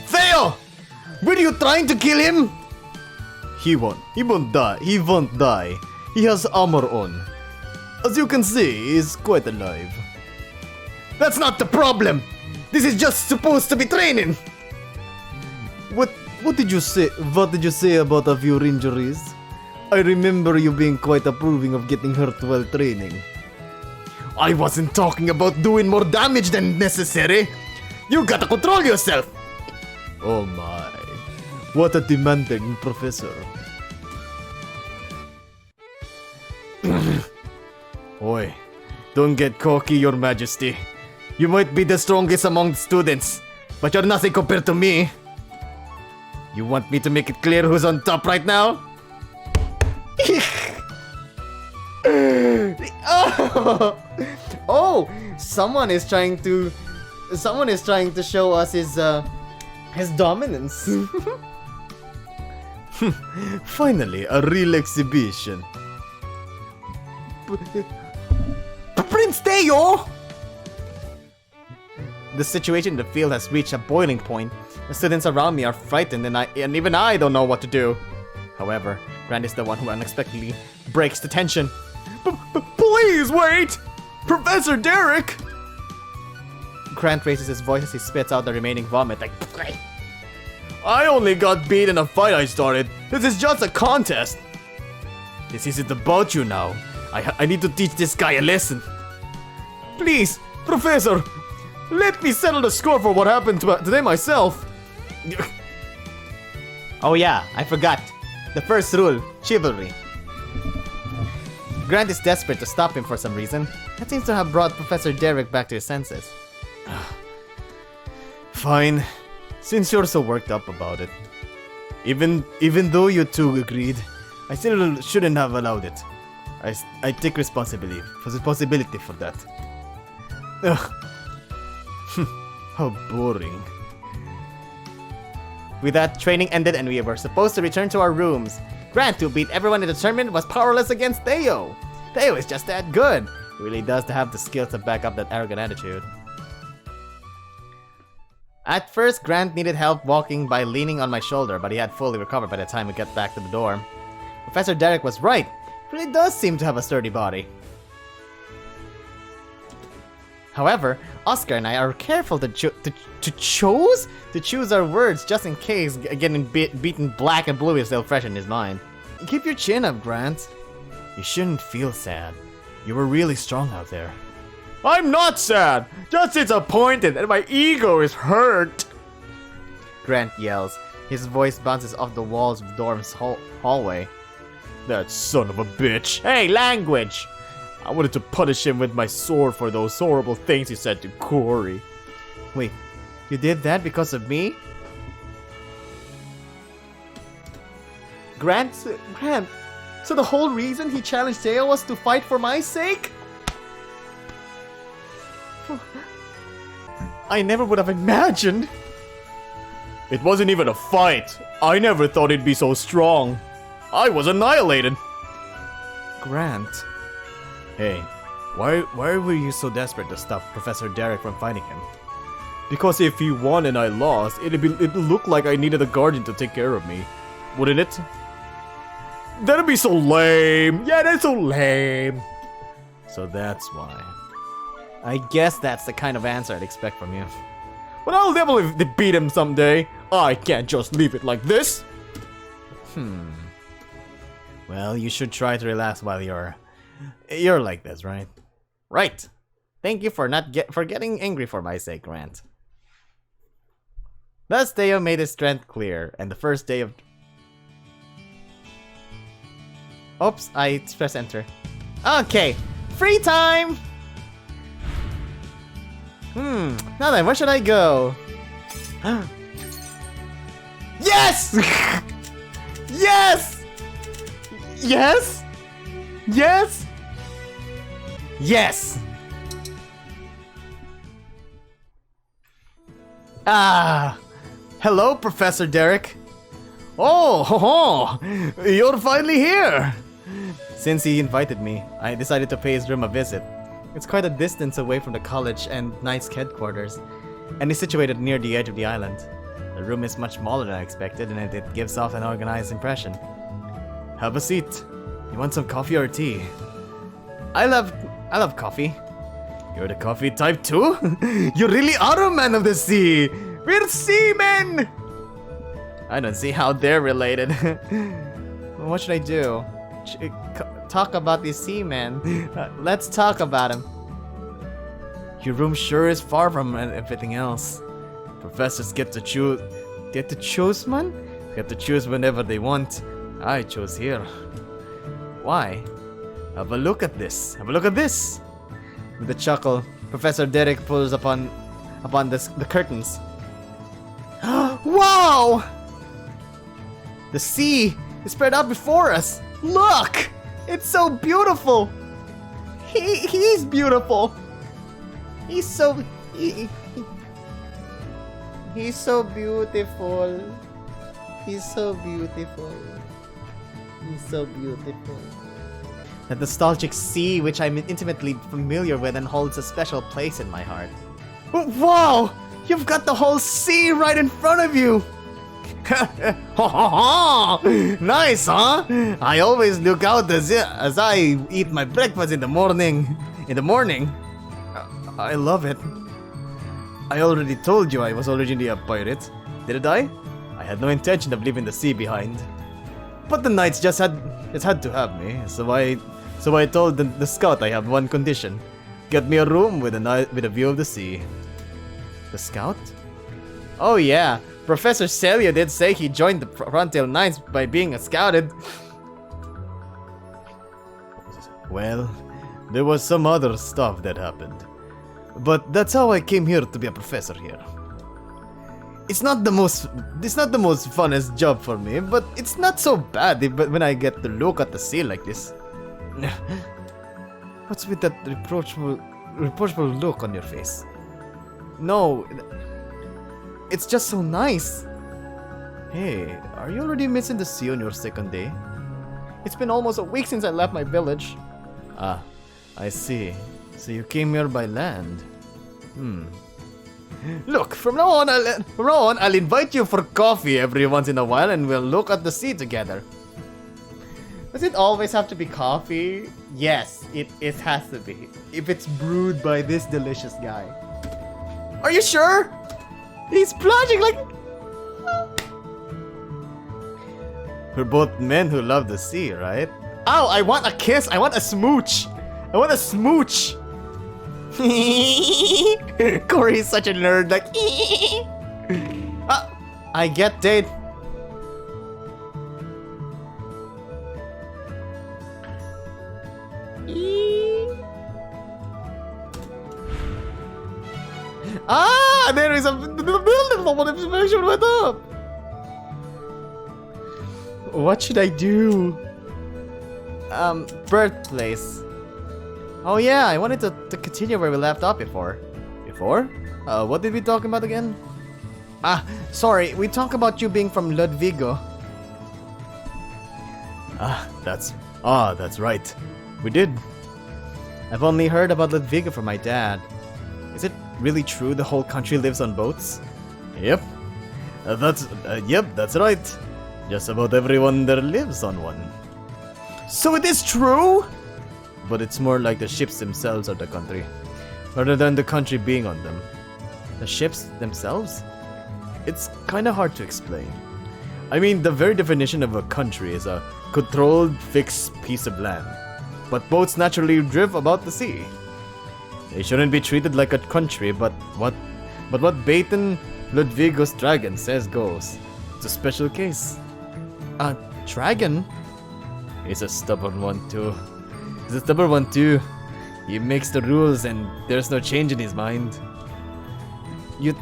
Theo! Were you trying to kill him? He won't die. He won't die. He has armor on. As you can see, he's quite alive. That's not the problem! This is just supposed to be training! What did you say? What did you say about of your injuries? I remember you being quite approving of getting hurt while training. I wasn't talking about doing more damage than necessary! You gotta control yourself! Oh my. What a demanding professor. Oi, don't get cocky, your majesty. You might be the strongest among the students, but you're nothing compared to me. You want me to make it clear who's on top right now? Oh, someone is trying to show us his dominance. Finally, a real exhibition. Prince Theo! The situation in the field has reached a boiling point. The students around me are frightened and even I don't know what to do. However, Grant is the one who unexpectedly breaks the tension. Please wait! Professor Derek! Grant raises his voice as he spits out the remaining vomit like I only got beat in a fight I started. This is just a contest. This isn't about you now. I need to teach this guy a lesson. Please, Professor, let me settle the score for what happened today myself. Oh yeah, I forgot. The first rule, chivalry. Grant is desperate to stop him for some reason. That seems to have brought Professor Derek back to his senses. Fine, since you're so worked up about it. Even though you two agreed, I still shouldn't have allowed it. I take responsibility for that. Ugh. How boring. With that, training ended and we were supposed to return to our rooms. Grant, who beat everyone in the tournament, was powerless against Theo. Theo is just that good. He really does have the skills to back up that arrogant attitude. At first, Grant needed help walking by leaning on my shoulder, but he had fully recovered by the time we got back to the dorm. Professor Derek was right. He really does seem to have a sturdy body. However, Oscar and I are careful to choose our words just in case getting beaten black and blue is still fresh in his mind. Keep your chin up, Grant. You shouldn't feel sad. You were really strong out there. I'm not sad, just disappointed and my ego is hurt. Grant yells. His voice bounces off the walls of the dorm's hallway. That son of a bitch. Hey, language! I wanted to punish him with my sword for those horrible things he said to Cory. Wait, you did that because of me? Grant, so the whole reason he challenged Theo was to fight for my sake? I never would have imagined. It wasn't even a fight. I never thought he'd be so strong. I was annihilated. Grant. Hey, why were you so desperate to stop Professor Derek from fighting him? Because if he won and I lost, it'd look like I needed a guardian to take care of me. Wouldn't it? That'd be so lame. Yeah, that's so lame. So that's why. I guess that's the kind of answer I'd expect from you. But I'll definitely beat him someday. I can't just leave it like this. Well, you should try to relax while you're like this, right? Right. Thank you for for getting angry for my sake, Grant. Thus, Theo made his strength clear, and the first day of... Oops, I pressed enter. Okay, free time! Now then, where should I go? Yes! Yes! Yes! Yes! Yes! Ah! Hello, Professor Derek. Oh, you're finally here. Since he invited me, I decided to pay his room a visit. It's quite a distance away from the college and Knight's headquarters, and is situated near the edge of the island. The room is much smaller than I expected, and it gives off an organized impression. Have a seat. You want some coffee or tea? I love coffee. You're the coffee type too? You really are a man of the sea! We're seamen! I don't see how they're related. What should I do? Talk about these seamen. Let's talk about them. Your room sure is far from everything else. Professors get to choose. Get to choose, man? Get to choose whenever they want. I chose here. Why? Have a look at this. Have a look at this. With a chuckle, Professor Derek pulls upon the curtains. Wow! The sea is spread out before us. Look! It's so beautiful. He's beautiful. He's so he's so beautiful. He's so beautiful. He's so beautiful. The nostalgic sea, which I'm intimately familiar with and holds a special place in my heart. Wow! You've got the whole sea right in front of you! Nice, huh? I always look out as I eat my breakfast in the morning. I love it. I already told you I was originally a pirate, didn't I? I had no intention of leaving the sea behind. But the knights just had to have me, so I told the scout I have one condition: get me a room with a view of the sea. The scout? Oh yeah, Professor Celia did say he joined the Frontier Knights by being scouted. Well, there was some other stuff that happened, but that's how I came here to be a professor here. It's not the most funnest job for me, but it's not so bad when I get to look at the sea like this. What's with that reproachful look on your face? No, it's just so nice. Hey, are you already missing the sea on your second day? It's been almost a week since I left my village. Ah, I see. So you came here by land. Look, from now on, I'll invite you for coffee every once in a while, and we'll look at the sea together. Does it always have to be coffee? Yes, it has to be. If it's brewed by this delicious guy. Are you sure? He's splashing like. We're both men who love the sea, right? Oh, I want a kiss. I want a smooch. I want a smooch. Cory is such a nerd, like. I get date. There is a notification went up. What should I do? Birthplace. Oh yeah, I wanted to continue where we left off before. Before? What did we talk about again? Sorry, we talked about you being from Ludvigo. That's right. We did. I've only heard about Ludvigo from my dad. Is it really true the whole country lives on boats? Yep. That's right. Just about everyone there lives on one. So it is true? But it's more like the ships themselves are the country, rather than the country being on them. The ships themselves? It's kinda hard to explain. I mean, the very definition of a country is a controlled, fixed piece of land. But boats naturally drift about the sea. They shouldn't be treated like a country, but what Baton Ludvigo's dragon says goes. It's a special case. A dragon? He's a stubborn one too. He makes the rules and there's no change in his mind. You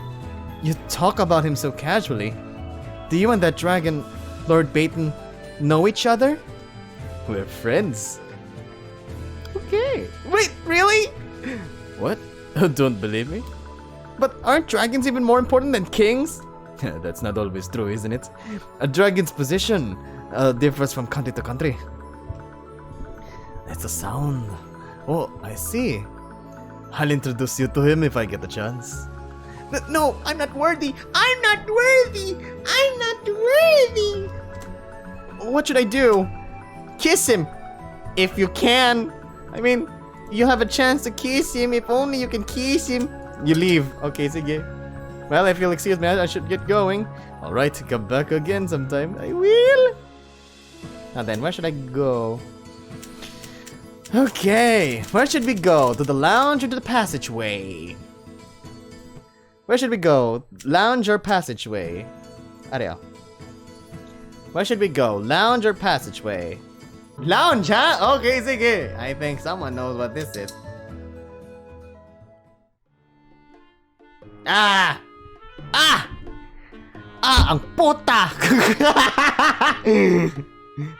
talk about him so casually. Do you and that dragon, Lord Baton, know each other? We're friends. Okay. Wait, really? What? Don't believe me? But aren't dragons even more important than kings? That's not always true, isn't it? A dragon's position differs from country to country. That's a sound. Oh, I see. I'll introduce you to him if I get the chance. No, I'm not worthy. I'm not worthy. I'm not worthy. What should I do? Kiss him. If you can. I mean, you have a chance to kiss him. If only you can kiss him. You leave. Okay, sige. Well, if you'll excuse me, I should get going. Alright, come back again sometime. I will. Now then, where should I go? Okay, where should we go? To the lounge or to the passageway? Where should we go? Lounge or passageway? Areo. Where should we go? Lounge or passageway? Lounge, huh? Okay, sige. I think someone knows what this is. Ang puta!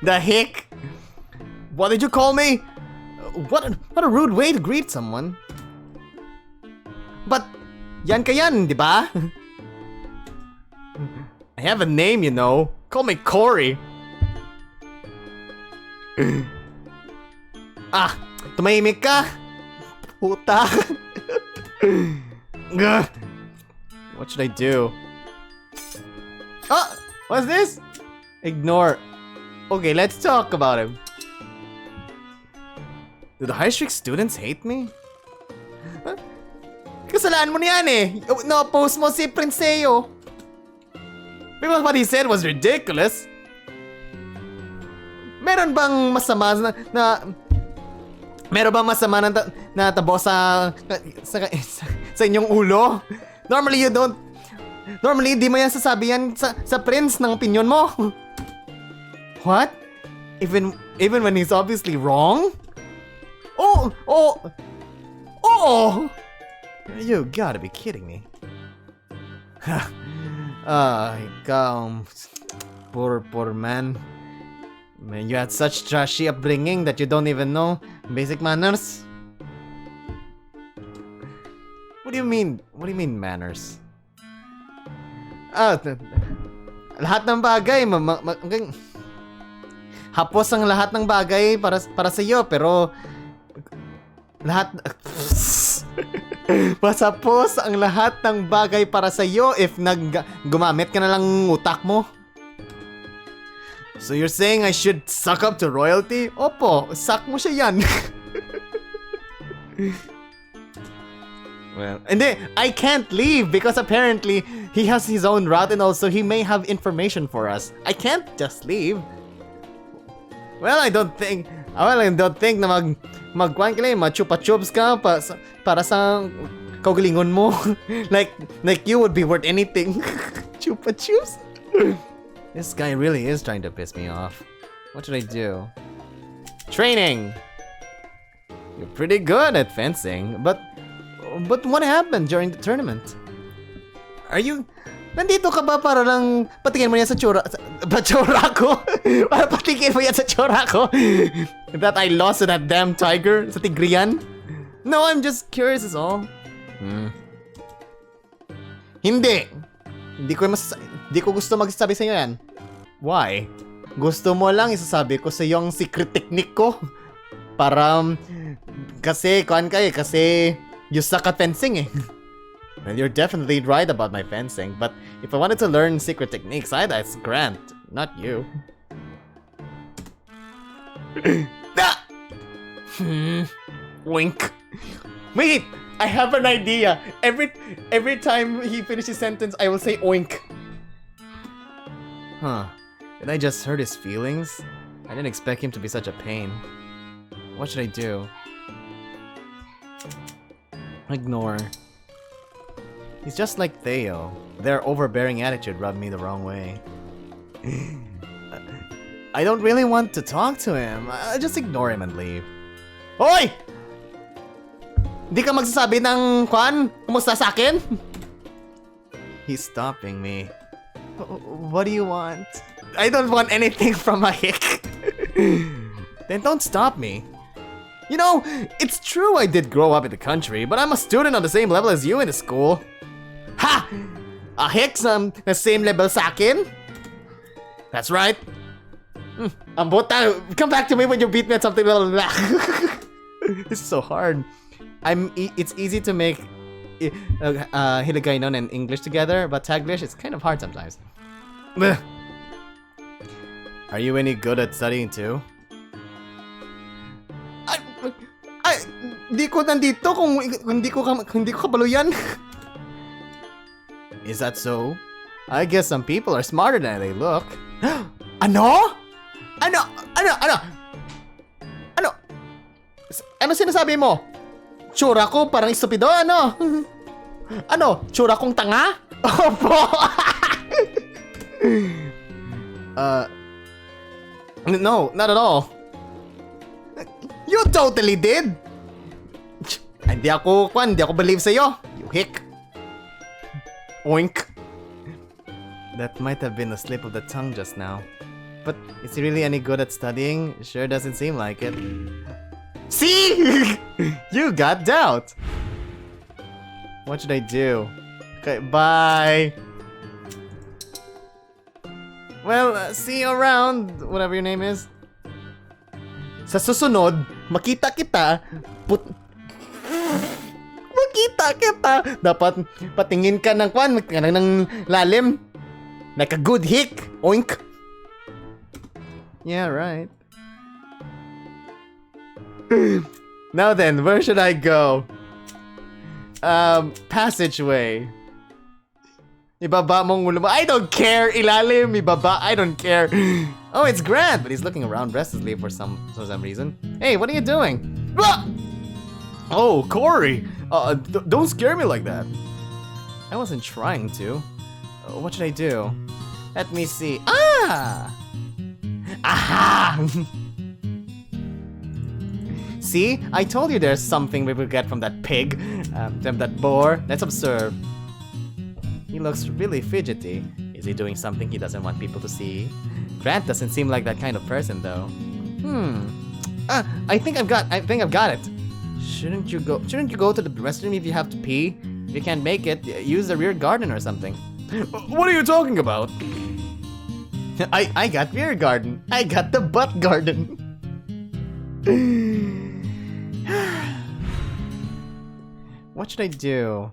The heck? What did you call me? What a rude way to greet someone. But, yan ka yan, di ba? I have a name, you know. Call me Cory. Tumahimik ka. Puta. What should I do? What's this? Ignore. Okay, let's talk about him. Do the high street students hate me? Kasalanan mo niyan eh. No-post mo si Prinseo. Because what he said was ridiculous. Meron bang masama meron bang masama na tabo sa inyong ulo? Normally di mo yan sasabi yan sa prince ng opinion mo. What? Even when he's obviously wrong? Oh! You gotta be kidding me. Ikaw, poor man. Man, you had such trashy upbringing that you don't even know basic manners? What do you mean? What do you mean manners? Lahat ng bagay, hapos ang lahat ng bagay para sa iyo, pero lahat pasapos ang lahat ng bagay para sa iyo if gumamit ka na lang ng utak mo. So you're saying I should suck up to royalty? Opo, suck mo siya yan. Well, and then I can't leave because apparently he has his own route and also he may have information for us. I can't just leave. Well, I don't think na magkuhan ka lang, machupa-chups ka para sa kaugalingon mo. like you would be worth anything. Chupa-chups? This guy really is trying to piss me off. What should I do? Training! You're pretty good at fencing, but what happened during the tournament? Nandito ka ba para lang patingin mo yan sa tsura ko? Para patingin mo yan sa tsura ko? That I lost to that damn tiger sa tigrian? No, I'm just curious is all. Hindi ko gusto magsasabi sa iyo yan. Why? Gusto mo lang isasabi ko sa yung secret technique ko? Para, kasi you suck at fencing eh. Well, you're definitely right about my fencing, but if I wanted to learn secret techniques, I'd ask Grant, not you. Wink. Wait! I have an idea. Every time he finishes his sentence, I will say oink. Huh. Did I just hurt his feelings? I didn't expect him to be such a pain. What should I do? Ignore. He's just like Theo. Their overbearing attitude rubbed me the wrong way. I don't really want to talk to him. I'll just ignore him and leave. Hoy! Di ka magsasabi ng kumusta sa akin? He's stopping me. What do you want? I don't want anything from a hick. Then don't stop me. You know, it's true I did grow up in the country, but I'm a student on the same level as you in the school. Ha! A hick's the same level sa akin? That's right. Ambota, come back to me when you beat me at something. This is so hard. It's easy to make Hiligaynon and English together, but Taglish is kind of hard sometimes. Are you any good at studying too? Di ko nandito kung hindi ko kabalo yan. Is that so? I guess some people are smarter than they look. Ano? Ano sinasabi mo? Tsura ko parang estupido, ano? Ano? Tsura kong tanga? Opo! No, not at all. You totally did! Hindi ako believe sa'yo. You hick. Oink. That might have been a slip of the tongue just now. But is he really any good at studying? Sure doesn't seem like it. See? You got doubt. What should I do? Okay, bye. Well, see you around, whatever your name is. Sa susunod, makita kita. Makita kita. Dapat patingin ka ng ng lalim. Like a good hick. Oink. Yeah, right. Now then, where should I go? Passageway. Ibaba mong ulo mo. I don't care. Ilalim, ibaba. I don't care. Oh, it's Grant, but he's looking around restlessly for some reason. Hey, what are you doing? Ah! Oh, Cory. Don't scare me like that. I wasn't trying to. What should I do? Let me see. Ah! Aha! See? I told you there's something we will get from that pig. From that boar. Let's observe. He looks really fidgety. Is he doing something he doesn't want people to see? Grant doesn't seem like that kind of person, though. I think I've got it. Shouldn't you go to the restroom if you have to pee? If you can't make it, use the rear garden or something. What are you talking about? I got rear garden. I got the butt garden. What should I do?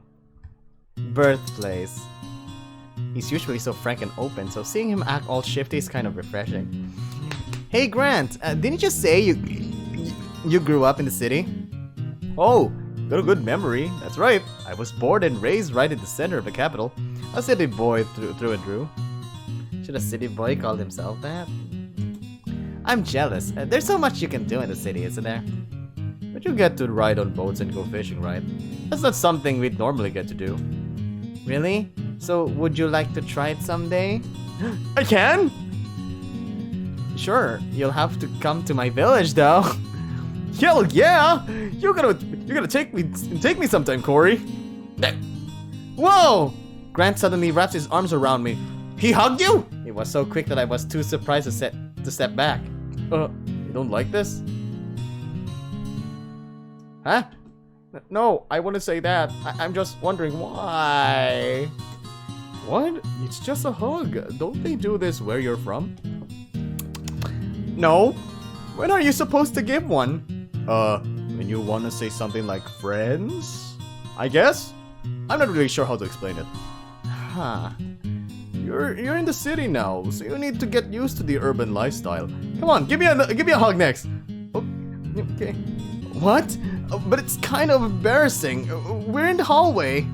Birthplace. He's usually so frank and open, so seeing him act all shifty is kind of refreshing. Hey Grant, didn't you just say you grew up in the city? Oh, got a good memory. That's right. I was born and raised right in the center of the capital. A city boy through and through. Should a city boy call himself that? I'm jealous. There's so much you can do in the city, isn't there? But you get to ride on boats and go fishing, right? That's not something we'd normally get to do. Really? So would you like to try it someday? I can? Sure. You'll have to come to my village, though. Hell yeah! You're gonna take me sometime, Cory. Whoa! Grant suddenly wraps his arms around me. He hugged you? It was so quick that I was too surprised to step back. You don't like this? Huh? No, I wouldn't say that. I'm just wondering why. What? It's just a hug. Don't they do this where you're from? No. When are you supposed to give one? When you want to say something like friends? I guess? I'm not really sure how to explain it. Huh. You're in the city now, so you need to get used to the urban lifestyle. Come on, give me a hug next. Oh, okay. What? But it's kind of embarrassing. We're in the hallway.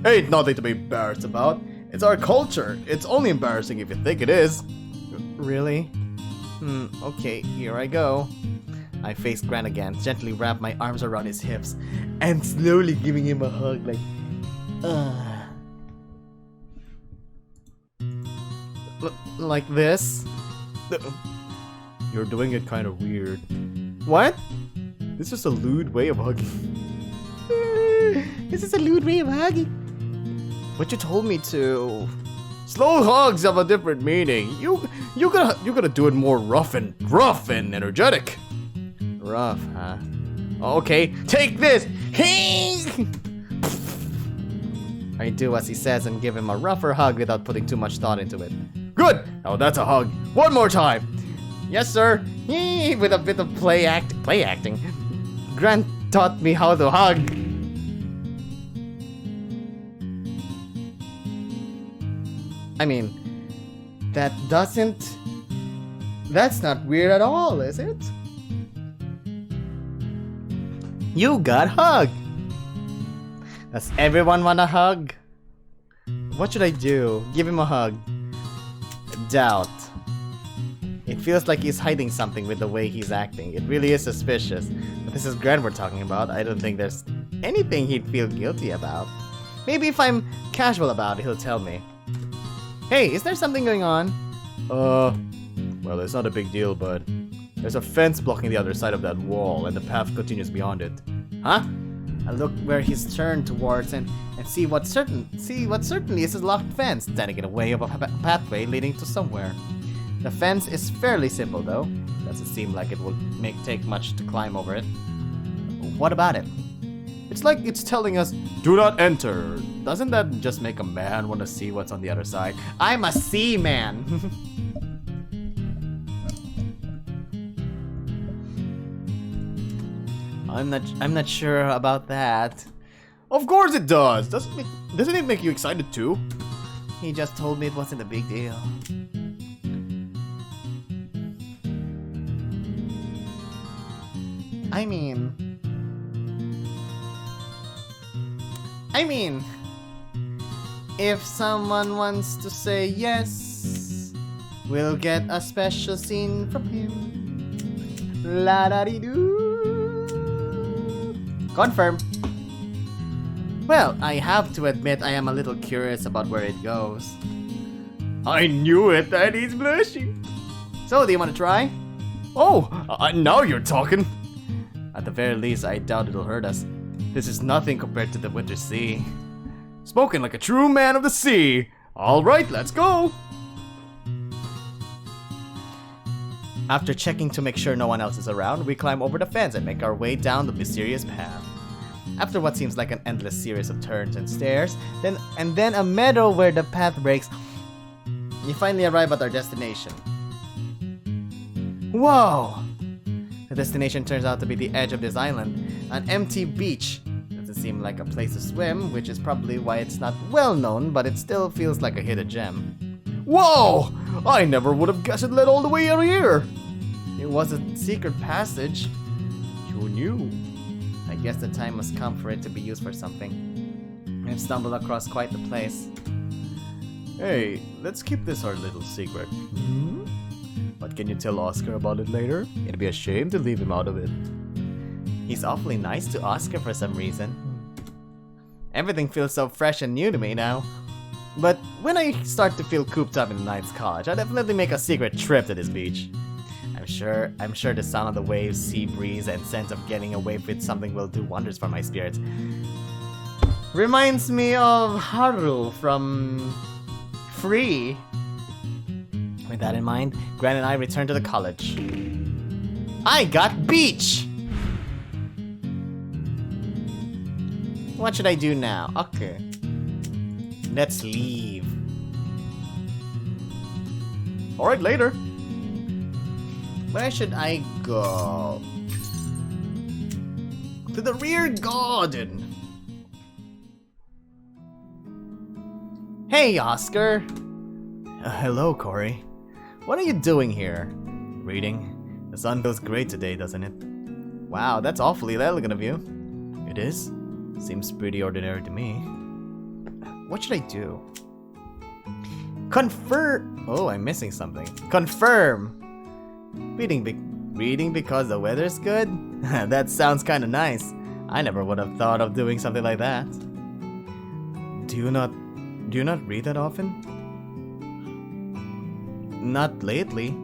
Ain't nothing to be embarrassed about. It's our culture. It's only embarrassing if you think it is. Really? Okay, here I go. I face Grant again, gently wrap my arms around his hips, and slowly giving him a hug like, like this. You're doing it kind of weird. What? This is a lewd way of hugging. This is a lewd way of hugging. But you told me to. Slow hugs have a different meaning. You gotta do it more rough and energetic. Rough, huh? Okay, take this! I do as he says and give him a rougher hug without putting too much thought into it. Good! Now that's a hug. One more time! Yes, sir! With a bit of play acting. Grant taught me how to hug. I mean, that's not weird at all, is it? You got hugged! Does everyone want a hug? What should I do? Give him a hug. Doubt. It feels like he's hiding something with the way he's acting. It really is suspicious. But this is Grant we're talking about. I don't think there's anything he'd feel guilty about. Maybe if I'm casual about it, he'll tell me. Hey, is there something going on? Well, it's not a big deal, but there's a fence blocking the other side of that wall, and the path continues beyond it. Huh? I look where he's turned towards and see what certainly is a locked fence, standing in the way of a pathway leading to somewhere. The fence is fairly simple, though. Doesn't seem like it will take much to climb over it. What about it? It's like it's telling us, do not enter. Doesn't that just make a man want to see what's on the other side? I'm a sea man. I'm not sure about that. Of course it does. Doesn't it make you excited too? He just told me it wasn't a big deal. I mean, if someone wants to say yes, we'll get a special scene from him. La da dee doo. Confirm. Well, I have to admit I am a little curious about where it goes. I knew it, and he's blushing. So, do you want to try? Oh, now you're talking. At the very least, I doubt it'll hurt us. This is nothing compared to the winter sea. Spoken like a true man of the sea. All right, let's go. After checking to make sure no one else is around, we climb over the fence and make our way down the mysterious path. After what seems like an endless series of turns and stairs, then a meadow where the path breaks, we finally arrive at our destination. Whoa! The destination turns out to be the edge of this island, an empty beach. Doesn't seem like a place to swim, which is probably why it's not well known, but it still feels like a hidden gem. Whoa! I never would have guessed it led all the way out here. It was a secret passage. Who knew? I guess the time must come for it to be used for something. I've stumbled across quite the place. Hey, let's keep this our little secret. But can you tell Oscar about it later? It'd be a shame to leave him out of it. He's awfully nice to Oscar for some reason. Everything feels so fresh and new to me now. But when I start to feel cooped up in the Knight's College, I'll definitely make a secret trip to this beach. I'm sure the sound of the waves, sea breeze, and sense of getting away with something will do wonders for my spirits. Reminds me of Haru from Free. With that in mind, Gran and I return to the college. I got beach! What should I do now? Okay. Let's leave. Alright, later. Where should I go? To the rear garden. Hey, Oscar. Hello, Cory. What are you doing here? Reading. The sun feels great today, doesn't it? Wow, that's awfully elegant of you. It is? Seems pretty ordinary to me. What should I do? Confirm. Oh, I'm missing something. Confirm. Reading because the weather's good? That sounds kind of nice. I never would have thought of doing something like that. Do you not read that often? Not lately.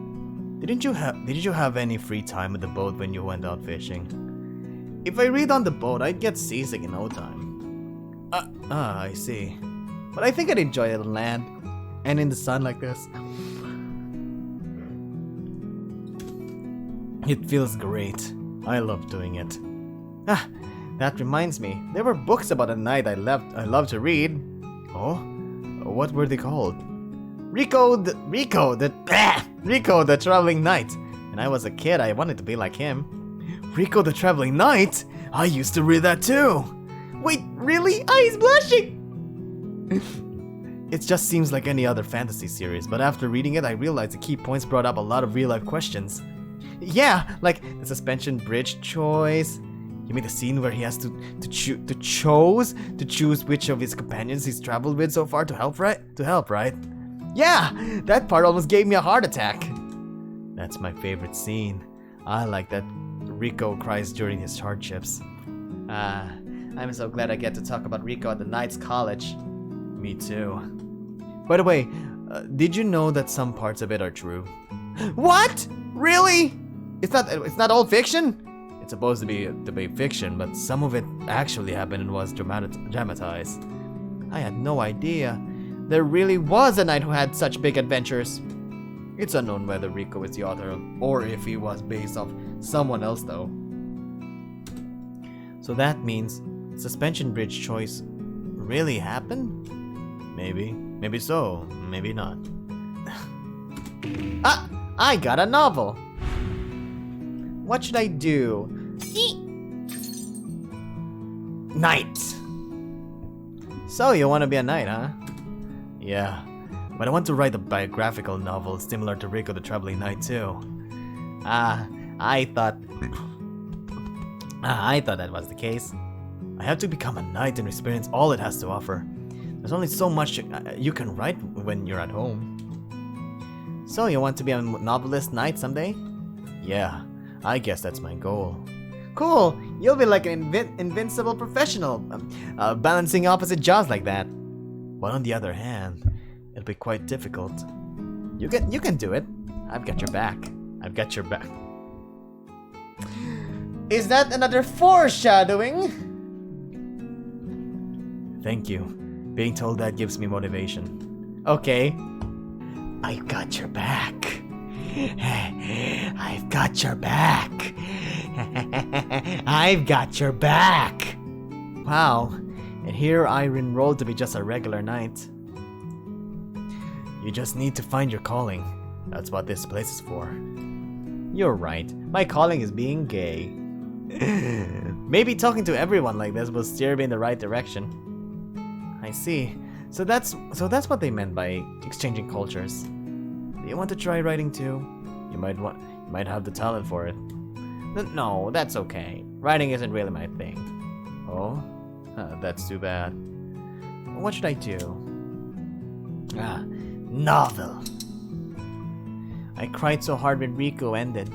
Did you have any free time at the boat when you went out fishing? If I read on the boat, I'd get seasick in no time. I see. But I think I'd enjoy it on land and in the sun like this. It feels great. I love doing it. That reminds me. There were books about a knight I love to read. Oh? What were they called? Rico the Traveling Knight. When I was a kid, I wanted to be like him. Rico the Traveling Knight? I used to read that too. Wait, really? He's blushing! It just seems like any other fantasy series, but after reading it, I realized the key points brought up a lot of real-life questions. Yeah, like the suspension bridge choice. You mean the scene where he has to choose which of his companions he's traveled with so far to help, right? Yeah, that part almost gave me a heart attack. That's my favorite scene. I like that Rico cries during his hardships. I'm so glad I get to talk about Rico at the Knight's College. Me too. By the way, did you know that some parts of it are true? What? Really? It's not all fiction? It's supposed to be fiction, but some of it actually happened and was dramatized. I had no idea. There really was a knight who had such big adventures. It's unknown whether Rico is the author or if he was based off someone else though. So that means suspension bridge choice really happened? Maybe so, maybe not. I got a novel. What should I do? Knight. So you want to be a knight, huh? Yeah, but I want to write a biographical novel similar to Rico the Traveling Knight too. I thought that was the case. I have to become a knight and experience all it has to offer. There's only so much you can write when you're at home. So you want to be a novelist knight someday? Yeah, I guess that's my goal. Cool, you'll be like an invincible professional, balancing opposite jobs like that. But on the other hand, it'll be quite difficult. You can do it. I've got your back. Is that another foreshadowing? Thank you. Being told that gives me motivation. Okay. I got your back. I've got your back. I've got your back. Wow, and here I enrolled to be just a regular knight. You just need to find your calling. That's what this place is for. You're right. My calling is being gay. Maybe talking to everyone like this will steer me in the right direction. I see. So that's what they meant by exchanging cultures. Do you want to try writing too? You might have the talent for it. No, that's okay. Writing isn't really my thing. Oh? That's too bad. What should I do? Novel. I cried so hard when Rico ended.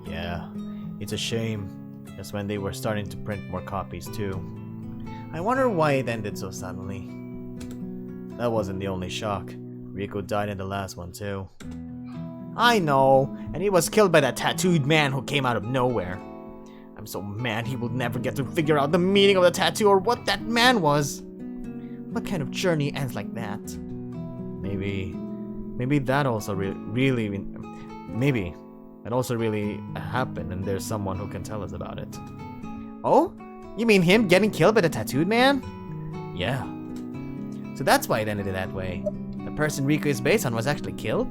Yeah, it's a shame. Just when they were starting to print more copies too. I wonder why it ended so suddenly. That wasn't the only shock. Rico died in the last one too. I know, and he was killed by that tattooed man who came out of nowhere. I'm so mad he will never get to figure out the meaning of the tattoo or what that man was. What kind of journey ends like that? Maybe that also really happened and there's someone who can tell us about it. Oh? You mean him getting killed by the tattooed man? Yeah. So that's why it ended that way. The person Rico is based on was actually killed?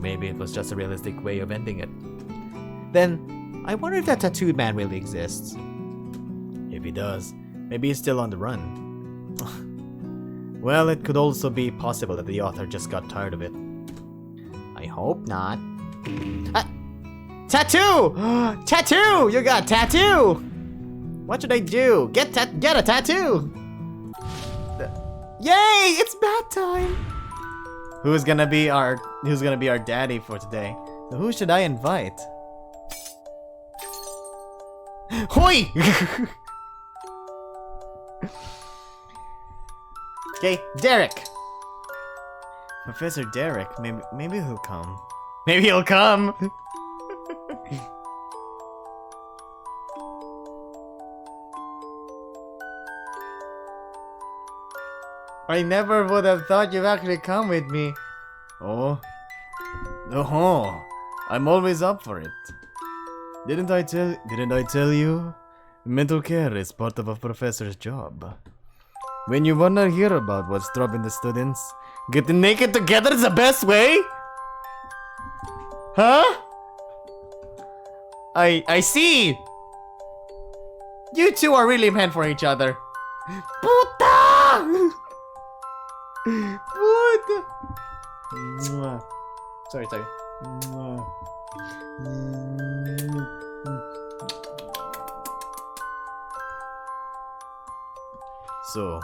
Maybe it was just a realistic way of ending it. Then, I wonder if that tattooed man really exists. If he does, maybe he's still on the run. Well, it could also be possible that the author just got tired of it. I hope not. Tattoo! Tattoo! You got tattoo! What should I do? Get a tattoo! Yay! It's bath time! Who's gonna be our daddy for today? So who should I invite? Hoi! Okay, Derek. Professor Derek. Maybe he'll come. Maybe he'll come. I never would have thought you'd actually come with me. Oh. I'm always up for it. Didn't I tell you? Mental care is part of a professor's job. When you wanna hear about what's troubling the students, getting naked together is the best way? Huh? I see! You two are really meant for each other. Puta! Puta! Mwah. Sorry. Mwah. So,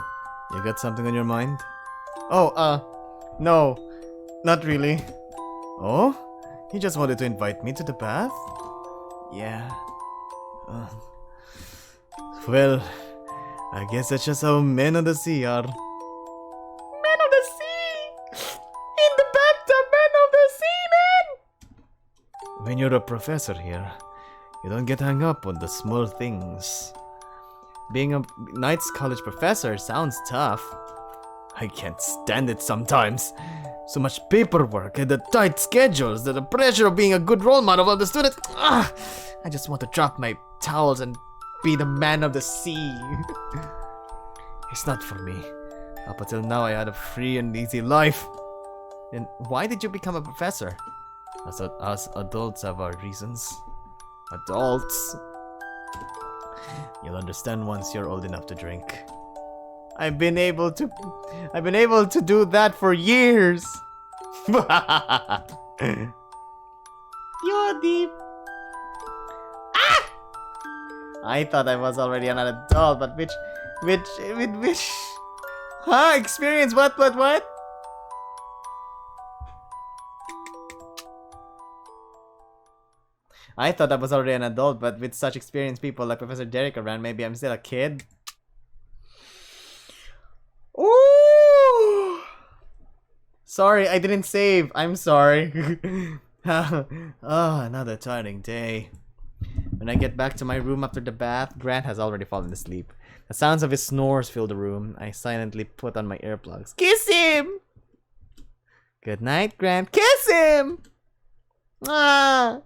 you got something on your mind? Oh, no, not really. Oh? He just wanted to invite me to the bath? Yeah. Well, I guess that's just how men of the sea are. Men of the sea! In the bathtub, men of the sea, man! When you're a professor here, you don't get hung up on the small things. Being a Knights College professor sounds tough. I can't stand it sometimes. So much paperwork and the tight schedules, the pressure of being a good role model of the students. I just want to drop my towels and be the man of the sea. It's not for me. Up until now I had a free and easy life. Then why did you become a professor? Us adults have our reasons. Adults. You'll understand once you're old enough to drink. I've been able to do that for years. You're deep. Ah! I thought I was already an adult, but which? Huh? Experience what? I thought I was already an adult, but with such experienced people like Professor Derek around, maybe I'm still a kid. Ooh! Sorry, I didn't save. I'm sorry. Another tiring day. When I get back to my room after the bath, Grant has already fallen asleep. The sounds of his snores fill the room. I silently put on my earplugs. Kiss him! Good night, Grant. Kiss him! Ah!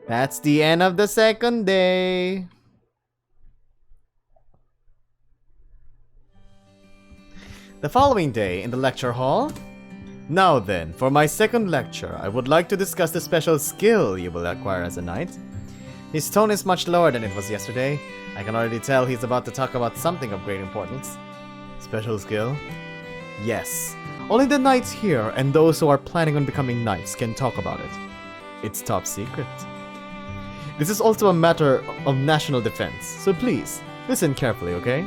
That's the end of the second day. The following day in the lecture hall. Now then, for my second lecture, I would like to discuss the special skill you will acquire as a knight. His tone is much lower than it was yesterday. I can already tell he's about to talk about something of great importance. Special skill? Yes. Only the knights here and those who are planning on becoming knights can talk about it. It's top secret. This is also a matter of national defense, so please, listen carefully, okay?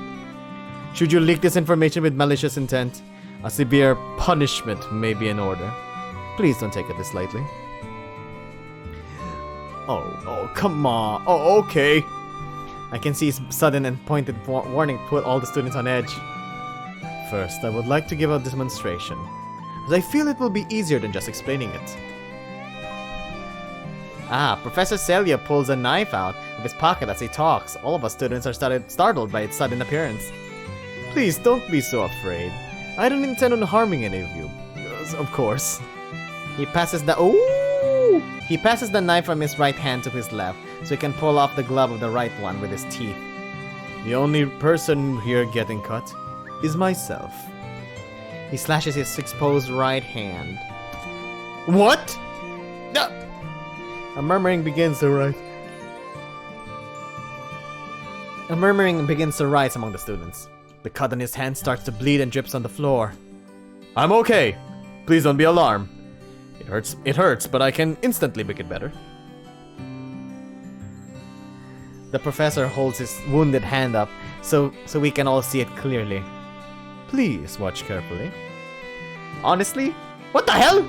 Should you leak this information with malicious intent, a severe punishment may be in order. Please don't take it this lightly. Oh, come on. Oh, okay. I can see his sudden and pointed warning put all the students on edge. First, I would like to give a demonstration, as I feel it will be easier than just explaining it. Ah, Professor Celia pulls a knife out of his pocket as he talks. All of us students are startled by its sudden appearance. Please don't be so afraid. I don't intend on harming any of you. Yes, of course. He passes the knife from his right hand to his left, so he can pull off the glove of the right one with his teeth. The only person here getting cut is myself. He slashes his exposed right hand. What? A murmuring begins to rise. A murmuring begins to rise among the students. The cut on his hand starts to bleed and drips on the floor. I'm okay. Please don't be alarmed. It hurts, but I can instantly make it better. The professor holds his wounded hand up so we can all see it clearly. Please watch carefully. Honestly? What the hell?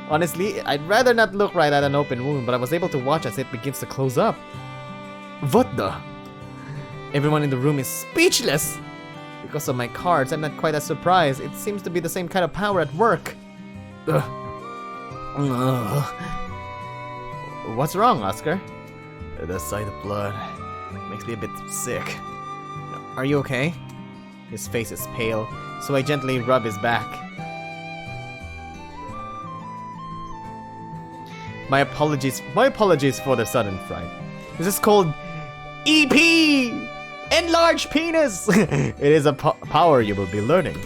Honestly, I'd rather not look right at an open wound, but I was able to watch as it begins to close up. What the? Everyone in the room is speechless! Because of my cards, I'm not quite as surprised. It seems to be the same kind of power at work. What's wrong, Oscar? The sight of blood makes me a bit sick. Are you okay? His face is pale, so I gently rub his back. My apologies for the sudden fright. This is called EP! Enlarged penis! It is a power you will be learning.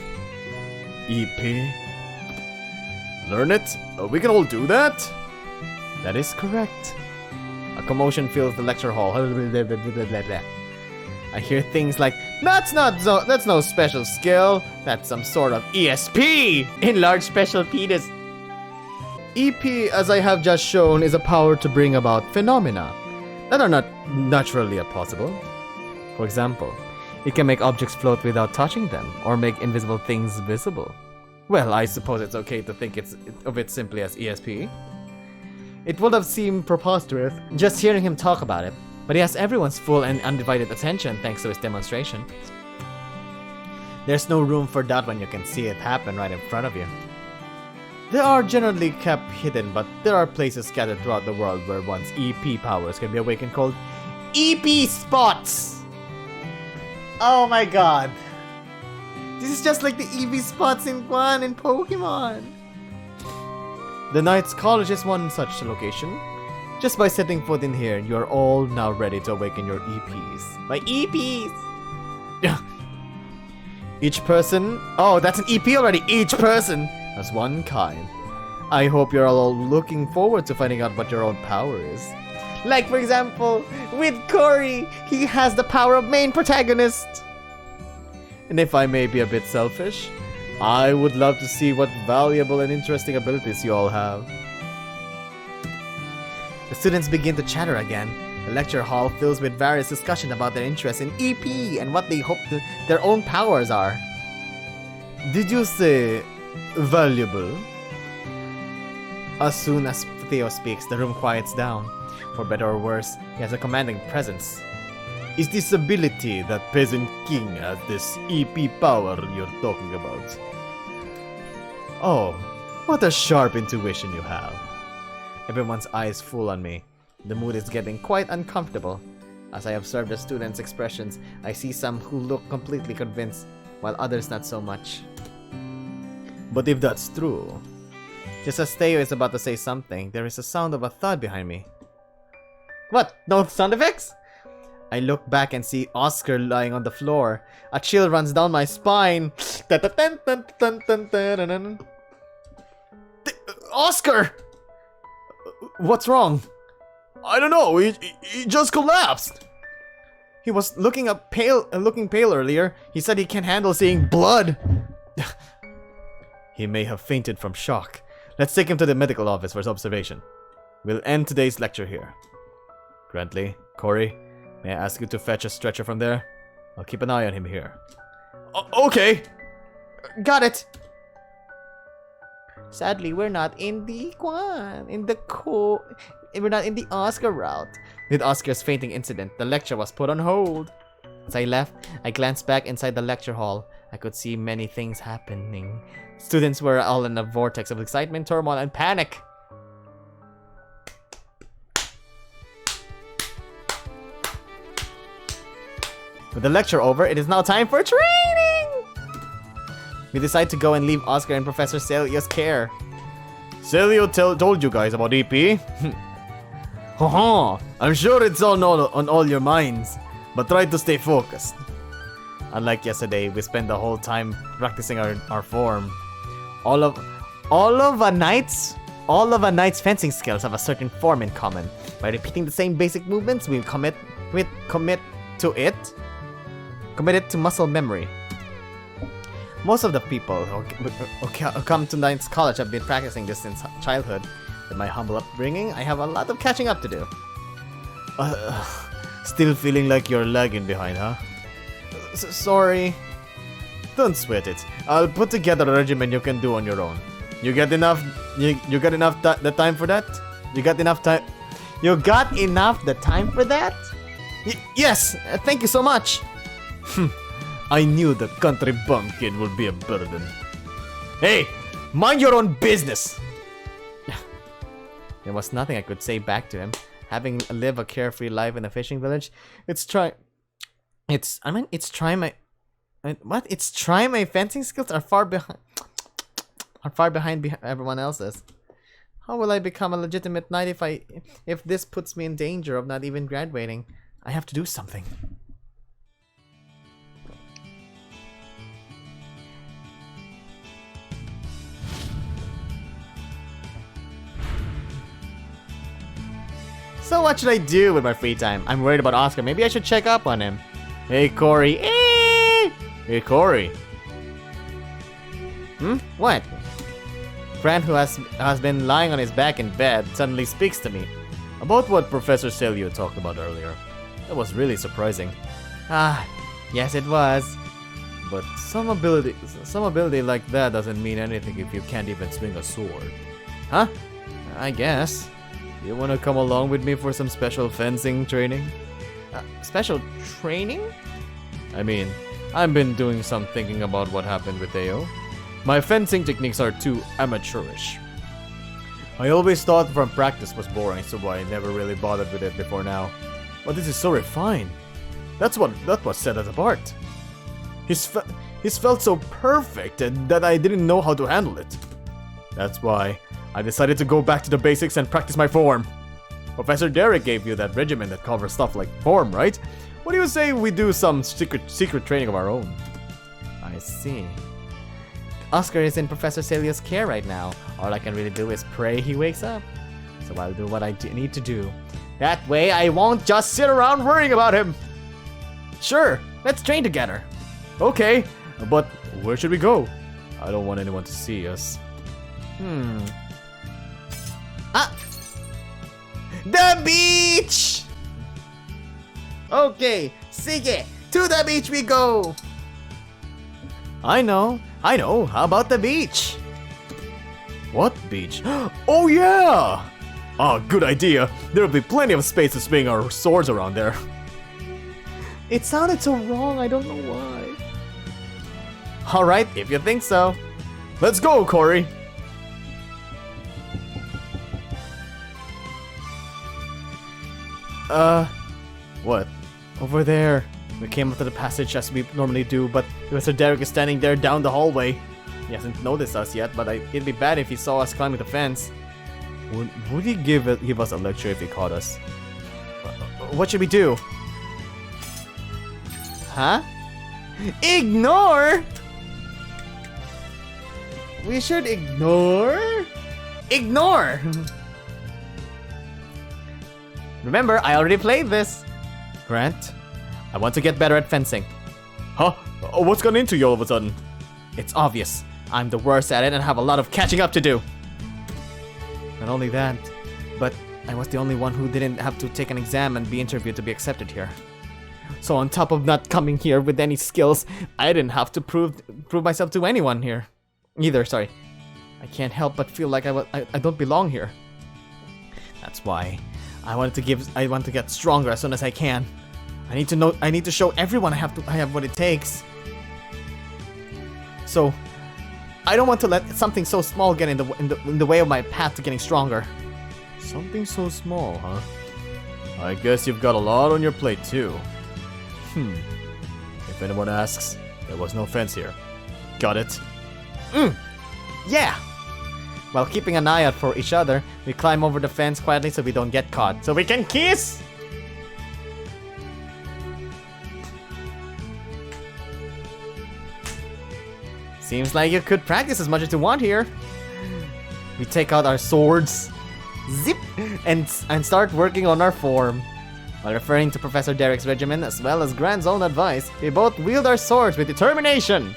EP? Learn it? We can all do that? That is correct. A commotion fills the lecture hall. I hear things like, that's no special skill. That's some sort of ESP! Enlarged special penis. EP, as I have just shown, is a power to bring about phenomena that are not naturally possible. For example, it can make objects float without touching them, or make invisible things visible. Well, I suppose it's okay to think of it simply as ESP. It would have seemed preposterous just hearing him talk about it, but he has everyone's full and undivided attention thanks to his demonstration. There's no room for doubt when you can see it happen right in front of you. They are generally kept hidden, but there are places scattered throughout the world where one's EP powers can be awakened called EP spots! Oh my god. This is just like the EP spots in Guan and Pokemon. The Knights College is one such location. Just by setting foot in here, you are all now ready to awaken your EPs. My EPs! Each person... Oh, that's an EP already! Each person has one kind. I hope you're all looking forward to finding out what your own power is. Like, for example, with Cory, he has the power of main protagonist. And if I may be a bit selfish, I would love to see what valuable and interesting abilities you all have. The students begin to chatter again. The lecture hall fills with various discussion about their interest in EP and what they hope their own powers are. Did you say valuable? As soon as Theo speaks, the room quiets down. For better or worse, he has a commanding presence. Is this ability that Peasant King has, this EP power you're talking about? Oh, what a sharp intuition you have. Everyone's eyes full on me. The mood is getting quite uncomfortable. As I observe the students' expressions, I see some who look completely convinced, while others not so much. But if that's true... Just as Theo is about to say something, there is a sound of a thud behind me. What? No sound effects? I look back and see Oscar lying on the floor. A chill runs down my spine. Oscar! What's wrong? I don't know, he just collapsed. He was looking pale earlier. He said he can't handle seeing blood. He may have fainted from shock. Let's take him to the medical office for his observation. We'll end today's lecture here. Grantley, Cory, may I ask you to fetch a stretcher from there? I'll keep an eye on him here. Okay. Got it. Sadly, we're not in the we're not in the Oscar route. With Oscar's fainting incident, the lecture was put on hold. As I left, I glanced back inside the lecture hall. I could see many things happening. Students were all in a vortex of excitement, turmoil, and panic. With the lecture over, it is now time for training! We decide to go and leave Oscar in Professor Celio's care. Celio told you guys about EP? Haha, I'm sure it's on all your minds, but try to stay focused. Unlike yesterday, we spent the whole time practicing our form. All of a knight's fencing skills have a certain form in common. By repeating the same basic movements, we commit to muscle memory. Most of the people who come to Knight's College have been practicing this since childhood. With my humble upbringing, I have a lot of catching up to do. Still feeling like you're lagging behind, huh? Sorry. Don't sweat it. I'll put together a regimen you can do on your own. You got enough? You got enough the time for that? You got enough time? You got enough the time for that? Yes. Thank you so much. I knew the country bumpkin would be a burden. Hey, mind your own business. There was nothing I could say back to him. Having lived a carefree life in a fishing village, it's try my fencing skills are far behind everyone else's. How will I become a legitimate knight if this puts me in danger of not even graduating? I have to do something. So what should I do with my free time? I'm worried about Oscar. Maybe I should check up on him. Hey, Cory. Hey, Cory. What? Friend who has been lying on his back in bed suddenly speaks to me. About what Professor Celio talked about earlier. That was really surprising. Yes it was. But some ability like that doesn't mean anything if you can't even swing a sword. Huh? I guess. You wanna come along with me for some special fencing training? Special training? I mean, I've been doing some thinking about what happened with Theo. My fencing techniques are too amateurish. I always thought from practice was boring, so I never really bothered with it before now. But this is so refined. That was set us apart. He's felt so perfect that I didn't know how to handle it. That's why I decided to go back to the basics and practice my form. Professor Derek gave you that regimen that covers stuff like form, right? What do you say we do some secret training of our own? I see. Oscar is in Professor Celio's care right now. All I can really do is pray he wakes up. So I'll do what I need to do. That way I won't just sit around worrying about him. Sure, let's train together. Okay, but where should we go? I don't want anyone to see us. The beach! Okay, sige, to the beach we go! I know, how about the beach? What beach? Oh yeah! Good idea. There'll be plenty of space to swing our swords around there. It sounded so wrong, I don't know why. Alright, if you think so. Let's go, Cory! What? Over there. We came up to the passage as we normally do, but Professor Derek is standing there down the hallway. He hasn't noticed us yet, but it'd be bad if he saw us climbing the fence. Would he give us a lecture if he caught us? What should we do? Huh? Ignore? We should ignore? Ignore! Remember, I already played this. Grant, I want to get better at fencing. Huh? What's gone into you all of a sudden? It's obvious. I'm the worst at it and have a lot of catching up to do. Not only that, but I was the only one who didn't have to take an exam and be interviewed to be accepted here. So on top of not coming here with any skills, I didn't have to prove myself to anyone here. Either, sorry. I can't help but feel like I don't belong here. That's why I want to get stronger as soon as I can. I need to show everyone I have what it takes. So I don't want to let something so small get in the way of my path to getting stronger. Something so small, huh? I guess you've got a lot on your plate too. If anyone asks, there was no fence here. Got it? Yeah! While keeping an eye out for each other, we climb over the fence quietly so we don't get caught. So we can kiss! Seems like you could practice as much as you want here. We take out our swords, zip, and start working on our form. While referring to Professor Derek's regimen as well as Grant's own advice, we both wield our swords with determination.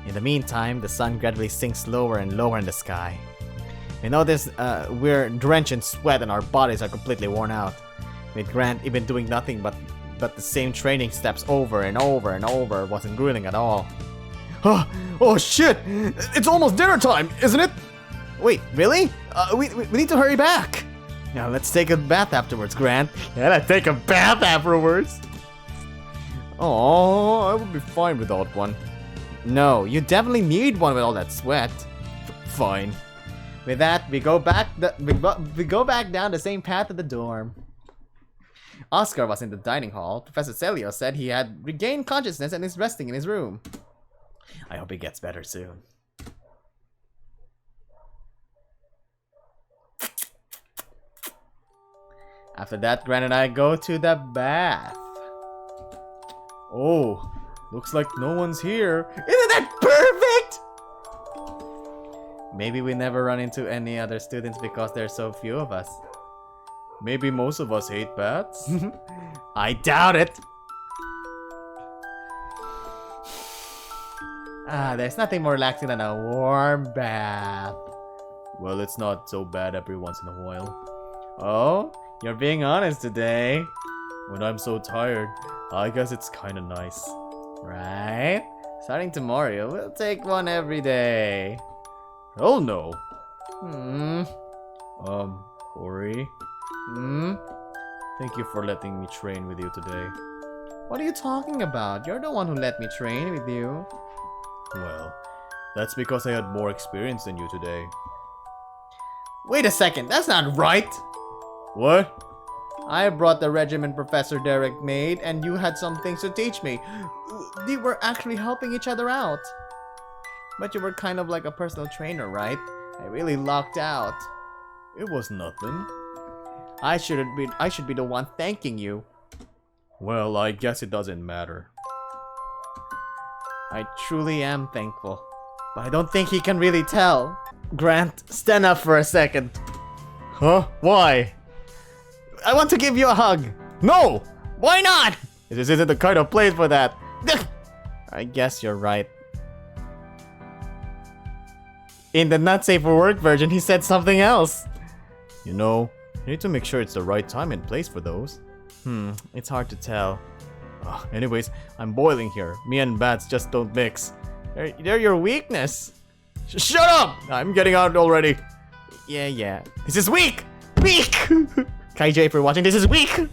In the meantime, the sun gradually sinks lower and lower in the sky. We notice we're drenched in sweat and our bodies are completely worn out. With Grant even doing nothing but the same training steps over and over and over wasn't grueling at all. Oh shit! It's almost dinner time, isn't it? Wait, really? We need to hurry back. Now let's take a bath afterwards, Grant. Yeah, let's take a bath afterwards. Oh, I would be fine without one. No, you definitely need one with all that sweat. Fine. With that, we go back down the same path to the dorm. Oscar was in the dining hall. Professor Celio said he had regained consciousness and is resting in his room. I hope he gets better soon. After that, Grant and I go to the bath. Oh, looks like no one's here. Isn't that perfect? Maybe we never run into any other students because there's so few of us. Maybe most of us hate baths? I doubt it. There's nothing more relaxing than a warm bath. Well, it's not so bad every once in a while. Oh, you're being honest today. When I'm so tired, I guess it's kinda nice. Right? Starting tomorrow, we'll take one every day. Oh no. Cory? Thank you for letting me train with you today. What are you talking about? You're the one who let me train with you. Well, that's because I had more experience than you today. Wait a second, that's not right! What? I brought the regimen Professor Derek made, and you had some things to teach me. We were actually helping each other out. But you were kind of like a personal trainer, right? I really locked out. It was nothing. I should be the one thanking you. Well, I guess it doesn't matter. I truly am thankful. But I don't think he can really tell. Grant, stand up for a second. Huh? Why? I want to give you a hug. No! Why not? This isn't the kind of place for that. I guess you're right. In the not safe for work version, he said something else. You know, you need to make sure it's the right time and place for those. It's hard to tell. Anyways, I'm boiling here. Me and bats just don't mix. They're your weakness. Shut up! I'm getting out already. Yeah. This is weak! Weak! Kaijyu, if you're watching, this is weak!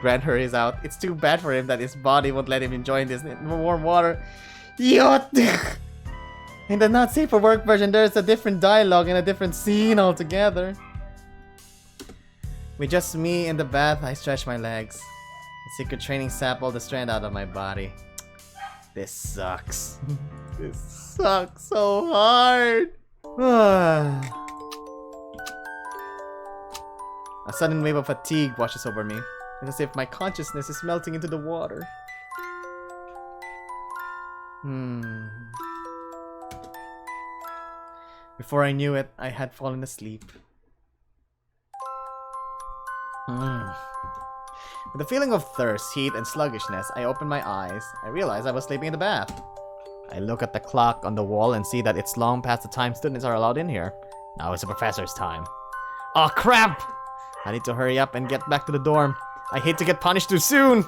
Grant hurries out. It's too bad for him that his body won't let him enjoy this warm water. Yacht! In the not safe for work version, there's a different dialogue and a different scene altogether. With just me in the bath, I stretch my legs. The secret training sap all the strength out of my body. This sucks. This sucks so hard. A sudden wave of fatigue washes over me. It's as if my consciousness is melting into the water. Before I knew it, I had fallen asleep. With a feeling of thirst, heat, and sluggishness, I opened my eyes. I realized I was sleeping in the bath. I look at the clock on the wall and see that it's long past the time students are allowed in here. Now it's the professor's time. Oh crap! I need to hurry up and get back to the dorm. I hate to get punished too soon!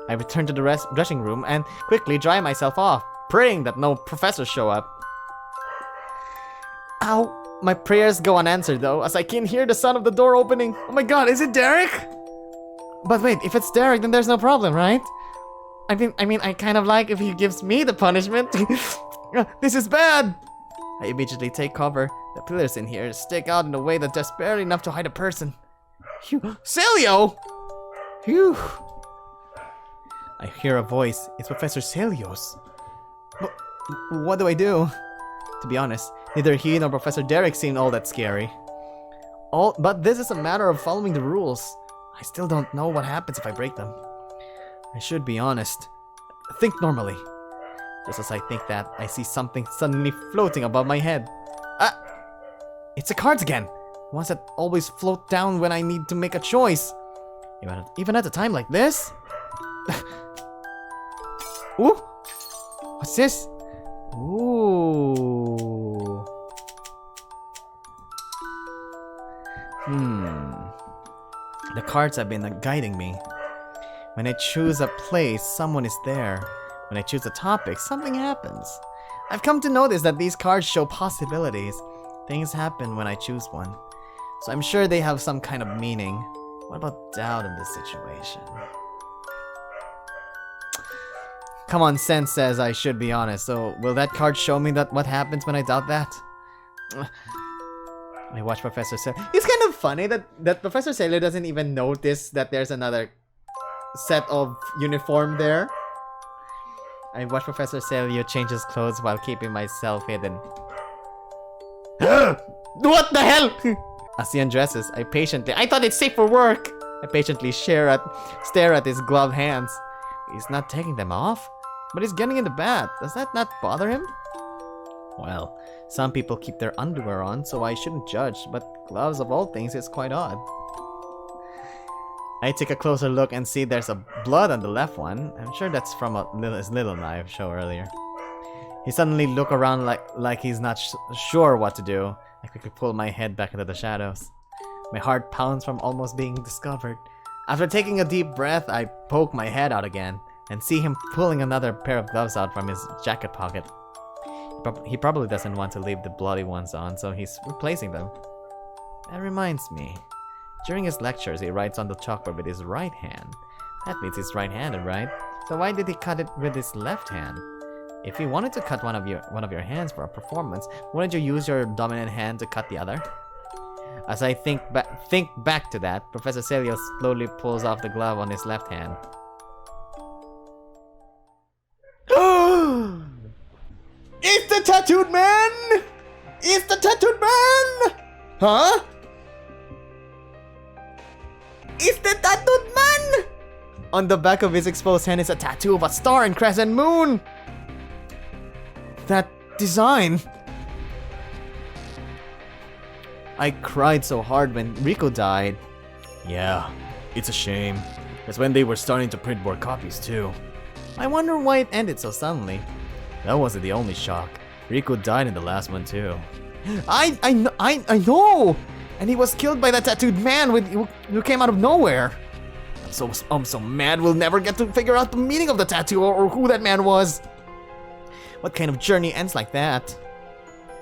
I return to the dressing room and quickly dry myself off, praying that no professors show up. Ow! My prayers go unanswered though, as I can hear the sound of the door opening. Oh my god, is it Derek? But wait, if it's Derek, then there's no problem, right? I mean, I kind of like if he gives me the punishment. This is bad! I immediately take cover. The pillars in here stick out in a way that's just barely enough to hide a person. Phew. Celio! Phew. I hear a voice. It's Professor Celios. But what do I do? To be honest, neither he nor Professor Derek seemed all that scary. But this is a matter of following the rules. I still don't know what happens if I break them. I should be honest. Think normally. Just as I think that, I see something suddenly floating above my head. It's the cards again! Ones that always float down when I need to make a choice. Even at a time like this? Ooh! What's this? Ooh. The cards have been guiding me. When I choose a place, someone is there. When I choose a topic, something happens. I've come to notice that these cards show possibilities. Things happen when I choose one. So I'm sure they have some kind of meaning. What about doubt in this situation? Come on, sense says I should be honest. So will that card show me that what happens when I doubt that? I watch Professor Sailor. It's kind of funny that Professor Sailor doesn't even notice that there's another set of uniform there. I watch Professor Celio change his clothes while keeping myself hidden. What the hell? As he undresses, I thought it's safe for work! I patiently stare at his gloved hands. He's not taking them off, but he's getting in the bath. Does that not bother him? Well, some people keep their underwear on, so I shouldn't judge, but gloves of all things is quite odd. I take a closer look and see there's a blood on the left one. I'm sure that's from his little knife show earlier. He suddenly look around like he's not sure what to do. I quickly pull my head back into the shadows. My heart pounds from almost being discovered. After taking a deep breath, I poke my head out again and see him pulling another pair of gloves out from his jacket pocket. He probably doesn't want to leave the bloody ones on, so he's replacing them. That reminds me. During his lectures, he writes on the chalkboard with his right hand. That means he's right-handed, right? So why did he cut it with his left hand? If he wanted to cut one of your hands for a performance, wouldn't you use your dominant hand to cut the other? As I think back to that, Professor Celio slowly pulls off the glove on his left hand. It's the tattooed man! It's the tattooed man! Huh? It's the tattooed man! On the back of his exposed hand is a tattoo of a star and crescent moon! That design! I cried so hard when Rico died. Yeah, it's a shame. That's when they were starting to print more copies too. I wonder why it ended so suddenly. That wasn't the only shock. Rico died in the last one too. I know! And he was killed by that tattooed man who came out of nowhere. I'm so mad we'll never get to figure out the meaning of the tattoo or who that man was. What kind of journey ends like that?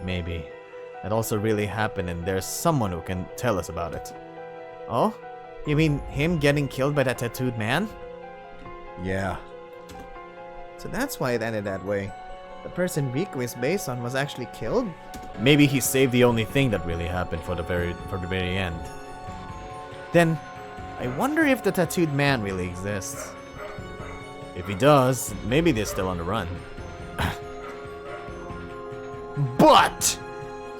Maybe. That also really happened and there's someone who can tell us about it. Oh? You mean him getting killed by that tattooed man? Yeah. So that's why it ended that way. the person Riku is based on was actually killed? Maybe he saved the only thing that really happened for the very end. Then, I wonder if the tattooed man really exists. If he does, maybe they're still on the run. But!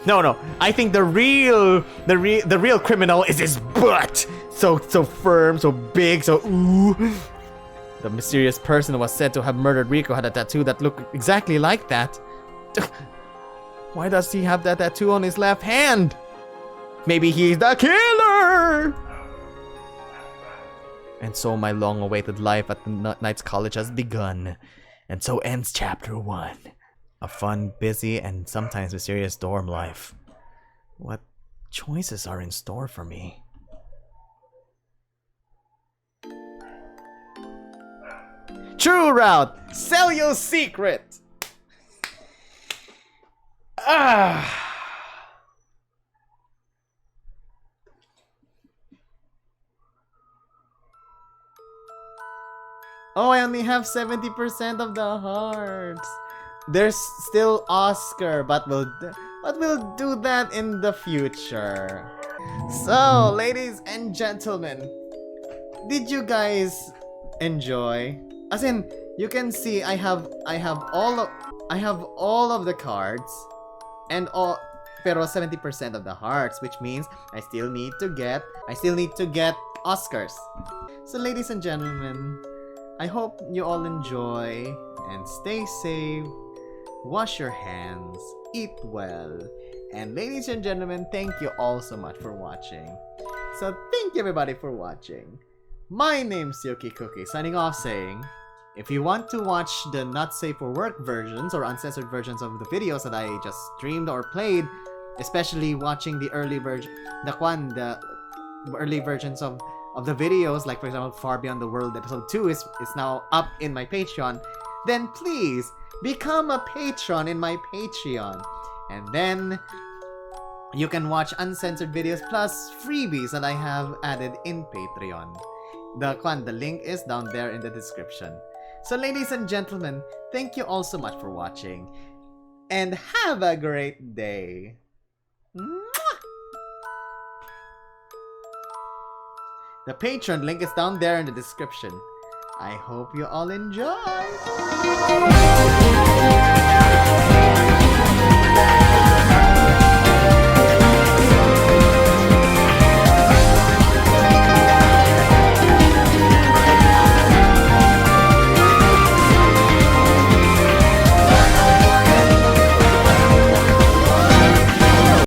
No, I think the real criminal is his butt. So firm, so big, so ooh. The mysterious person who was said to have murdered Riku had a tattoo that looked exactly like that. Why does he have that tattoo on his left hand? Maybe he's the killer! And so my long-awaited life at the Knights College has begun. And so ends Chapter 1. A fun, busy, and sometimes mysterious dorm life. What choices are in store for me? True route! Sell your secret! Oh, I only have 70% of the hearts. There's still Oscar, but we'll do that in the future. So, ladies and gentlemen, did you guys enjoy? As in, you can see I have all of the cards and all pero 70% of the hearts, which means I still need to get Oscars. So, ladies and gentlemen, I hope you all enjoy and stay safe. Wash your hands, eat well, and ladies and gentlemen, thank you all so much for watching. So thank you everybody for watching. My name's Yuki Cookie, signing off saying, if you want to watch the not safe for work versions or uncensored versions of the videos that I just streamed or played, especially watching the early version, the early versions of the videos, like for example Far Beyond the World episode 2 is now up in my Patreon, then please become a patron in my Patreon. And then you can watch uncensored videos plus freebies that I have added in Patreon. The link is down there in the description. So ladies and gentlemen, thank you all so much for watching. And have a great day. Mwah! The Patreon link is down there in the description. I hope you all enjoy!